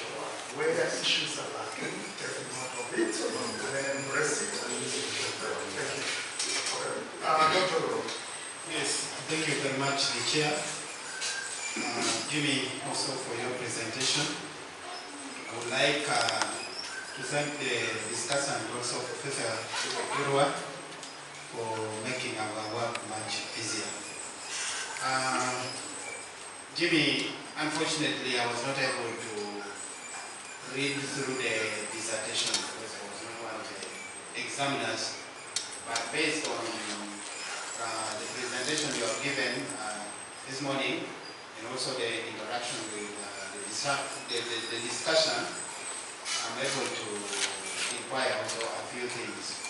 where issues are lacking, take note of it, and then embrace it and use it. Thank you. Okay. Dr. Rowe. Yes, thank you very much, the Chair. Jimmy, also for your presentation. I would like to thank the discussant and also Professor Irwa for making our work much easier. Jimmy, unfortunately, I was not able to read through the dissertation because I was not one of the examiners. But based on the presentation you have given this morning, and also the interaction with the discussion, I'm able to inquire also a few things.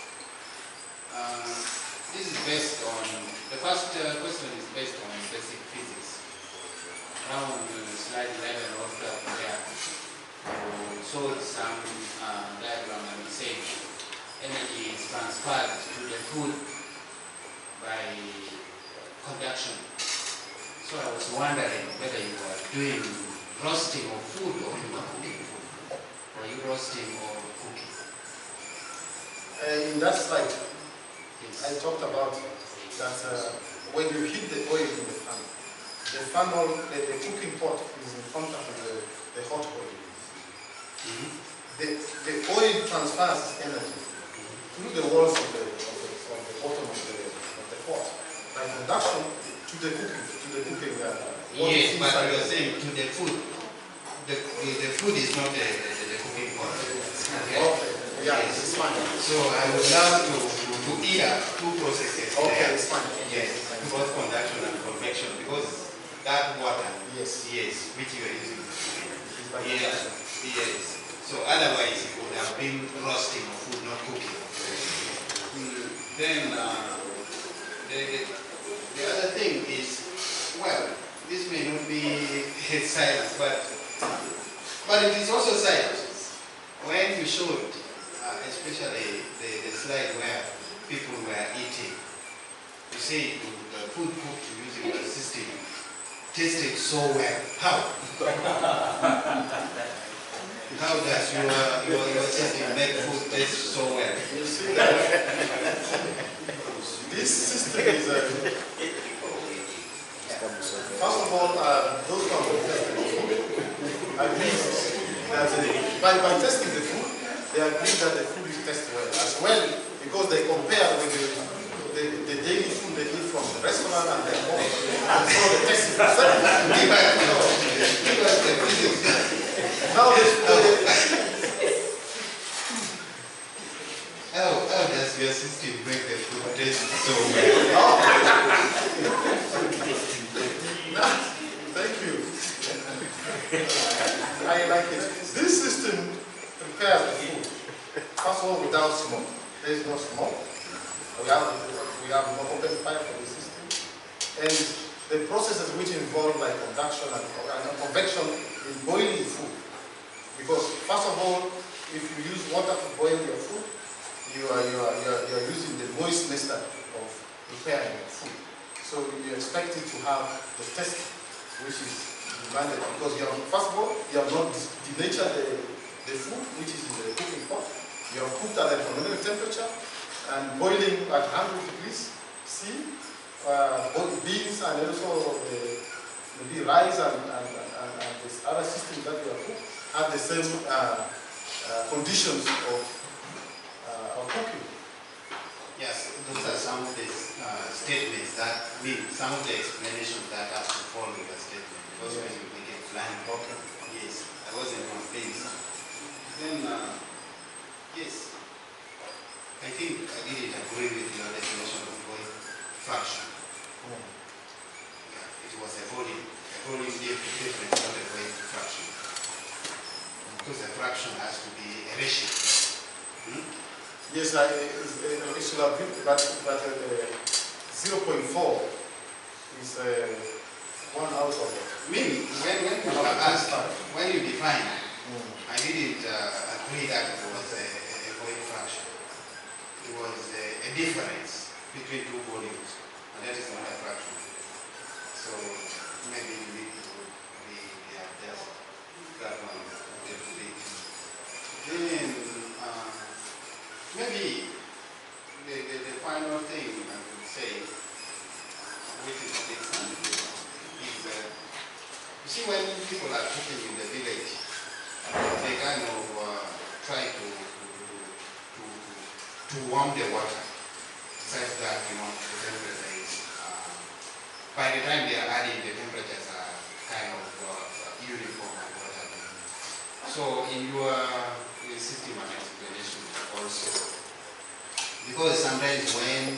This is based on, the first question is based on basic physics. Around slide 11 of that there, you showed some diagram and said energy is transferred to the food by conduction. So I was wondering whether you were doing roasting of food or you were cooking food. Were you roasting or cooking? In that slide, Yes. I talked about that when you heat the oil in the funnel, the cooking pot is in contact with the hot oil. Mm-hmm. The oil transfers energy through the walls of the bottom of the pot by conduction to the cooking. Yes, but you are saying to the food. The food is not the cooking pot. Okay. Okay. Yeah, Yes. it's fine. So I would love to either two processes. Okay, there. it's fine. Yes, both conduction and convection, because that water, Yes. which you are using. It's by Yes, conduction. yes. So otherwise it would have been roasting of food, not cooking. Then the other thing is, well, this may not be science, but it is also science. When you showed, especially the slide where people were eating, you say the food cooked using the system tasted so well. How? How does your system make food taste so well? You see that this system is first of all, those who have tested the food agree that by testing the food, they agree that the food is tested well as well, because they compare with the daily food they eat from the restaurant and their home. And so the test is now how does your system make the food taste so well? Thank you. I like it. This system prepares the food. First of all, without smoke. There is no smoke. We have no open fire for the system. And the processes which involve like conduction and convection in boiling food. Because first of all, if you use water to boil your food, you are using the moist method of preparing your food. So you expect it to have the taste which is demanded, because first of all, you have not denatured the food which is in the cooking pot. You have cooked at a phenomenal temperature and boiling at 100 degrees C. Both beans and also maybe rice and this other system that you have cooked have the same conditions of cooking. Yes, those are some of the statements that mean some of the explanations that have to follow your statement. Because when you make a plan, yes, I wasn't convinced. Then, yes, I think I didn't agree with your definition of void fraction. Yeah, it was a volume difference, not a void fraction. Because a fraction has to be a ratio. Yes, it should have been, but 0.4 is 1 out of it. Maybe when you asked, when you define, I didn't agree that it was a void fraction. It was a difference between two volumes, and that is not a fraction. So maybe you need to readjust that one a little bit. Then maybe the final thing I would say, which is a bit is you see, when people are cooking in the village, they kind of try to warm the water such that, you know, the temperature is, by the time they are adding, the temperatures are kind of uniform and whatever. So in your system and explanation also, because sometimes when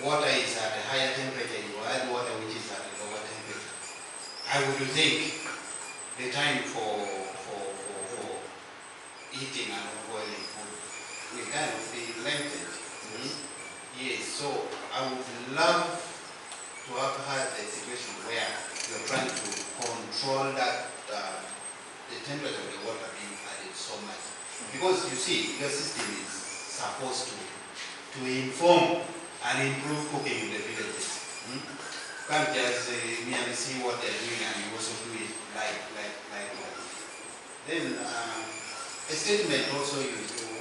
water is at a higher temperature, you add water which is at a lower temperature. I would think the time for eating and boiling food will kind of be lengthened. Yes, so I would love to have had a situation where you're trying to control that the temperature of the water being added so much. Because you see, your system is supposed to inform and improve cooking in the villages. Can't just merely see what they're doing and you also do it like that. Then a statement also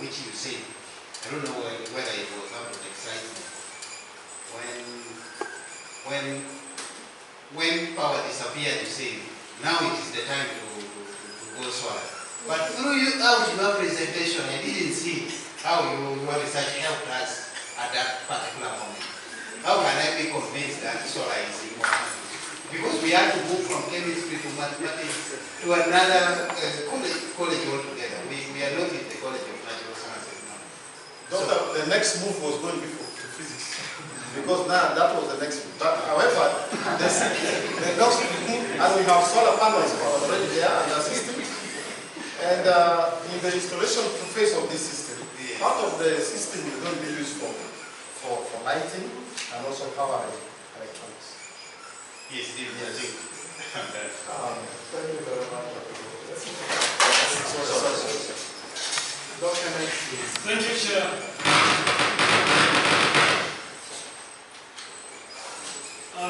which you said, I don't know whether it was out of excitement, when power disappeared, you say now it is the time to go solar. But through your presentation, I didn't see how your research helped us at that particular moment. How can I be convinced that solar is important? Because we have to move from chemistry to mathematics to another college altogether. We are not in the College of Natural Sciences now. Doctor, the next move was going to be to physics. Because now that was the next move. But however, the next move, and we have solar panels already there in the system. And in the installation phase of this system, part of the system is going to be used for lighting and also powering electronics. Yes, I think. Thank you very much. Dr. Next, please. Thank you, Chair.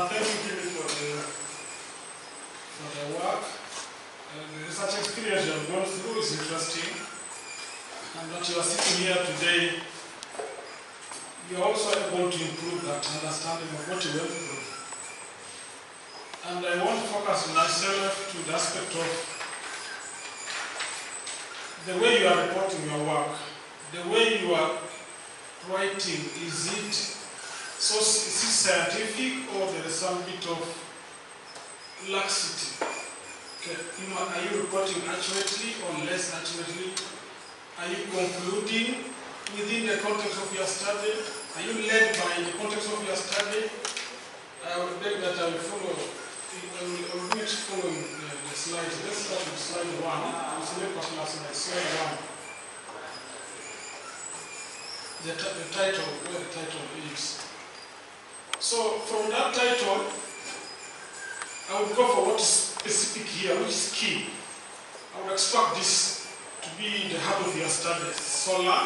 Thank you, Jimmy, for the work. The research experience you have gone through is interesting. And that you are sitting here today, you are also able to improve that understanding of what you went through. And I want to focus myself to the aspect of the way you are reporting your work, the way you are writing. Is it scientific or there is some bit of laxity? Okay. Are you reporting accurately or less accurately? Are you concluding within the context of your study? Are you led by the context of your study? I would beg that I will follow. I will do it following the slides. Let's start with slide 1. It's a very particular slide. Slide 1. The title, where the title is. So from that title, I would go for what is specific here, which is key. I would expect this to be the heart of your study: solar,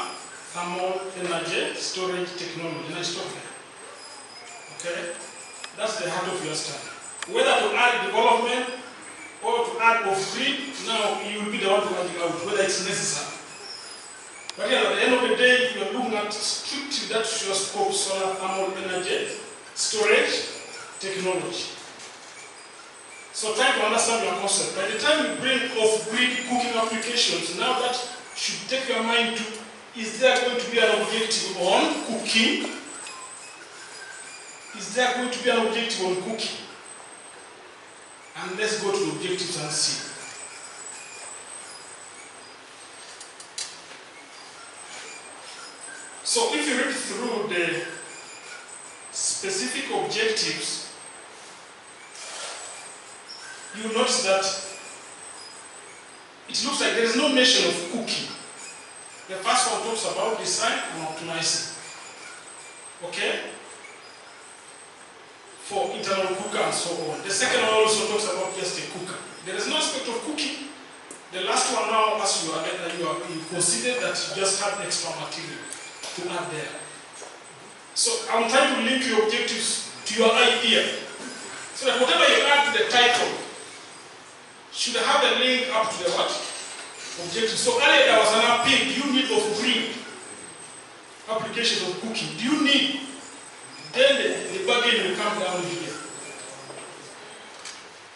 thermal energy storage technology. Okay? That's the heart of your study. Whether to add development or to add off-grid, now you will be the one to work out whether it's necessary. But at the end of the day, you are looking at strictly that your scope: solar, thermal energy storage technology. So try to understand your concept. By the time you bring off-grid cooking applications, now that should take your mind to, is there going to be an objective on cooking? Is there going to be an objective on cooking? And let's go to the objectives and see. So if you read through the specific objectives, you notice that it looks like there is no mention of cooking. The first one talks about design and optimizing. Okay? For internal cooker and so on. The second one also talks about just a cooker. There is no aspect of cooking. The last one now, as you consider that you just have extra material to add there. So I'm trying to link your objectives to your idea. So that whatever you add to the title should have a link up to the what? Objective. So earlier there was an appeal. Do you need of green application of cooking? Do you need? Then the bargain will come down here.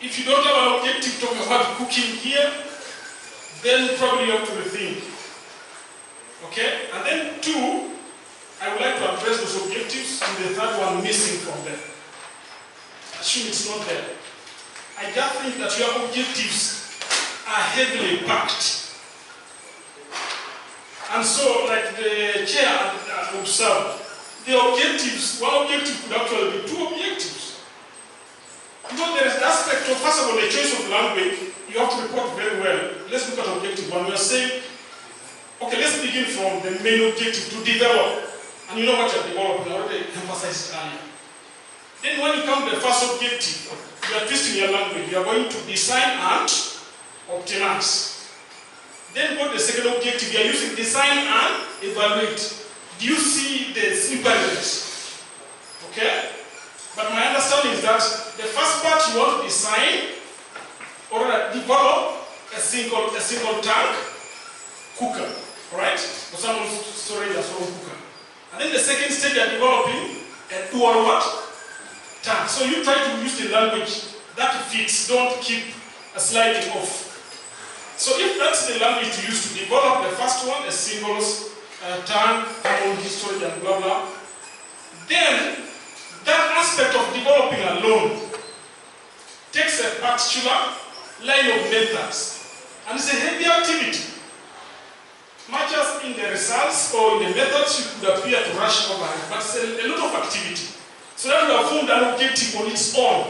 If you don't have an objective talking about cooking here, then probably you have to rethink. Okay? And then two, I would like to address those objectives and the third one missing from them. Assume it's not there. I just think that your objectives are heavily packed. And so, like the chair observed, the objectives, one objective could actually be two objectives. Because there is the aspect of, first of all, the choice of language, you have to report very well. Let's look at objective one. We are saying, okay, let's begin from the main objective to develop. And you know what you're developing, I already emphasized earlier. Then when you come to the first objective, you are twisting your language. You are going to design and optimize. Then go to the second objective. You are using design and evaluate. Do you see the similarities? Okay? But my understanding is that the first part you want to design or develop a single tank cooker, right? For some storage and so on cooker. And then the second stage you are developing a dual what? Tank. So you try to use the language that fits, don't keep a sliding off. So if that's the language to use to develop the first one, a singles tank, common storage and blah blah, then that aspect of developing alone takes a particular line of methods. And it's a heavy activity. Much as in the results or in the methods you could appear to rush over it, but it's a lot of activity. So that you have formed an objective on its own.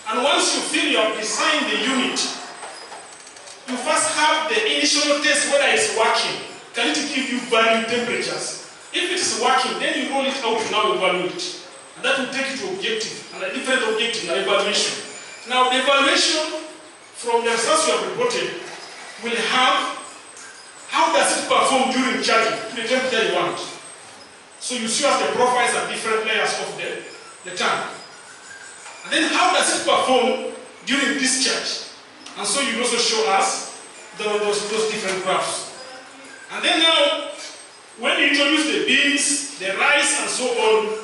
And once you feel you have designed the unit, you first have the initial test whether it's working. Can it give you varying temperatures? If it is working, then you roll it out to now evaluate. And that will take you to objective, and a different objective, and evaluation. Now the evaluation from the results you have reported will have how does it perform during charging to the temperature you want. So you see as the profiles are different layers of the tank. And then how does it perform during discharge? And so you also show us those different graphs. And then now, when you introduce the beans, the rice, and so on,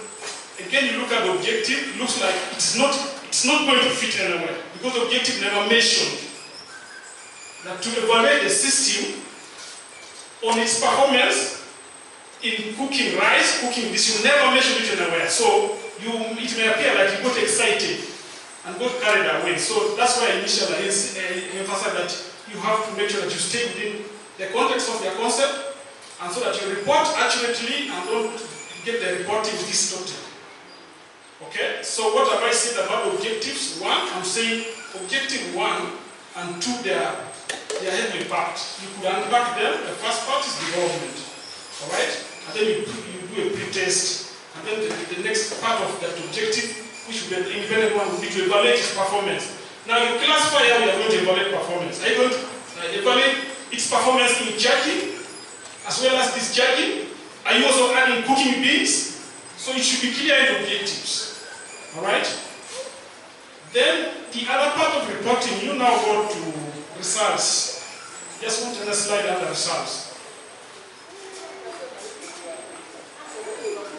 again you look at the objective, it looks like it's not going to fit anywhere. Because the objective never mentioned that to evaluate the system on its performance in cooking rice, cooking this, you never mention it anywhere. So it may appear like you got excited and got carried away. So that's why initially I emphasize that you have to make sure that you stay within the context of your concept, and so that you report accurately and don't get the reporting distorted. Okay? So what have I said about objectives? One, I'm saying objective 1 and 2, they are heavily packed. You could unpack them. The first part is development. Alright? And then you do a pre-test. And then the next part of that objective, which will be the independent one, will be to evaluate its performance. Now you classify how you are going to evaluate performance. Are you going to evaluate its performance in charging as well as discharging? Are you also adding cooking beans? So it should be clear in objectives. Alright? Then the other part of reporting, you now go to results. Just want to slide under results.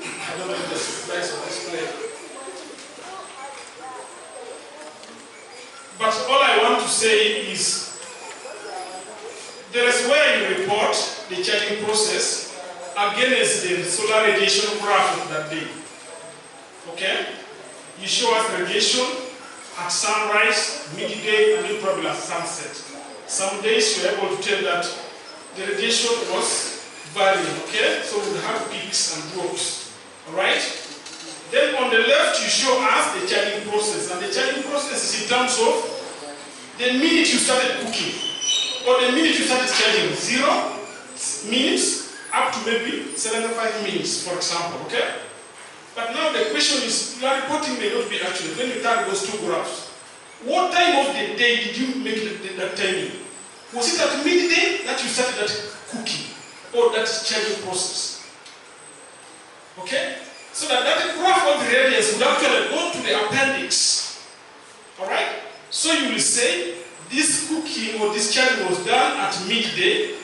I don't know if the slides will display. But all I want to say is there is where you report the charging process against the solar radiation graph of that day. Okay? You show us radiation at sunrise, midday, and then probably at sunset. Some days you are able to tell that the radiation was varying, okay? So we have peaks and drops, alright? Then on the left you show us the charging process, and the charging process is in terms of the minute you started cooking, or the minute you started charging. 0 means up to maybe 75 minutes, for example, okay? But now the question is, your reporting may not be accurate. When you tag those two graphs, what time of the day did you make that timing? Was it at midday that you started that cooking or that charging process? Okay? So that graph of the radius would actually go to the appendix. Alright? So you will say this cooking or this charging was done at midday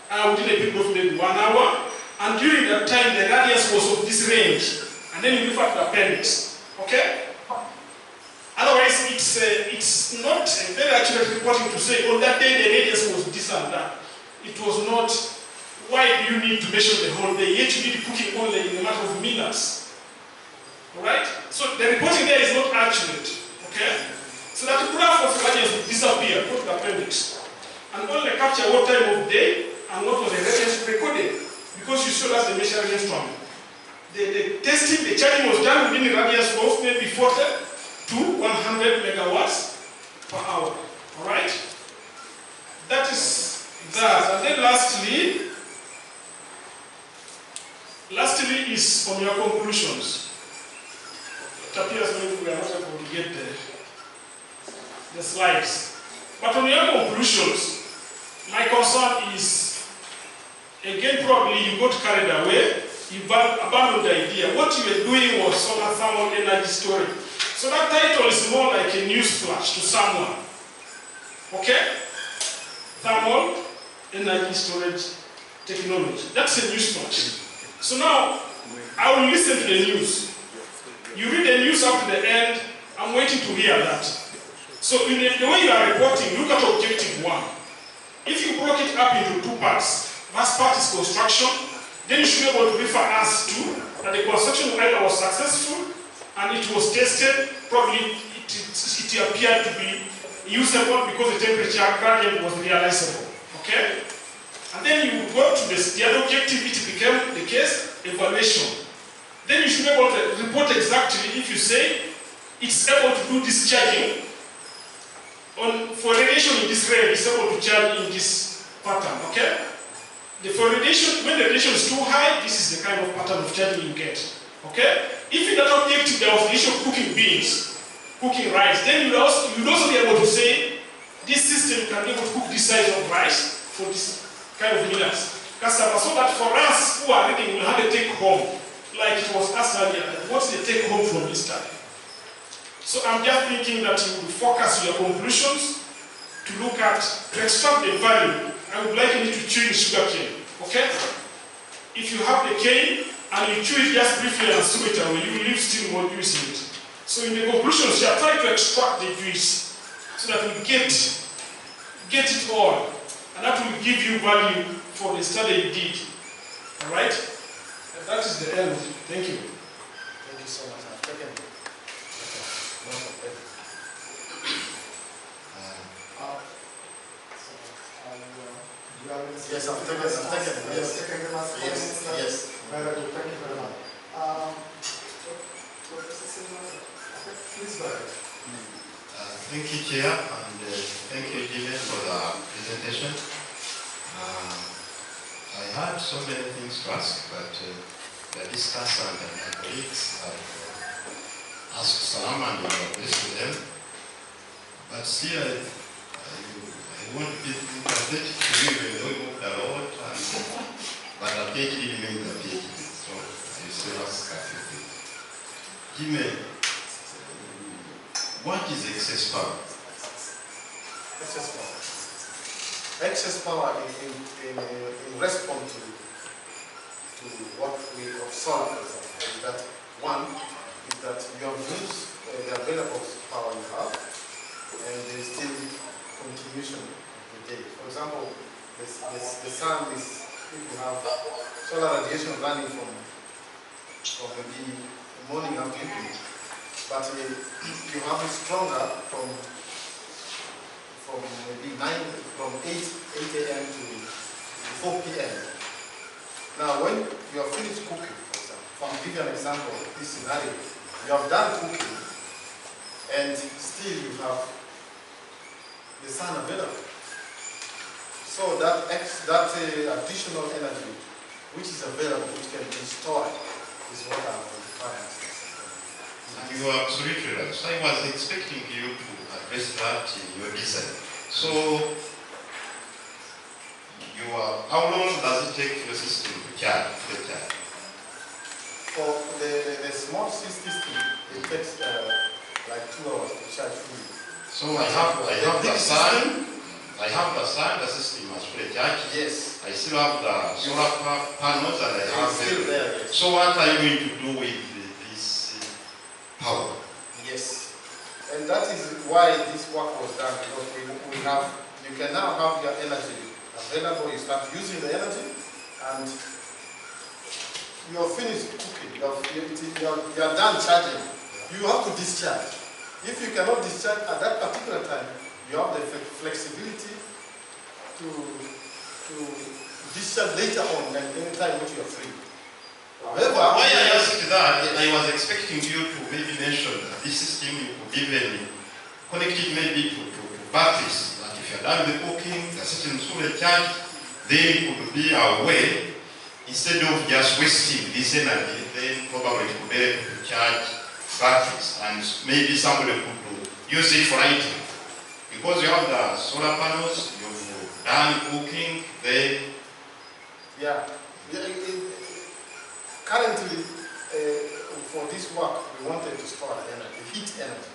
within a period of maybe 1 hour, and during that time the radius was of this range, and then you refer to the appendix. Okay? Otherwise, it's not a very accurate reporting to say, on that day the radius was this and that. It was not. Why do you need to measure the whole day? Yet you need cooking only in a matter of minutes. Alright? So the reporting there is not accurate. Okay? So that graph of radius will disappear, go to the appendix, and only capture what time of day and what was the radius recorded, because you saw that's the measuring instrument. The testing, the charging was done within a radius of maybe 40 to 100 megawatts per hour. Alright? That is that. And then lastly is on your conclusions. It appears maybe we are not able to get the slides. But on your conclusions, my concern is, again, probably you got carried away, you abandoned the idea. What you were doing was solar thermal energy storage. So that title is more like a news flash to someone. Okay? Thermal energy storage technology. That's a news flash. So now, I will listen to the news. You read the news up to the end, I'm waiting to hear that. So in the way you are reporting, look at objective 1. If you broke it up into 2 parts, first part is construction, then you should be able to refer us to that the construction either was successful and it was tested, probably it appeared to be usable because the temperature gradient was realizable. Okay? And then you go to the other objective, it became the case evaluation. Then you should be able to report exactly if you say it's able to do this charging for radiation in this range, it's able to charge in this pattern. Okay? For radiation, when the radiation is too high, this is the kind of pattern of charging you get. Okay? If in that objective there was the issue of cooking beans, cooking rice, then you'd also be able to say this system can be able to cook this size of rice for this kind of minutes. So that for us who are reading, we'll have a take home, like it was asked earlier, what's the take home from this study? So I'm just thinking that you will focus your conclusions to look at, to extract the value. I would like you to chew in sugar cane. Okay? If you have the cane and you chew it just briefly and stew it away, you will leave still more juice in it. So in the conclusions, you are trying to extract the juice so that we get it all. And that will give you value for the study you did. Alright? And that is the end. Thank you. Thank you so much. Yes, I've taken the last comments. Yes. Very good. Thank you very much. Please go ahead. Thank you, Chair, and thank you, Jimmy, for the presentation. I had so many things to ask, but the discussant and my colleagues have asked some and we have listened to them. But still, I want to be empathetic to you, even though we moved a lot, but a PhD remains a PhD, so I still ask a few things. Jimmy, what is excess power? Excess power. Excess power in response to what we observe, is that one is that you have used the available power you have, and there is still continuation of the day. For example, the sun is, you have solar radiation running from maybe morning up to evening, but you have it stronger from maybe 8 a.m. to 4 p.m. Now, when you are finished cooking, for example, I'll give you an example of this scenario. You have done cooking, and still you have the sun available. So that additional energy which is available, which can be stored, is what I'm requiring. You are absolutely right. So I was expecting you to address that in your design. So, how long does it take for your system to charge? For the small system, it takes like 2 hours to charge fully. So I have the sun. I have the sun. The system has fully charged. Yes. I still have the solar panels, and I have still there. Yes. So what are you going to do with this power? Yes. And that is why this work was done, because you can now have your energy available. You start using the energy, and you're finished cooking. You're done charging. You have to discharge. If you cannot discharge at that particular time, you have the flexibility to discharge later on, and any time which you are free. However, why I asked that, I was expecting you to maybe mention that this system you could even connect it maybe to batteries. That if you're done with cooking, the system is fully charged, then it could be a way, instead of just wasting this energy, then probably it could be able to charge batteries, and maybe somebody could use it for lighting. Because you have the solar panels, you've done cooking, then... Yeah. Currently, for this work, we wanted to store energy, heat energy.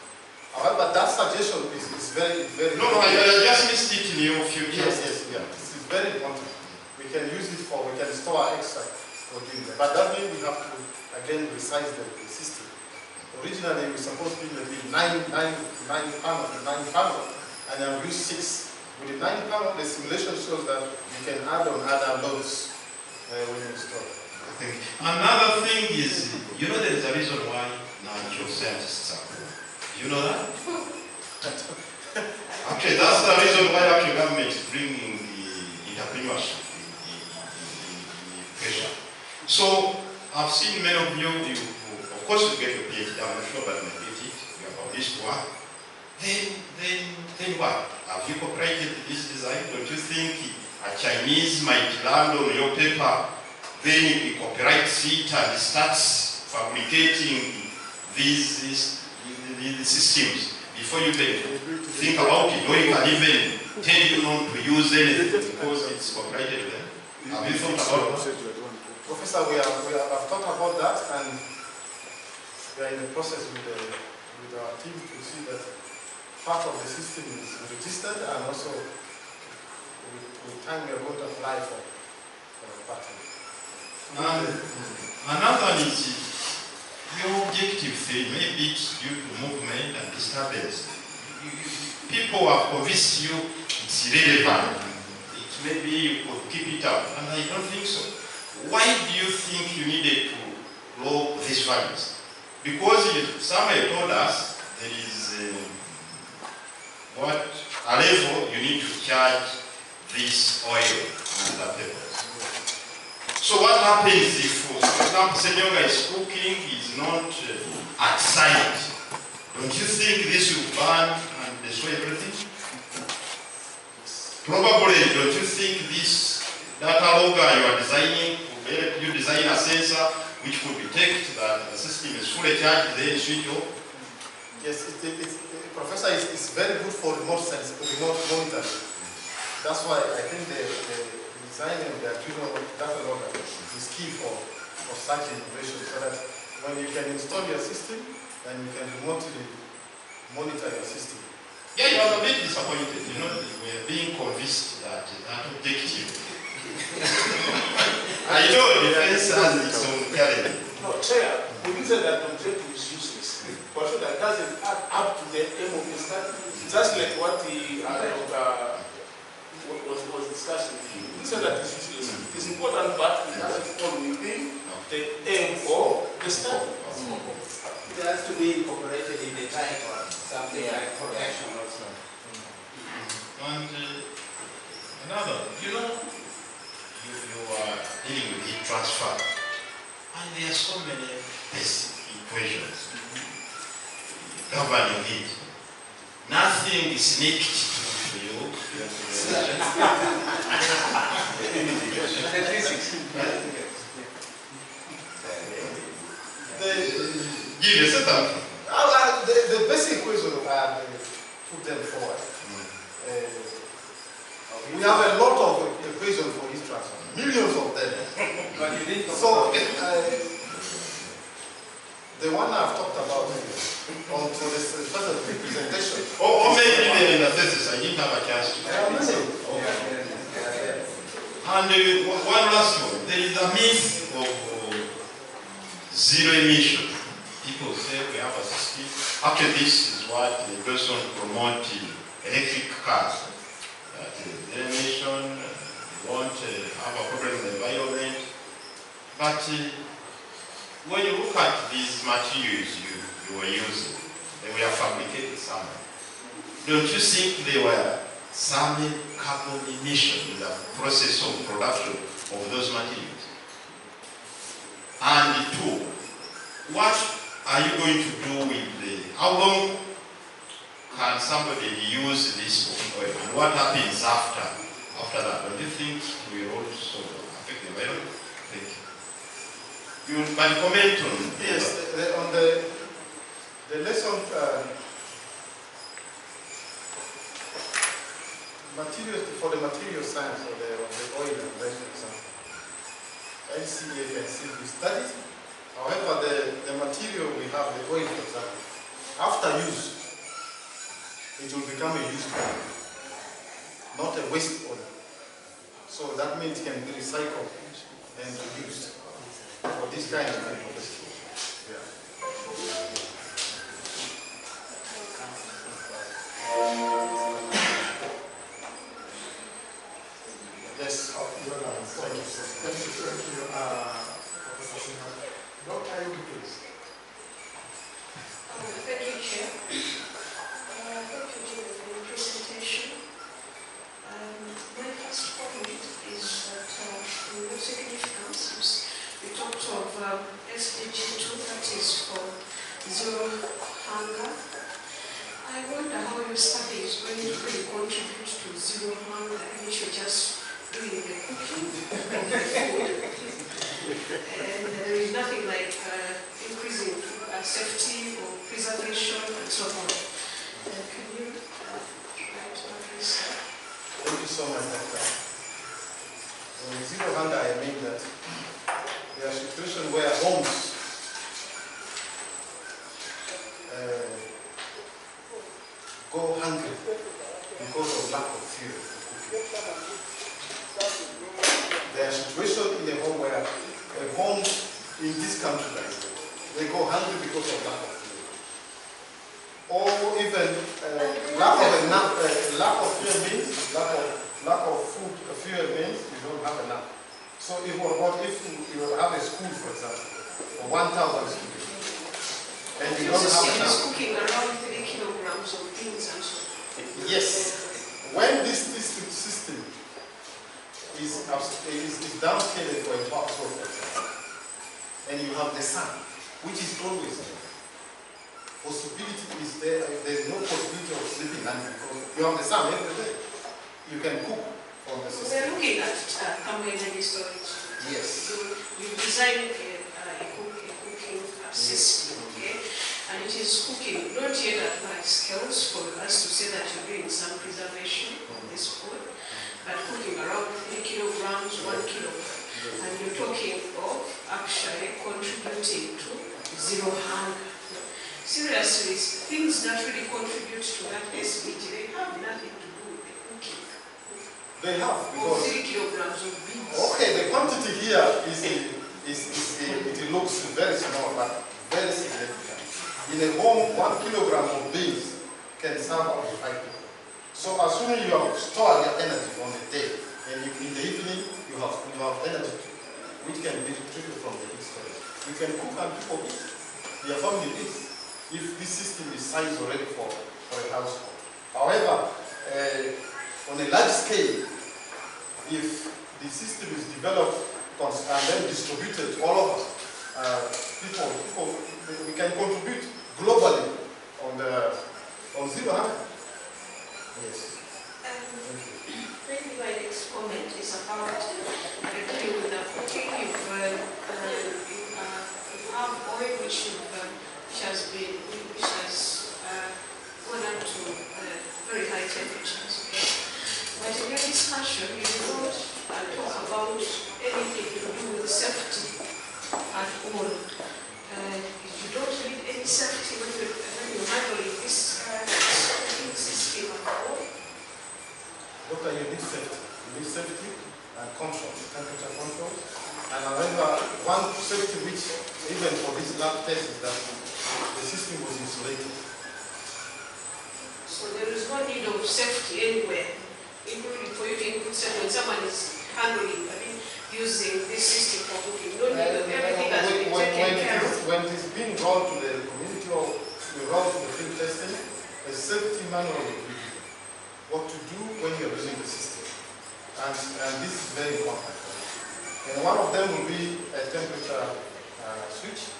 However, that suggestion is very, very... No, I just missed it in your future. Yes, yeah. This is very important. We can use it we can store extra for doing that. But that means we have to, again, resize the system. Originally, we were supposed to be 9 panels, and I've used 6. With the 9 panel, the simulation shows that you can add on other loads when you install. Another thing is, you know there is a reason why natural scientists are poor. You know that? Actually, that's the reason why actually government is bringing the entrepreneurship in pressure. So, I've seen many of you of course you get your PhD, I'm not sure about my PhD, you have published work. Then what? Have you copyrighted this design? Don't you think a Chinese might land on your paper, then he copyrights it and starts fabricating these systems before you can think about it, or you can even tell you not to use anything because it's copyrighted there? Have you thought about that? Professor, we have thought about that, and we are in the process with our team to see that part of the system is registered, and also with time we are going to apply for a patent. And another is your objective thing, maybe it's due to movement and disturbance. People have convinced you it's irrelevant. Maybe you could keep it up, and I don't think so. Why do you think you needed to log these values? Because somebody told us there is a level you need to charge this oil and the papers. So what happens if, for example, Senyoga is cooking, is not at site? Don't you think this will burn and destroy everything? Probably, don't you think this data logger you are designing will help you design a sensor which could detect that the system is fully charged, then switch off? Yes, Professor, it's very good for remote monitoring. That's why I think the designing of the Arduino data logger is key for such innovation, so that when you can install your system, then you can remotely monitor your system. Yeah, you was a bit disappointed, you know, we were being convinced that that objective. I know defense has its own challenge. No, Chair, we didn't say that objective is useless, but that doesn't add up to the aim of the study. Just like what was discussed with you. We said that it's useless. It is important, but it doesn't fall within the aim of the study. It has to be incorporated in the title, something like protection also. And another, you know, you are dealing with heat transfer, and there are so many basic equations governing heat. Nothing is sneaked to you. Give a setup. The basic equation, put them forward. We have a lot of equations for heat transfer, millions of them. But you didn't talk So, about the one I've talked about on to this presentation. Or maybe even in the thesis, I didn't have a chance to. There are many. And one last one. There is a myth of zero emission. People say we have a system. After this is what the person promoting electric cars. That zero emission, won't have a problem with the environment. But when you look at these materials you were using, they were fabricated somewhere. Don't you think they were some carbon emission in the process of production of those materials? And two, what are you going to do with the, how long can somebody use this oil, and what happens after that? Don't you think we will also affect the environment? Thank you. You can comment on Yes, on the lesson materials for the material science of the oil and gas, for example. LCA can still be studied. However, the material we have, the oil, for example, after use, it will become a used oil, not a waste oil. So that means it can be recycled and used for this kind of thing. Yes. Thank you, Professor Sinha. Dr. Ayubi, please. Thank you, Chair. Thank you for your presentation. My first comment is that in no significance, we talked of SDG 2, that is for zero hunger. I wonder how your studies going to really contribute to zero hunger, and you're just doing the cooking of the food. And there is nothing like increasing safety or preservation and so on. Can you try to address that? Thank you so much, Doctor. With zero hunger, I mean that there are situations where homes go hungry because of lack of fuel for cooking. There are situations in the home where homes in this country, they go hungry because of lack of fuel. Or even lack of fuel means, lack of food, fuel means you don't have enough. So if you have a school, for example, for 1,000 students, and you don't have enough. Is cooking around 3 kilograms of beans and so on. Yes. When this system is downscaled for a top floor, for example, and you have the sun, which is always there. Possibility is there. There's no possibility of sleeping, and because you have the sun every day, you can cook from the system. We're looking at thermal energy storage. Yes. So you design a cooking system, okay? And it is cooking, not yet at large scales for us to say that you're doing some preservation of this food, but cooking around 3 kilograms, 1 kilogram. And you're talking of actually contributing to zero hunger. Seriously, things that really contribute to that SDG, they have nothing to do with the cooking. They have, because 3 kilograms of beans. okay, the quantity here it looks very small, but very significant. In a home, 1 kilogram of beans can serve up to 5 people. So as soon as you have stored your energy on the day, and in the evening you have energy which can be retrieved from the heat storage. You can cook and people eat. Your family eats. If this system is sized already for a household. However, on a large scale, if the system is developed and then distributed all over, we can contribute globally on zero hunger. Yes. Maybe my next comment is about dealing with the cooking. You have oil which However, one safety which, even for this lab test, is that the system was insulated. So there is no need of safety anywhere, including for you to include safety when someone is handling, using this system for cooking. No need of everything has been taken care of. When it is being rolled to the community or rolled to the field testing, a safety manual will give you what to do when you are using the system. And this is very important. And one of them will be a temperature switch.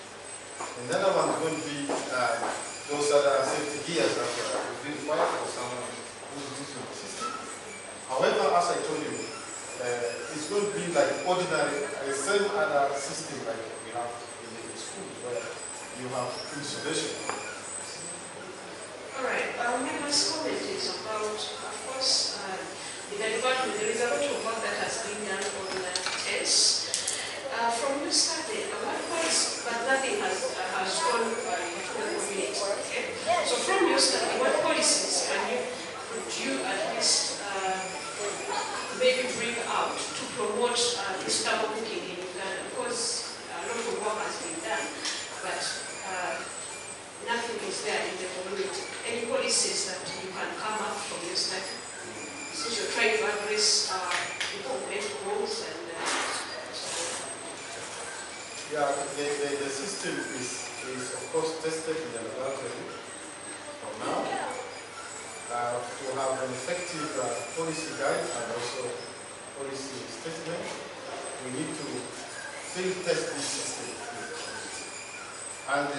And the other one is going to be those other safety gears that will be required for someone who is using the system. However, as I told you, it's going to be like ordinary, the same other system like we have in the schools where you have insulation. All right. My last comment is about, of course, in the department there is a lot of work that has been done on tests. From your study, but nothing has gone to the community. Okay? So from your study, what policies could you at least maybe bring out to promote this type of cooking in Uganda? Of course, a lot of work has been done, but nothing is there in the community. Any policies that you can come up from your study? Since you're trying to address development goals and yeah, the system is of course tested in the laboratory for now. To have an effective policy guide and also policy statement, we need to field test this system. And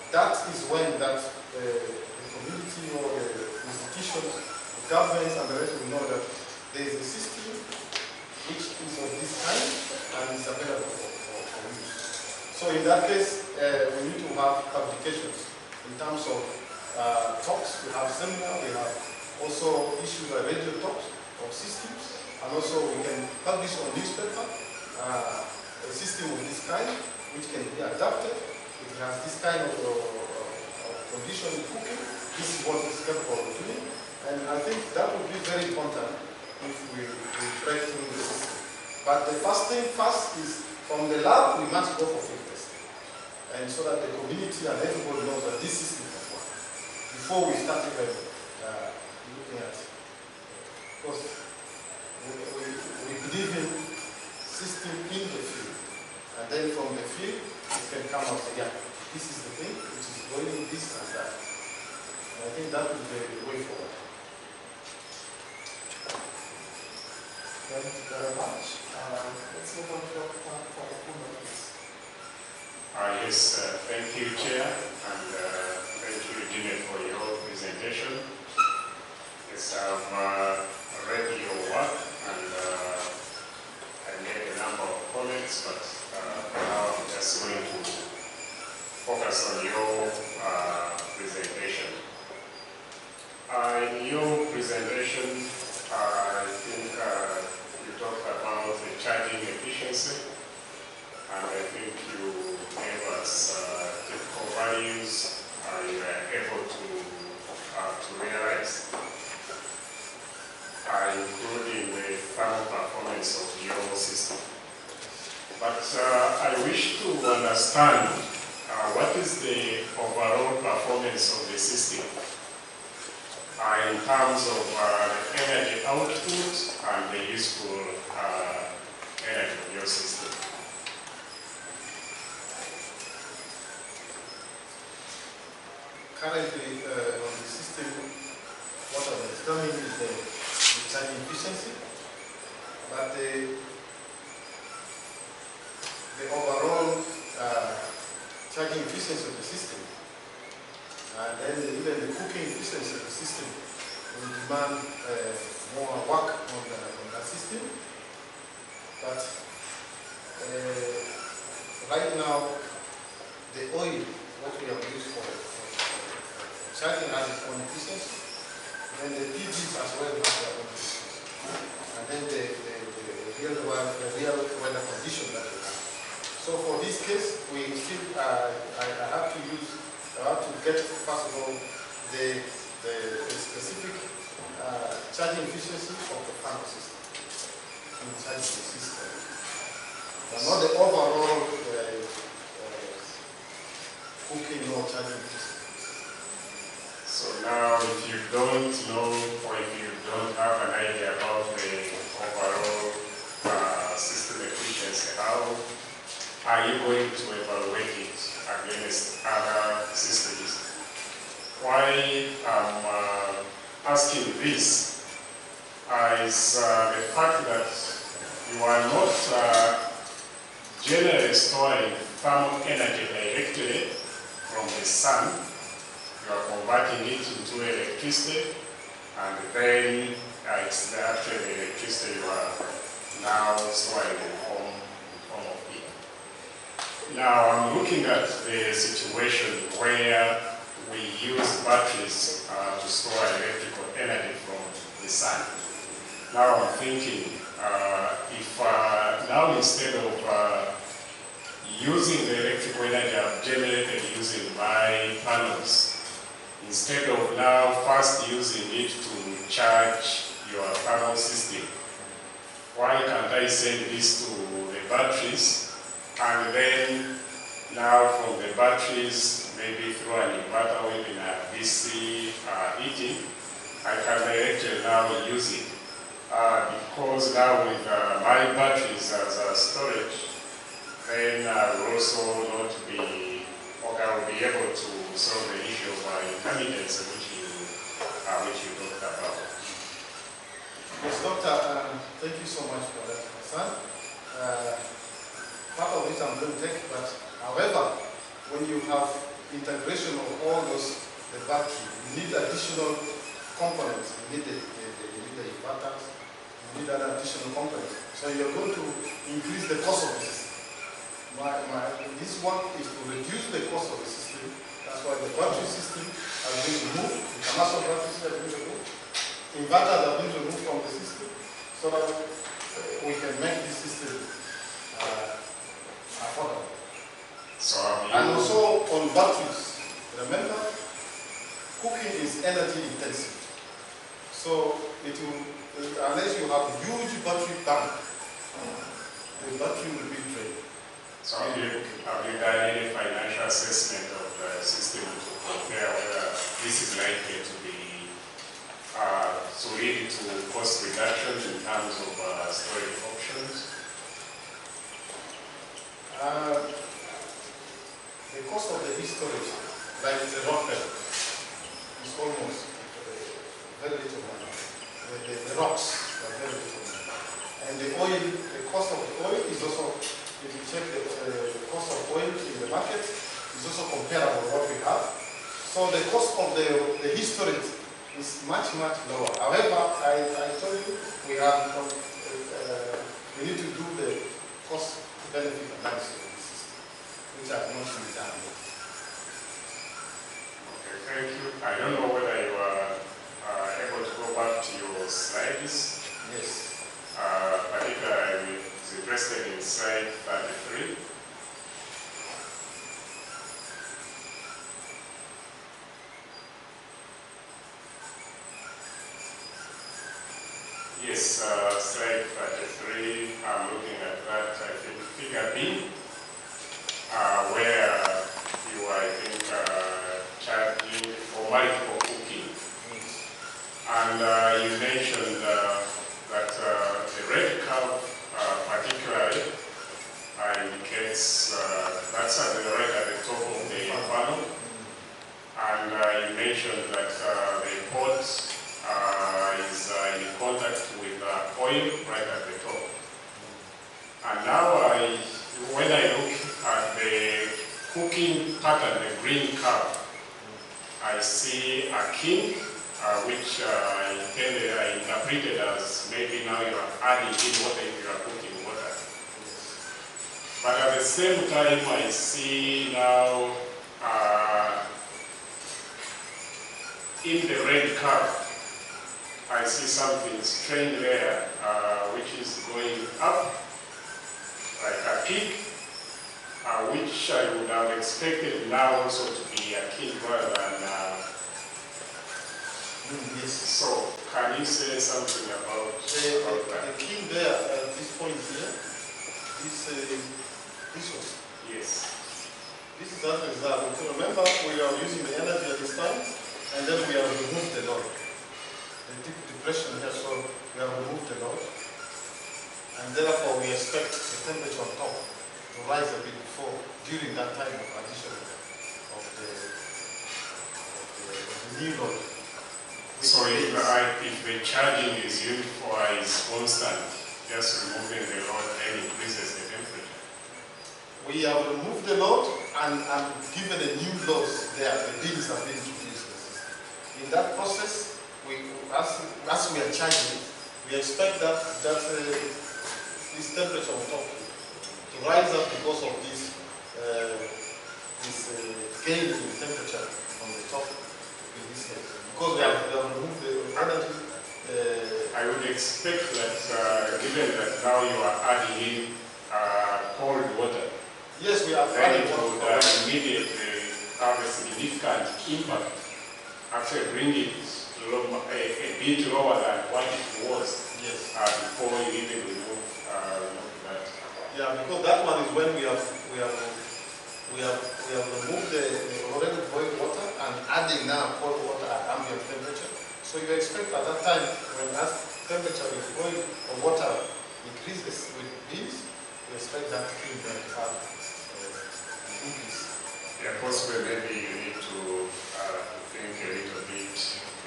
that is when the community or the institutions, the governments and the rest will know that there is a system which is of this kind and is available for use. So in that case, we need to have publications in terms of talks, we have seminars, we have also issues like radio talks of systems, and also we can publish on newspaper a system of this kind which can be adapted. It has this kind of condition in cooking. This is what is capable of doing, and I think that would be very important if we break through the system. But the first thing is from the lab we must go for field testing, and so that the community and everybody knows that this system before we start even looking at it. Because we believe in system in the field. And then from the field, it can come out, yeah, this is the thing, which is going this and that. And I think that will be the way forward. Thank you very much. Let's move on to Dr. please. Yes, thank you, Chair, and thank you, Regina, for your presentation. Yes, I've read your work and I made a number of comments, but now I'm just going to focus on your presentation. In your presentation, I think you talked about the charging efficiency, and I think you gave us typical values you were able to realize, including the thermal performance of your system. But I wish to understand what is the overall performance of the system in terms of the energy output and the useful energy of your system. Currently, on the system, what I'm determining is the charging efficiency, but the overall charging efficiency of the system, and then even the cooking efficiency of the system will demand more work on that system. But right now, the oil, what we have used for charging has its own efficiency, then the PGs as well have their own efficiency, and then the real weather condition that we have. So for this case, we still I have to get first of all the specific charging efficiency of the panel system in charging the system. but not the overall cooking or charging. So now, if you don't know or if you don't have an idea about the overall system efficiency, how are you going to evaluate it against other systems? Why I'm asking this is the fact that you are not generally storing thermal energy directly from the sun. You are converting it into electricity, and then it's actually the electricity you are now storing in the form of heat. Now I'm looking at the situation where we use batteries to store electrical energy from the sun. Now I'm thinking, if now instead of using the electrical energy I've generated using my panels, instead of now first using it to charge your thermal system, why can't I send this to the batteries, and then now from the batteries, maybe through an inverter within a DC heating, I can directly now use it. Because now with my batteries as a storage, then I will also not be, or I will be able to solve the issue of intermittence which you talked about. Yes, Doctor, thank you so much for that concern. Part of it I'm going to take, but however, when you have integration of all those, the battery, you need additional components. You need the inverters, you need other additional components. So you're going to increase the cost of this. This one is to reduce the cost of the system. That's why the battery system has been removed. The commercial battery system has been removed. Inverters have been removed from the system so that we can make this system affordable. So and also on batteries, remember, cooking is energy intensive. So it will, unless you have huge battery bank, the battery will be drained. So have you done any financial assessment of the system to compare whether this is likely to be to lead to cost reduction in terms of storage options? The cost of the storage, like the rock bed, is almost very little money. The rocks are very little money. And the oil, the cost of the oil is also, if you check the cost of oil in the market, is also comparable to what we have. So the cost of the history is much, much lower. However, I told you, we have we need to do the cost-benefit analysis of the system, which has not been done yet. Okay, thank you. I don't know whether you are able to go back to your slides. Yes. Particularly, I was interested in slide 33. Yes, slide 33, I'm looking at that, I think, figure B, where you, I think, charging for multiple cooking. And you mentioned that the red curve particularly indicates that's right at the top of the panel. And you mentioned that the pot is in contact with oil right at the top. And now when I look at the cooking pattern, the green curve, I see a king, which I interpreted as maybe now you are adding in water if you are cooking water. But at the same time, I see now in the red curve, I see something strange there, which is going up like a peak, which I would have expected now also to be a king rather than Yes. So, can you say something about that? The king there at this point here, this one. Yes. This is that result. So remember, we are using the energy at this time, and then we have removed the load. The deep depression here, so we have removed the load. And therefore, we expect the temperature on top to rise a bit before, during that time of addition of the new load. So if the charging is uniform, is constant, just removing the load, then increases the temperature. We have removed the load and given a new load there. The beams have been introduced to the system. In that process, as we are charging, we expect that this temperature on top to rise up because of this gain in the temperature from the top in this case. Because we have removed the energy. I would expect that given that now you are adding in cold water, yes, we are then adding it would immediately have a significant impact, actually bring it a bit lower than what it was. Yes. Before you even remove that. Yeah, because that one is when we have removed the already boiled water and adding now cold water at ambient temperature. So you expect at that time when that temperature is going or water increases with beams, you expect that to have an increase. Yeah, possibly maybe you need to think a little bit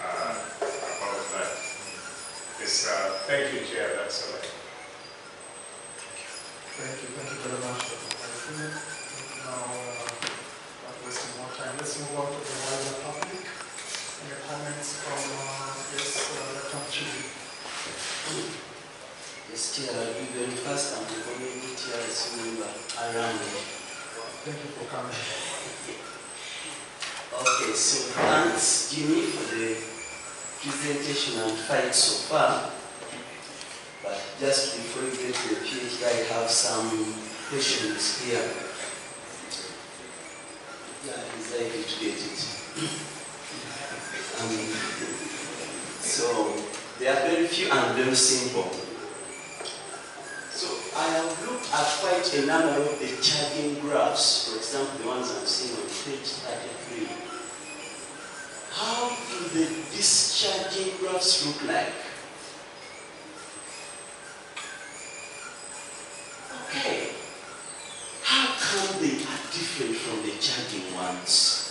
about that. Yes, thank you, Chair. That's all right. Thank you very much for the argument. Now, not wasting more time, let's move on to the wider public. Any comments from Dr. Chaciga? Yes, Chair, I'll be very fast. I'm the community TRS member around. Thank you for coming. Okay, so thanks, Jimmy, for the presentation and fight so far. But just before you get to the PhD, I have some questions here. Yeah, he's likely to get it. So, they are very few and very simple. So, I have looked at quite a number of the charging graphs, for example, the ones I'm seeing on page 33. How do the discharging graphs look like? Okay. How come they are different from the charging ones?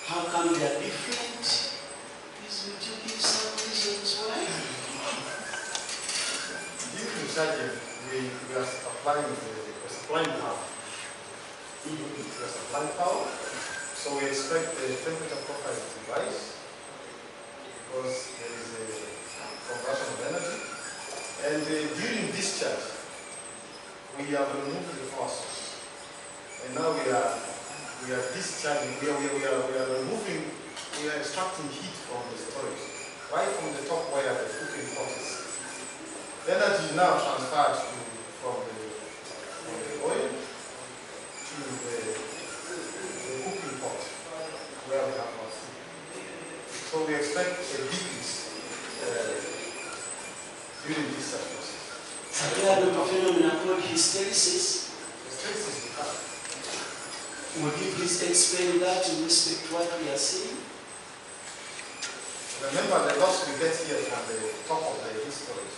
How come they are different? Please, would you give some reasons why? During the charging, we are supplying power. We are supplying power. So we expect the temperature profile to rise because there is a conversion of energy. And during discharge, we have removed the power source. And now we are discharging, we are removing, we are extracting heat from the storage, right from the top where the cooking pot is. The energy is now transferred from the oil to the cooking pot where we have our food. So we expect a decrease during this process. Have you heard of a phenomenon called hysteresis? Hysteresis is hard. Would you please explain that in respect to what we are seeing? Remember, the loss we get here from the top of the storage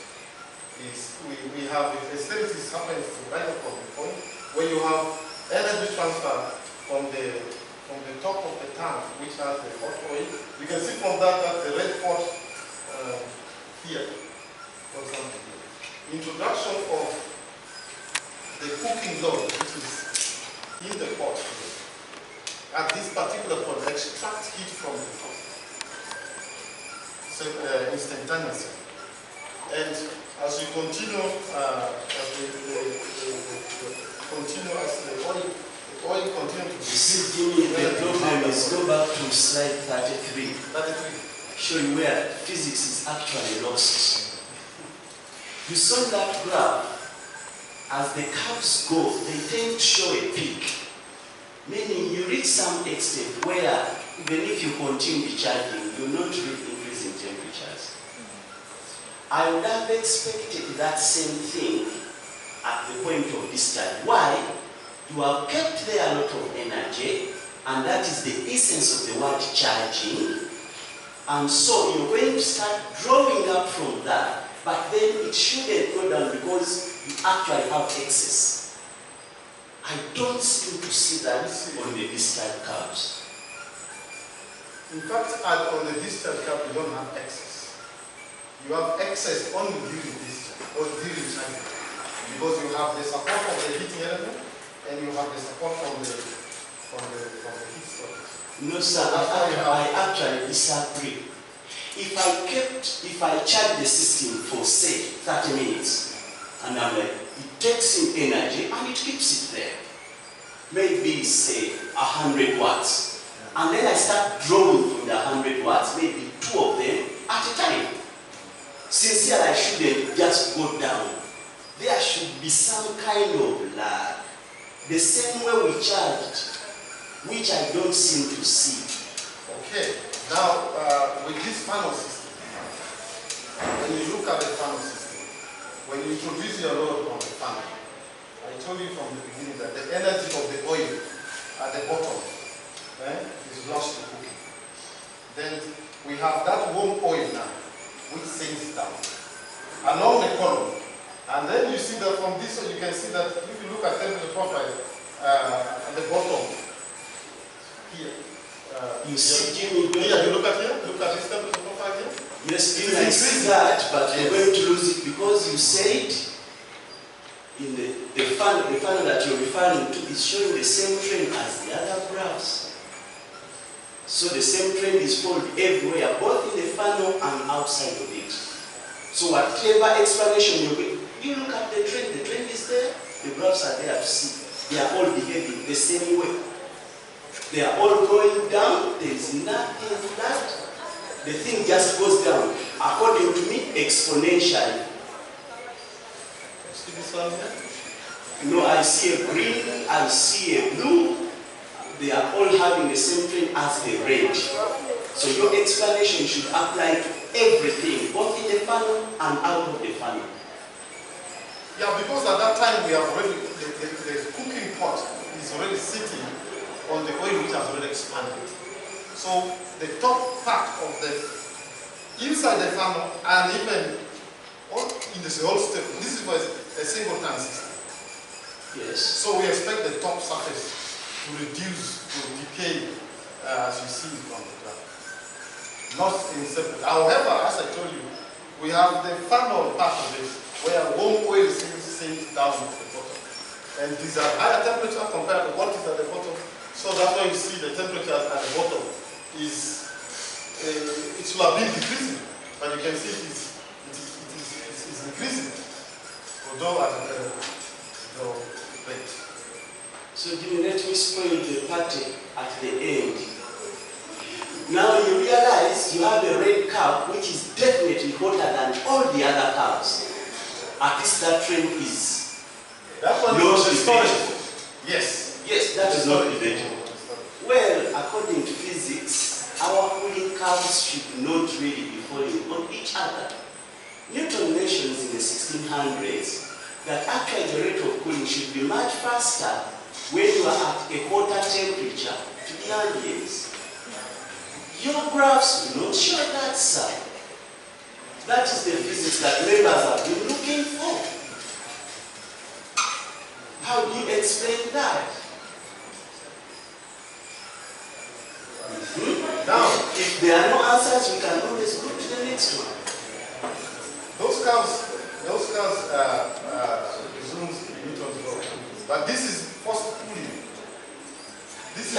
is we have the hysteresis happens right up on the point where you have energy transfer from the top of the tank, which has the hot oil. You can see from that the red pot here, for example. Introduction of the cooking load, which is in the pot here. At this particular point, extract heat from the pot instantaneously. And as you continue, as the oil continues to see, the problem is go back to slide 33. 33. Showing where physics is actually lost. You saw that graph. As the curves go, they tend to show a peak. Meaning you reach some extent where even if you continue charging, you're not really increasing temperatures. I would have expected that same thing at the point of discharge. Why? You have kept there a lot of energy, and that is the essence of the word charging. And so you're going to start drawing up from that, but then it shouldn't go down because you actually have excess. I don't seem to see that on the discharge curves. In fact, on the discharge curve, you don't have excess. You have excess only during discharge or during charging, because you have the support of the heating element and you have the support from the heat storage. No, sir, I actually disagree. If I charge the system for, say, 30 minutes, and I'm like, it takes in energy and it keeps it there. Maybe, say, 100 watts. And then I start drawing from the 100 watts, maybe 2 of them at a time. Sincerely, I shouldn't just go down. There should be some kind of lag. The same way we charged, which I don't seem to see. Okay, now with this funnel system, when you look at the funnel system, when you introduce your load on the funnel, I told you from the beginning that the energy of the oil at the bottom is lost to cooking. Then we have that warm oil now, which sinks down along the column. And then you see that from this one, you can see that if you look at temperature profile at the bottom here. You see, Jimmy, here, you look at here, look at this temperature profile here. Yes, I see that, but you're going to lose it because you said in the funnel that you're referring to is showing the same trend as the other graphs. So the same trend is followed everywhere, both in the funnel and outside of it. So whatever explanation you look at the trend is there, the graphs are there to see. They are all behaving the same way. They are all going down, there is nothing to that. The thing just goes down, according to me, exponentially. See this one here? No, I see a green, I see a blue. They are all having the same trend as the red. So your explanation should apply to everything, both in the funnel and out of the funnel. Yeah, because at that time we have already, the cooking pot is already sitting on the oil which has already expanded. So the top part of the, inside the funnel and even in the whole step, this was a single turn system. Yes. So we expect the top surface to reduce, to decay, as you see from the graph. Not in separate. However, as I told you, we have the funnel part of it, where warm oil sinks down to the bottom. And these are higher temperature compared to what is at the bottom. So that's why you see the temperature at the bottom is, it should have been decreasing, but you can see it is increasing, although at the rate. So Jimmy, let me spoil the party at the end. Now you realize you have a red curve which is definitely hotter than all the other curves. At least that trend is that one not is debatable. Yes. Yes, that is not debatable. Well, according to physics, our cooling curves should not really be falling on each other. Newton mentions in the 1600s that actually the rate of cooling should be much faster when you are at a hotter temperature to the ambience. Your graphs do not show that, sir. That is the physics that members have been looking for. How do you explain that? Now, if there are no answers, we can always go to the next one. Those curves presumes Newton's law. But this is forced cooling. This is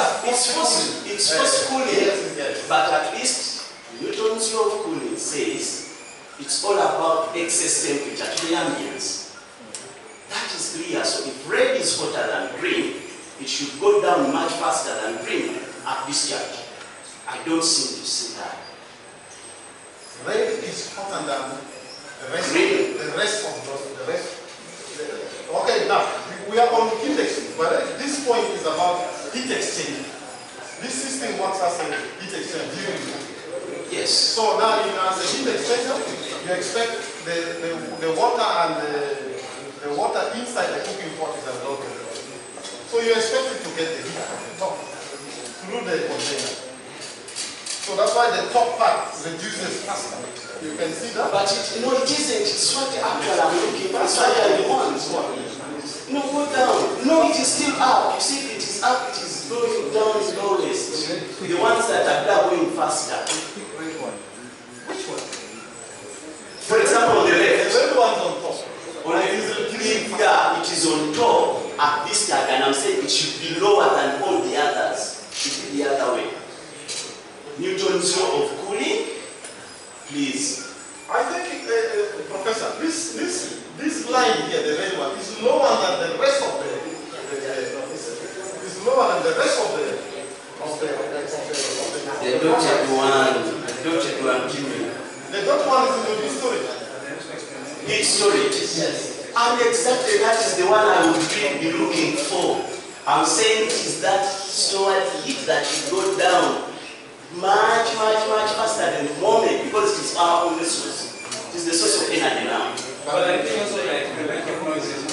it's forced cooling, yes. But at least Newton's law of cooling says it's all about excess temperature to the ambience. That is clear. So if red is hotter than green, it should go down much faster than green at discharge. I don't seem to see that. Red is hotter than the rest. Green. The rest of the rest. Okay, now we are on heat exchange, but this point is about heat exchange. This system works as a heat exchange during cooking. Yes. So now, as a heat exchanger, you expect the water and the the water inside the cooking pot is a lot. So you expect it to get the heat at the top through the container. So that's why the top part reduces faster. You can see that. But it isn't. It's what actually I'm looking for. That's why I want. No, go down. No, it is still up. You see, it is up, it is going down slowest. The ones that are going faster. Which one? For example, on the left. The red one's on top. Yeah, it is on top at this tag, and I'm saying it should be lower than all the others. It should be the other way. Newton's law of cooling, please. I think, Professor, this line here, the red one, is lower than the rest of the is lower than the rest of the dotted one, give me. The dotted one is in the heat storage. Heat storage, yes. And exactly that is the one I would really be looking for. I'm saying it is that stored heat that should go down much faster than the moment, because it is our only source. It is the source of energy now. But I think also like preventive noises.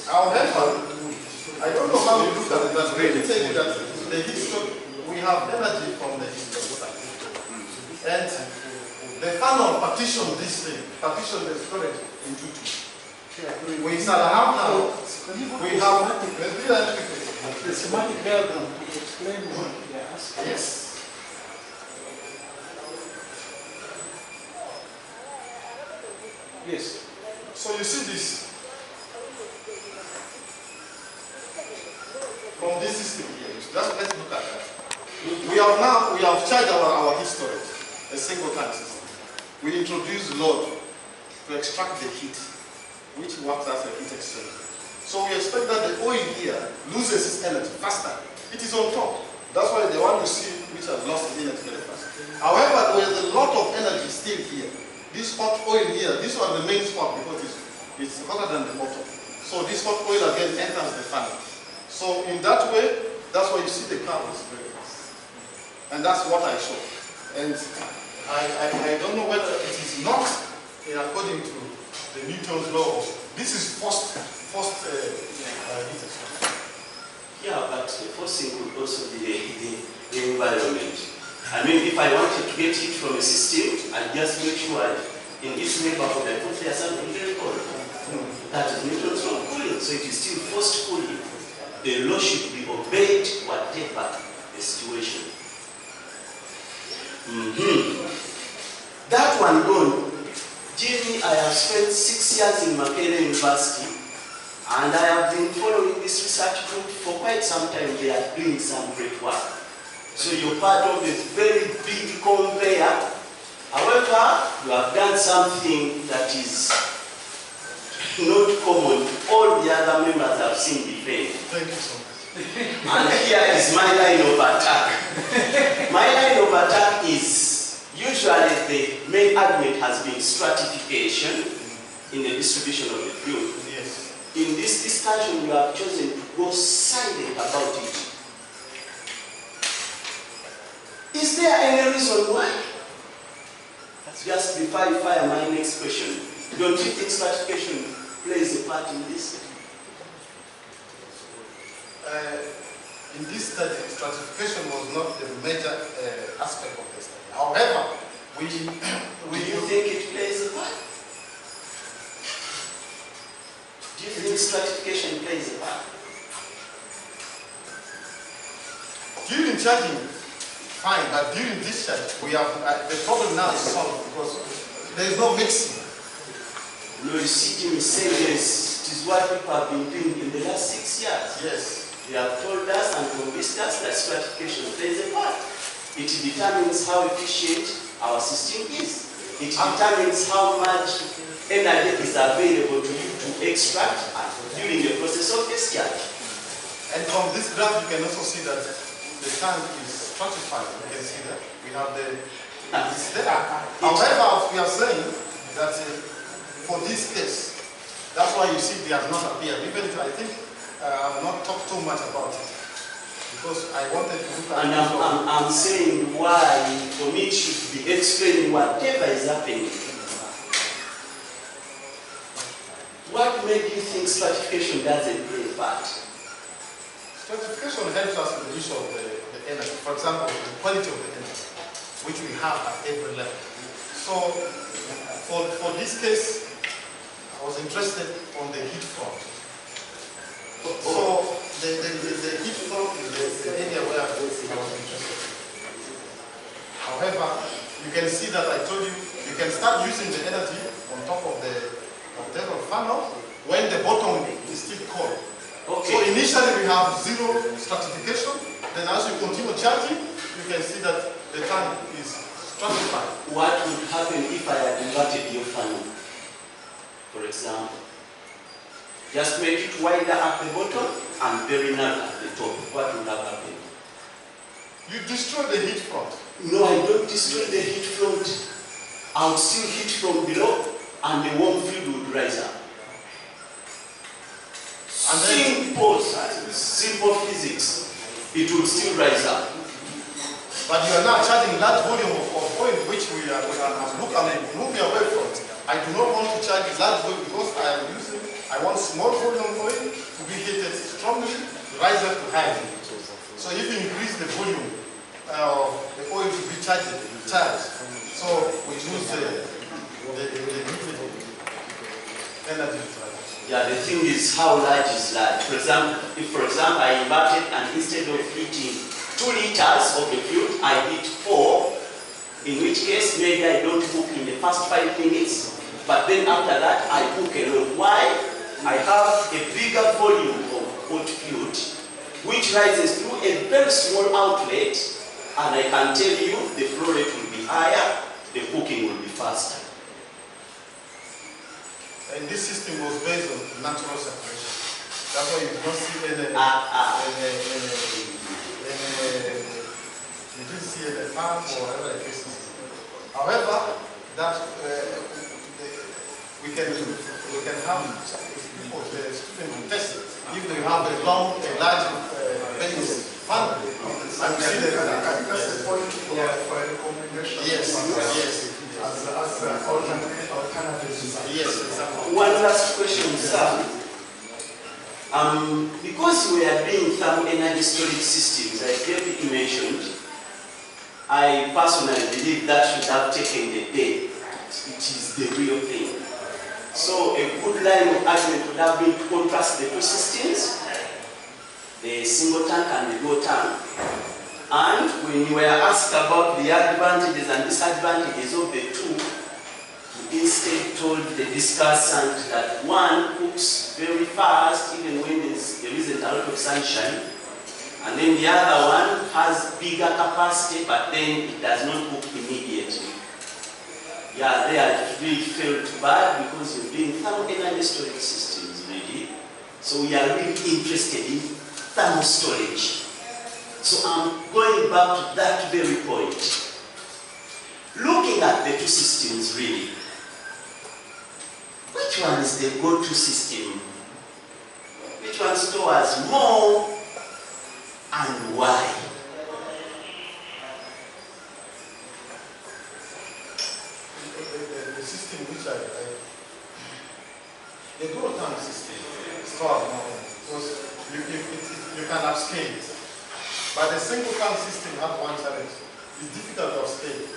However, I don't know how you look at it, but really tell you that the heat storage, we have energy from the heat storage. And the funnel partition this thing, partition the storage into two. We shall have now, we have, let's do that quickly. The schematic diagram to explain what they are asking. Yes. Yes. So you see this from this system here. Just let's look at that. We have charged our heat storage, a single time system. We introduce load to extract the heat, which works as a heat exchanger. So we expect that the oil here loses its energy faster. It is on top. That's why the one you see which has lost its energy very fast. However, there is a lot of energy still here. This hot oil here, this one remains hot because it's hotter than the bottom. So this hot oil again enters the funnel. So in that way, that's why you see the curve is very fast. And that's what I show. And I don't know whether it is not according to the Newton's law. This is first heat exchanger. Yeah, but the first thing would also be the environment. I mean, if I wanted to get heat from a system, I just make sure in this neighborhood I put there something very cold. That is Newton's law of cooling, so it is still forced cooling. The law should be obeyed whatever the situation. That one gone. Jimmy, I have spent 6 years in Makerere University, and I have been following this research group for quite some time. They are doing some great work. So you're part of a very big conveyor. However, you have done something that is not common. All the other members have seen before. Thank you so much. And here is my line of attack. My line of attack is usually the main argument has been stratification in the distribution of the fluid. Yes. In this discussion, you have chosen to go silent about it. Is there any reason why? Just before I fire my next question, don't you think stratification plays a part in this? In this study, stratification was not the major aspect of the study. However, do you think it plays a part? Do you think stratification plays a part? During charging, fine, but during discharge, we have the problem now is solved because there is no mixing. No, you see, Jimmy said yes. It is what people have been doing in the last 6 years. Yes. They have told us and convinced us that stratification plays a part. It determines how efficient our system is. It determines how much energy is available to you to extract during the process of discharge. And from this graph, you can also see that the tank is stratified. You can see that we have it's there. However, we are saying that for this case, that's why you see they have not appeared. Even if I think I have not talked too much about it. Because I wanted to look at it. And I'm saying why, for me, it should be explaining whatever is happening. What made think stratification doesn't play a part? Stratification helps us with the issue of the energy. For example, the quality of the energy, which we have at every level. So, for this case, I was interested on the heat front. So, the heat front is the area where I was interested. However, you can see that I told you, you can start using the energy on top of the funnel when the bottom is still cold. Okay. So initially we have zero stratification, then as you continue charging, you can see that the tank is stratified. What would happen if I had inverted your funnel, for example? Just make it wider at the bottom and very narrow at the top. What would have happened? You destroy the heat front. No, I don't destroy the heat front. I would still heat from below and the warm fluid would rise up. And simple physics, it will still rise up. But you are now charging large volume of oil, which we are moving away from. I do not want to charge large volume because I want small volume of oil to be heated strongly, rise up to high. So if you increase the volume, the oil to be charged, so we lose the energy. Yeah, the thing is how large is large. For example, if I inverted and instead of heating 2 liters of the fluid, I heat 4, in which case maybe I don't cook in the first 5 minutes, but then after that I cook a lot. Why? I have a bigger volume of hot fluid, which rises through a very small outlet, and I can tell you the flow rate will be higher, the cooking will be faster. And this system was based on natural separation. That's why you don't see you didn't see any farm or whatever the case is. However, that we can have the student test if they have a large base fan. And we see that that's the point for a recommendation. Yes. As alternatives. Yes, exactly. One last question, sir. Because we are doing thermal energy storage systems, as David mentioned, I personally believe that should have taken the day. It is the real thing. So a good line of argument would have been to contrast the two systems, the single tank and the dual tank. And when you were asked about the advantages and disadvantages of the two, you instead told the discussant that one cooks very fast even when there isn't a lot of sunshine, and then the other one has bigger capacity but then it does not cook immediately. Yeah, they are really felt bad because you're doing thermal energy storage systems, really. So we are really interested in thermal storage. So I'm going back to that very point. Looking at the two systems, really, which one is the go-to system? Which one stores more and why? The system which the dual tank system stores more because you can upscale it. But the single tank system has one challenge. It's difficult to upscale.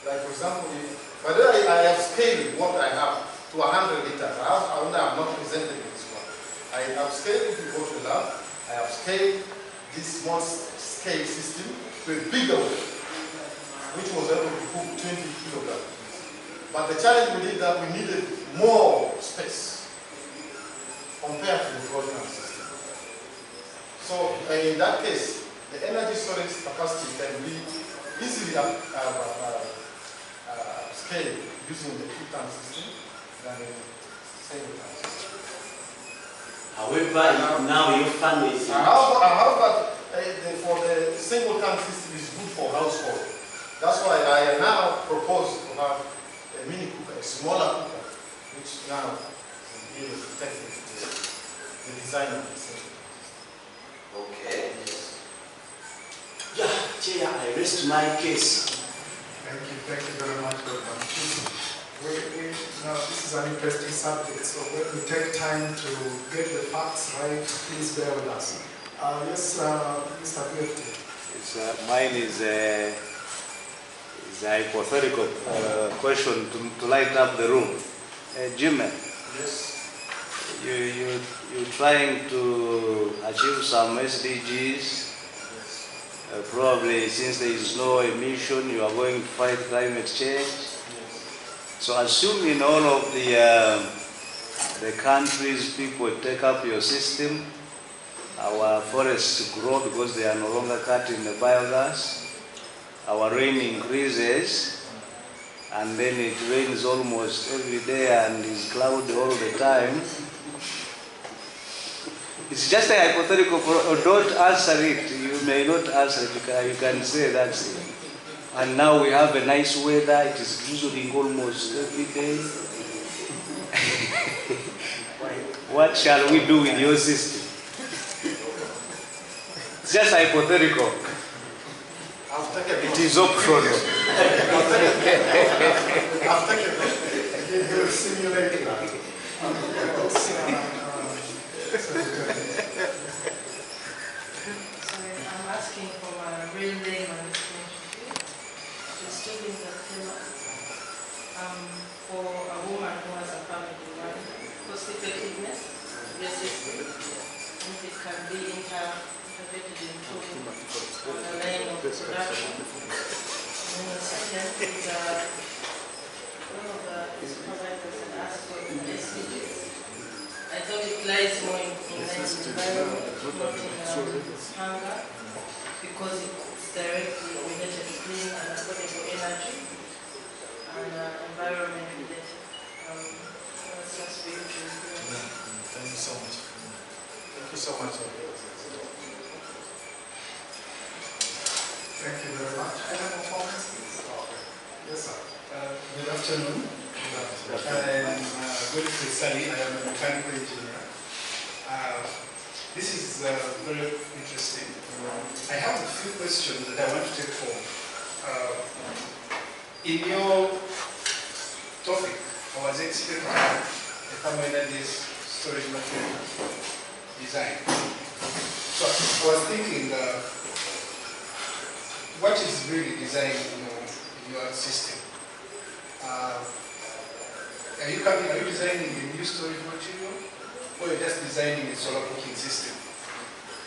Like for example, but I have scaled what I have to 100 liters. I have not presented this one. I have scaled if you go to the lab. I have scaled this small scale system to a bigger one, which was able to cook 20 kilograms. But the challenge we did that we needed more space compared to the dual tank system. So in that case, the energy storage capacity can be easily scaled using the two-tank system than the single-tank system. However, now your family is... However, for the single-tank system is good for household. That's why I now propose to have a mini cooker, a smaller cooker, which now will be able to take the design of the system. Okay. Yeah, Chair, I rest my case. Thank you very much, Dr. We Now, this is an interesting subject, so when we take time to get the facts right, please bear with us. Yes, Mr. PhD. Mine is a hypothetical question to light up the room. Jimmy, Yes. you're trying to achieve some SDGs. Probably since there is no emission, you are going to fight climate change. So assuming all of the countries, people take up your system, our forests grow because they are no longer cutting the biogas, our rain increases, and then it rains almost every day and is cloudy all the time. It's just a hypothetical, don't answer it. You may not answer it, you can say that's it. And now we have a nice weather, it is drizzling almost every day. What shall we do with your system? It's just hypothetical. It is optional. He'll simulate that. I'm asking for a real name and information. The student at Tema, for a woman who has a family, right? Cost effectiveness, resistance, if it can be integrated into the line of production. And then the second is one of the supervisors had asked for the SDGs. I thought it lies more in environment, not in hunger, because it's directly related to clean and affordable energy and environment related. That's just for you to do. Thank you so much. Thank you so much. Thank you very much. Any more comments, please? Yes, sir. Good afternoon. I'm Godfrey Sally. I am a mechanical engineer. This is very interesting. I have a few questions that I want to take home. In your topic, I was expecting a thermal energy storage material design. So I was thinking, what is really designed in your system? Are you designing a new storage material, or you're just designing a solar cooking system?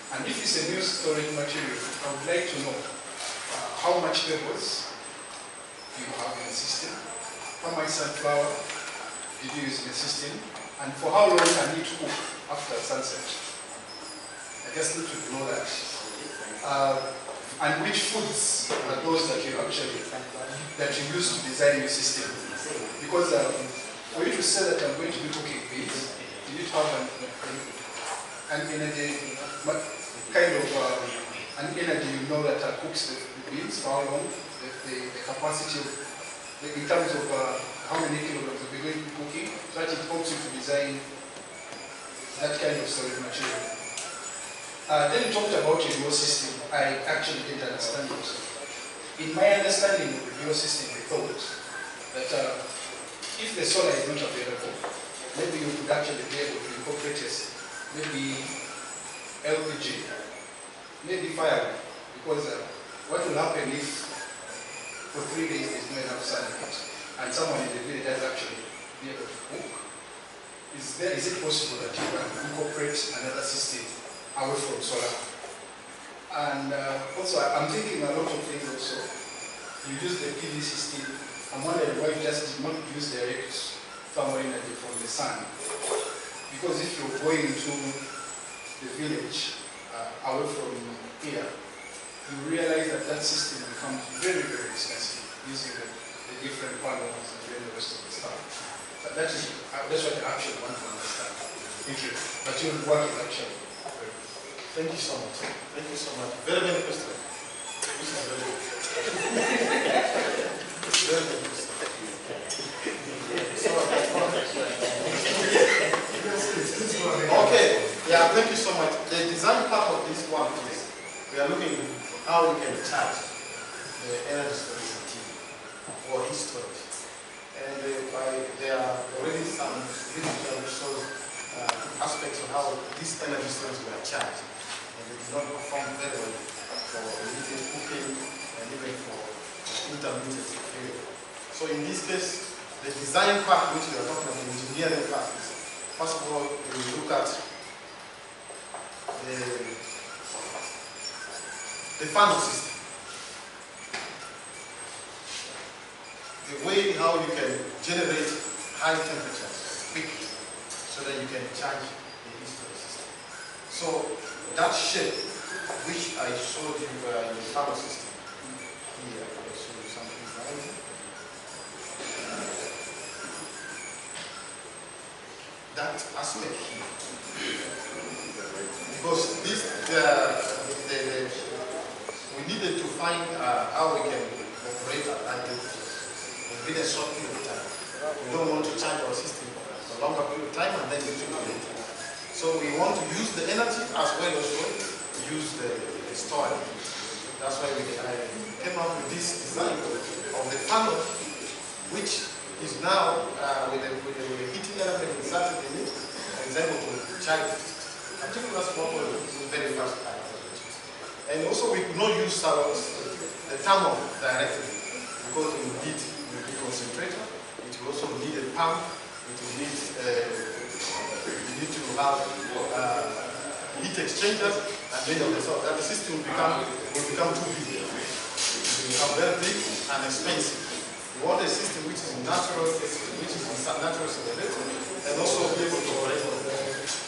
And if it's a new storage material, I would like to know how much pebbles you have in the system, how much sunflower did you use in the system, and for how long can it cook after sunset? I just need to know that. And which foods are those that you use to design your system? Because for you to say that I'm going to be cooking beans, you need to have an energy, kind of an energy that cooks the beans, for how long, the capacity of, in terms of how many kilograms you're going to be cooking, so that it helps you to design that kind of storage material. Then you talked about your biosystem. I actually didn't understand it. In my understanding of the biosystem, I thought that if the solar is not available, maybe you could actually be able to incorporate maybe LPG, maybe firewood, because what will happen if for 3 days there's not enough sunlight and someone in the village does actually be able to cook? Is it possible that you can incorporate another system away from solar? And also, I'm thinking a lot of things also. You use the PV system. I'm wondering why you just did not use direct thermal energy from the sun. Because if you're going to the village away from here, you realize that system becomes very, very expensive using the different panels and the rest of the stuff. That's what I actually want to understand. Thank you. But your work is actually. Thank you so much. Thank you so much. Very many questions. This is very good. Very good question. Okay. Yeah, thank you so much. The design part of this one is we are looking at how we can charge the energy storage or heat storage. And there are already some literature which shows aspects of how these energy cells were charged. And they did not perform very well for immediate cooking and even for intermittent period. So in this case, the design part which we are talking about, the engineering part, is first of all, we look at the funnel system. The way how you can generate high temperatures quickly so that you can charge the history system. So that shape which I showed you in the funnel system, here I'll show you something like that aspect here. Because this, we needed to find how we can operate at that temperature within a short period of time. We don't want to charge our system for a longer period of time and then use it later. So we want to use the energy as well as use the storage. That's why I came up with this design of the funnel, which is now with a heating element inserted in it and is able to charge particular small very fast time. And also we could not use the thermal directly because we need the concentrator. It will also need a pump. It will need to have heat exchangers and many of the sort. That the system will become too big. It will become very big and expensive. We want a system which is natural simulated and also be able to operate.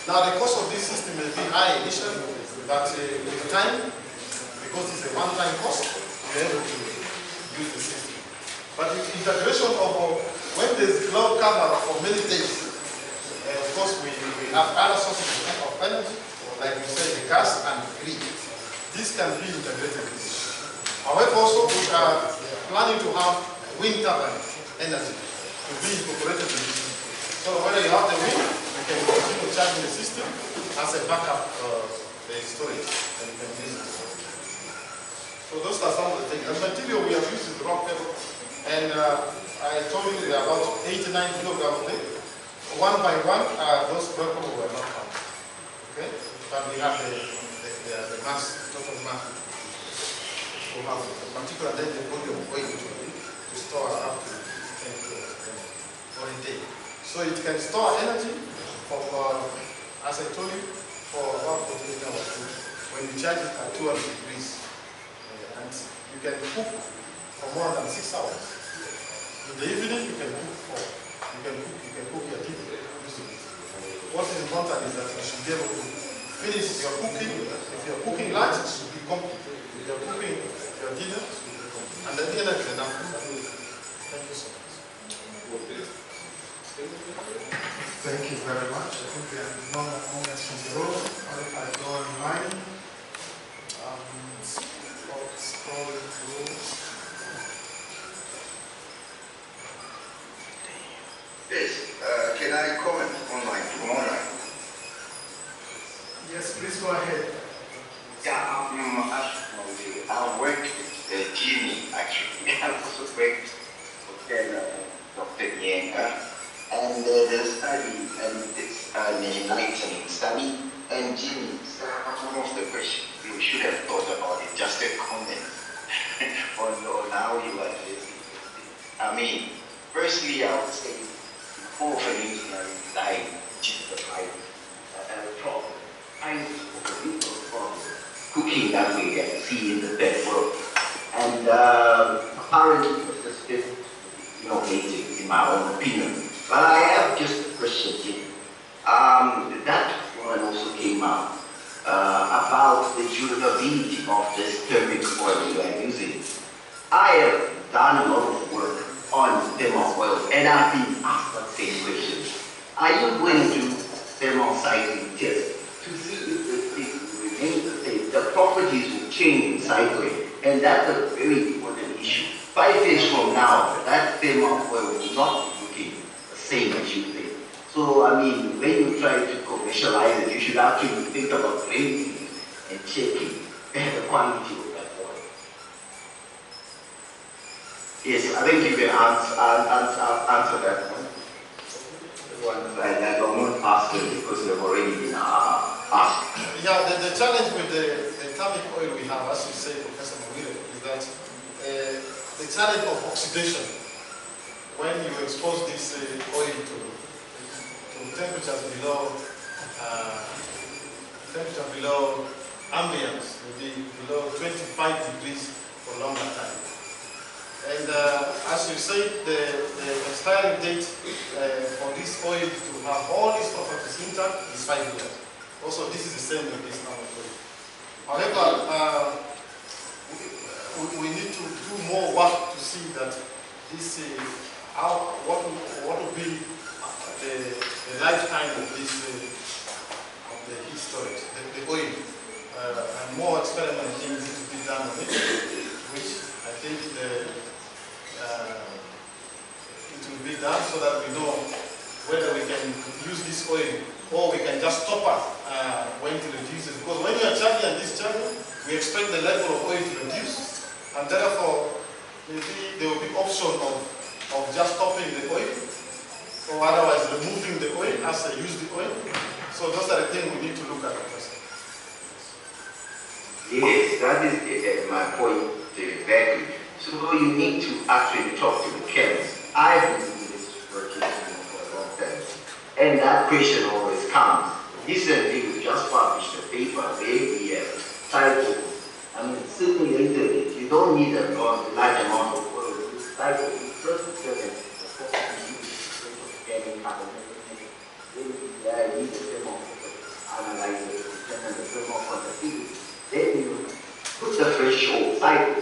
Now the cost of this system may be high initially, but with time, because it's a one-time cost, you're able to use the system. But the integration of when there's cloud cover for many days, of course we have other sources of energy, like we say the gas and the grid. This can be integrated. However, also we are planning to have wind turbine energy to be incorporated in this. So whether you have the wind, you can continue charging the system as a backup the storage, and you can use it. So those are some of the things. The material we have used is rock pebble, and I told you there are about 89 kilograms of it. One by one, those rock pebble were not counted. Okay, but we have the mass, total mass. We have a particular then the volume of weight which we need to store up to 10 kilograms for a day. So it can store energy for, as I told you, for about 48 hours when you charge it at 200 degrees. And you can cook for more than 6 hours. In the evening, you can cook for, you can cook your dinner using it. What is important is that you should be able to finish your cooking. If you're cooking lunch, it should be complete. If you're cooking your dinner, it should be complete. And the dinner is enough. Thank you so much. Thank you very much. I think we have no more comments from the room. Or if I go online, scrolling through. Yes, can I comment online? Yes, please go ahead. Yeah, I work with Jimmy actually. I also work with Dr. Nyenga. And the study, and it's an enlightening study. And Jimmy, one of the questions you should have thought about it, just a comment on how you are addressing it. I mean, firstly, I would say, for an engineering design, which is the right problem, kind of people from cooking that we can see in the third world. And apparently, it's just bit innovative, in my own opinion. But I have just a question here. That one also came out about the durability of this thermic oil you are using. I have done a lot of work on thermal oils, and I've been asked that same question. Are you going to do thermal cycling tests to see if the thing remains the same? The properties will change in cycling, and that's a very important issue. 5 years from now, that thermal oil will not be looking the same as you think. So, I mean, when you try to commercialize it, you should actually think about rating and checking the quality of that oil. Yes, I think you can answer that one. I won't ask it because they've already been asked. Yeah, the challenge with the thermic oil we have, as you say, Professor Mawire, is that the challenge of oxidation, when you expose this oil to temperatures below ambient, maybe below 25 degrees for longer time. And as you say, the expiring date for this oil to have all these properties intact is 5 years. Also, this is the same with this thermal oil. However, we need to do more work to see that this what will be the lifetime of this of the heat storage, the oil, and more experiments need to be done on it, which I think it will be done so that we know whether we can use this oil or we can just stop it when it reduces. Because when you are charging and discharging, we expect the level of oil to reduce, and therefore maybe there will be option of just stopping the oil, or otherwise removing the oil as they use the oil. So those are the things we need to look at first. Yes, that is my point exactly. So you need to actually talk to the chemists. I've been doing this work for a long time. And that question always comes. Recently, we just published a paper where we have cycles. I mean, simulated, you don't need a large amount of oil. You cycle, you first experiment, you need the thermal analyze it, determine the thermal conductivity. Then you put the threshold cycle,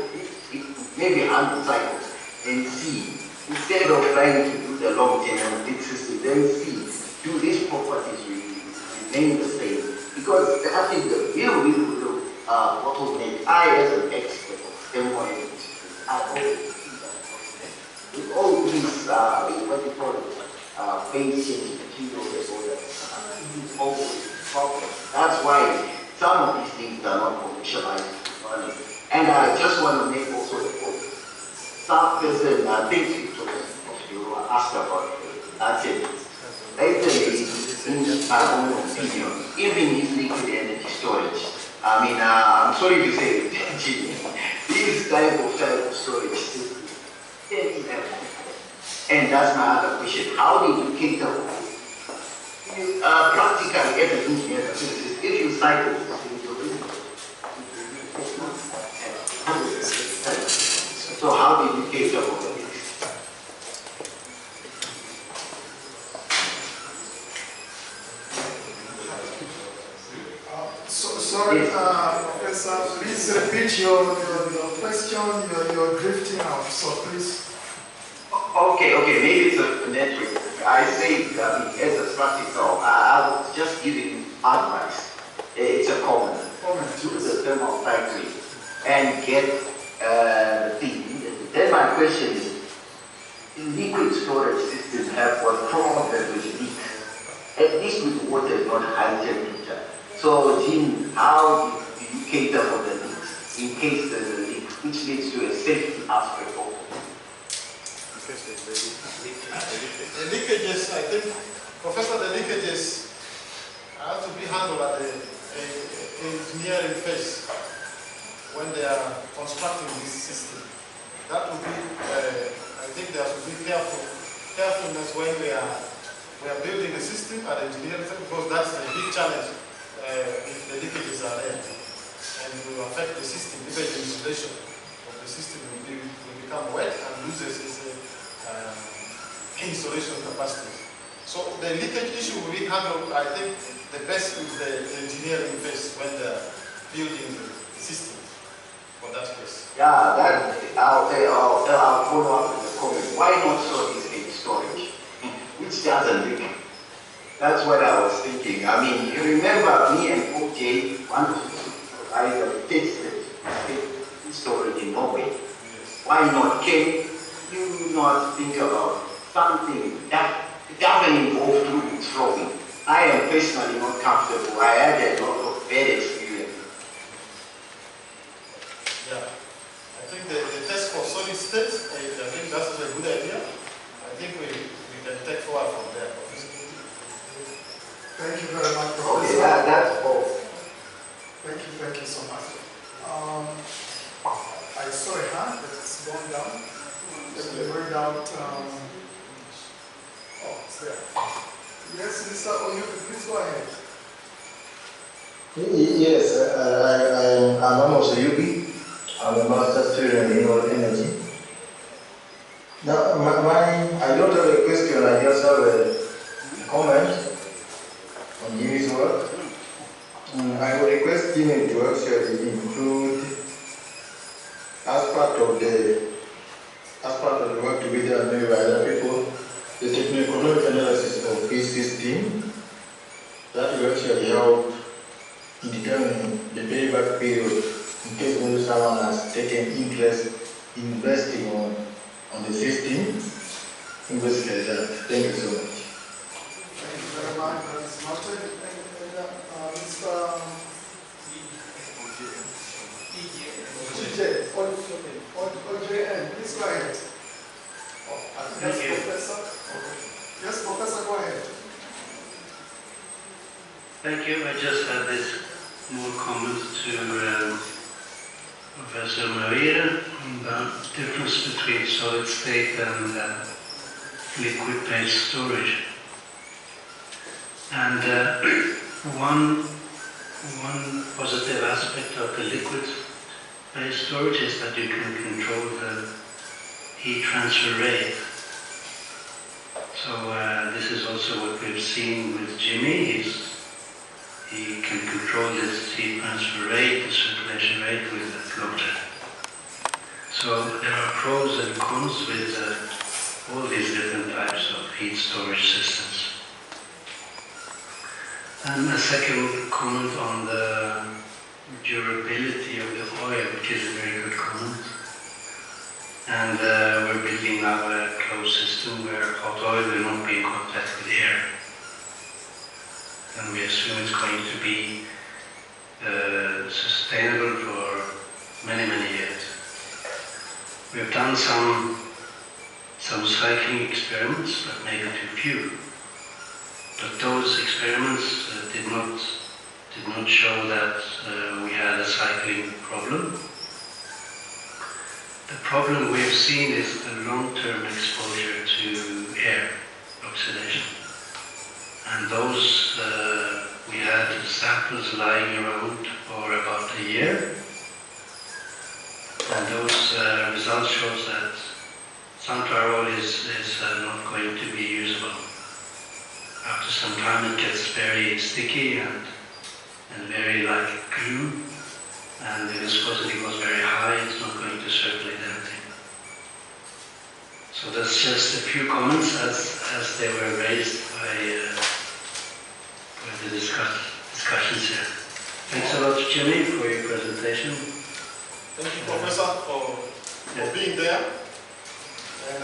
maybe 100 cycles, and see. Instead of trying to do the long-term analytics, then see, do these properties remain the same? Because I think the real bottleneck, I as an expert of thermoelectricity, I always see that bottleneck. With all these, what you call it, basic materials or that, always problem. That's why some of these things are not commercialized. And I just want to make also the point. Some person, I think you asked about it. Actually, in my own opinion, even in liquid energy storage, I mean, I'm sorry to say it, this type of storage system, and that's my other question. How do you cater practically everything here? If you cycle, so how do you cater for this? Sorry, Professor, please repeat your question. You're drifting out, so please. Okay, maybe it's a network. I say, as a practical, I was just giving advice. It's a comment. Do the thermal cycling and get the thing. Then my question is, liquid storage systems have what problem with leaks. At least with water is not high temperature. So, Jim, how do you cater for the leaks in case there's a leak, which leads to a safety aspect of it? The leakages, I think, Professor, the leakages have to be handled at the engineering phase when they are constructing this system. That would be, I think there should be carefulness when we are building a system at the engineering phase, because that's a big challenge if the leakages are there. And will affect the system, even the insulation of the system will become wet and loses its insulation capacity. So the leakage issue will be handled, I think, the best with the engineering phase when they're building the system for that case. Yeah, I'll follow up with the comment. Why not solid state storage, which doesn't leak? That's what I was thinking. I mean, you remember me and OJ, one of the I tasted storage in Norway. Yes. Why not? Can you not think about something that doesn't involve fluid flowing? I am personally not comfortable. I had a lot of bad experience. Yeah. I think the test for solid state, I think that's Thank you so much. I saw a hand that has gone down. Let me read out. Oh, it's there. Yes, Mr. Oyuki, please go ahead. Yes, I'm Amos Oyuki. I'm a master's student in renewable energy. Now, I don't have a question, I just have a comment on Jimmy's work. I would request Jimmy to actually include, as part of the work to be done maybe by other people, the techno-economic analysis of his system. That will actually help in determining the payback period in case maybe someone has taken interest in investing on the system. Basically that. Thank you so much. Thank you very much. That is noted. Mr. OJN, please go ahead. Yes, Professor. Okay. Yes, Professor, go ahead. Thank you. I just had this more comments to Professor Maria about the difference between solid state and liquid-based storage. And one positive aspect of the liquid-based storage is that you can control the heat transfer rate. So this is also what we've seen with Jimmy. He can control this heat transfer rate, the circulation rate with the floater. So there are pros and cons with all these different types of heat storage systems. And a second comment on the durability of the oil, which is a very good comment. And we're building now a closed system where hot oil will not be in contact with air. And we assume it's going to be sustainable for many, many years. We've done some cycling experiments, but maybe too few. But those experiments did not show that we had a cycling problem. The problem we've seen is the long-term exposure to air oxidation. And those, we had samples lying around for about a year. And those results show that sunflower oil is not going to be usable. After some time it gets very sticky and very like glue. And the viscosity was very high, it's not going to circulate anything. So that's just a few comments as they were raised by the discussions here. Thanks a lot, Jimmy, for your presentation. Thank you, Professor, for being there. And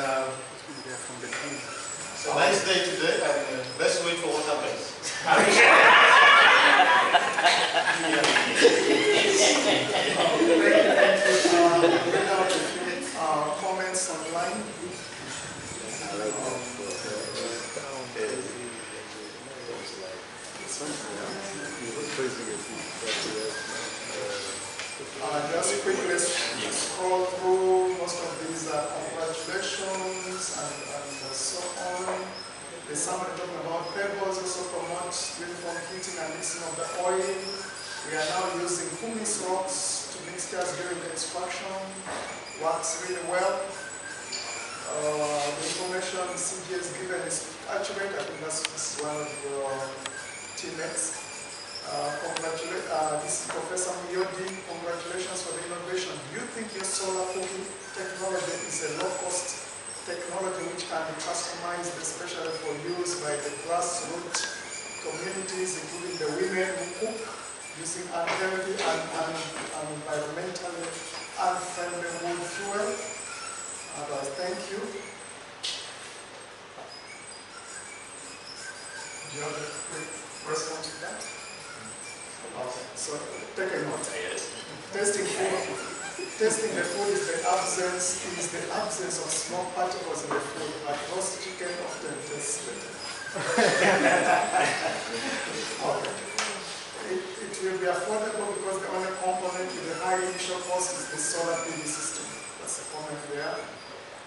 it's a nice day today, and let's wait for what happens. Comments online. Just quickly scroll through. Most of these are congratulations and so on. There's somebody talking about pebbles also promote uniform heating and mixing of the oil. We are now using humus rocks to mixtures during the extraction. Works really well. The information CG has given is accurate. I think this is one of your teammates. This is Professor Miyodi. Congratulations for the innovation. Do you think your solar cooking technology is a low-cost technology which can be customized, especially for use by the grassroots communities, including the women who cook, using unhealthy and environmentally unfriendly wood fuel? Thank you. Do you have a quick response to that? Okay, so take a note. Testing the food is the absence of small particles in the food, but roast chicken often tastes better. Okay. it will be affordable because the only component with the high initial cost is the solar PV system. That's the comment there.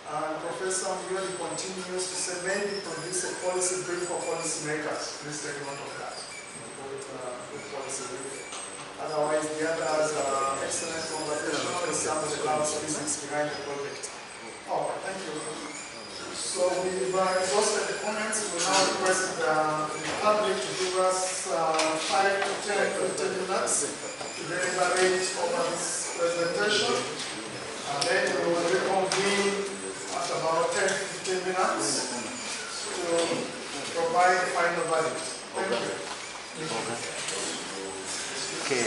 And Professor Muyoli continues to say, maybe produce a policy brief for policymakers. Please take note of that. Good policy brief. Otherwise, the others are excellent conversation on some of the lab's reasons behind the project. Oh, thank you. So we've exhausted the comments. We now request the public to give us 5 to 10 to 15 minutes to deliberate over this presentation. And then we will reconvene at about 10 to 15 minutes to provide the final verdict. Thank you. Okay.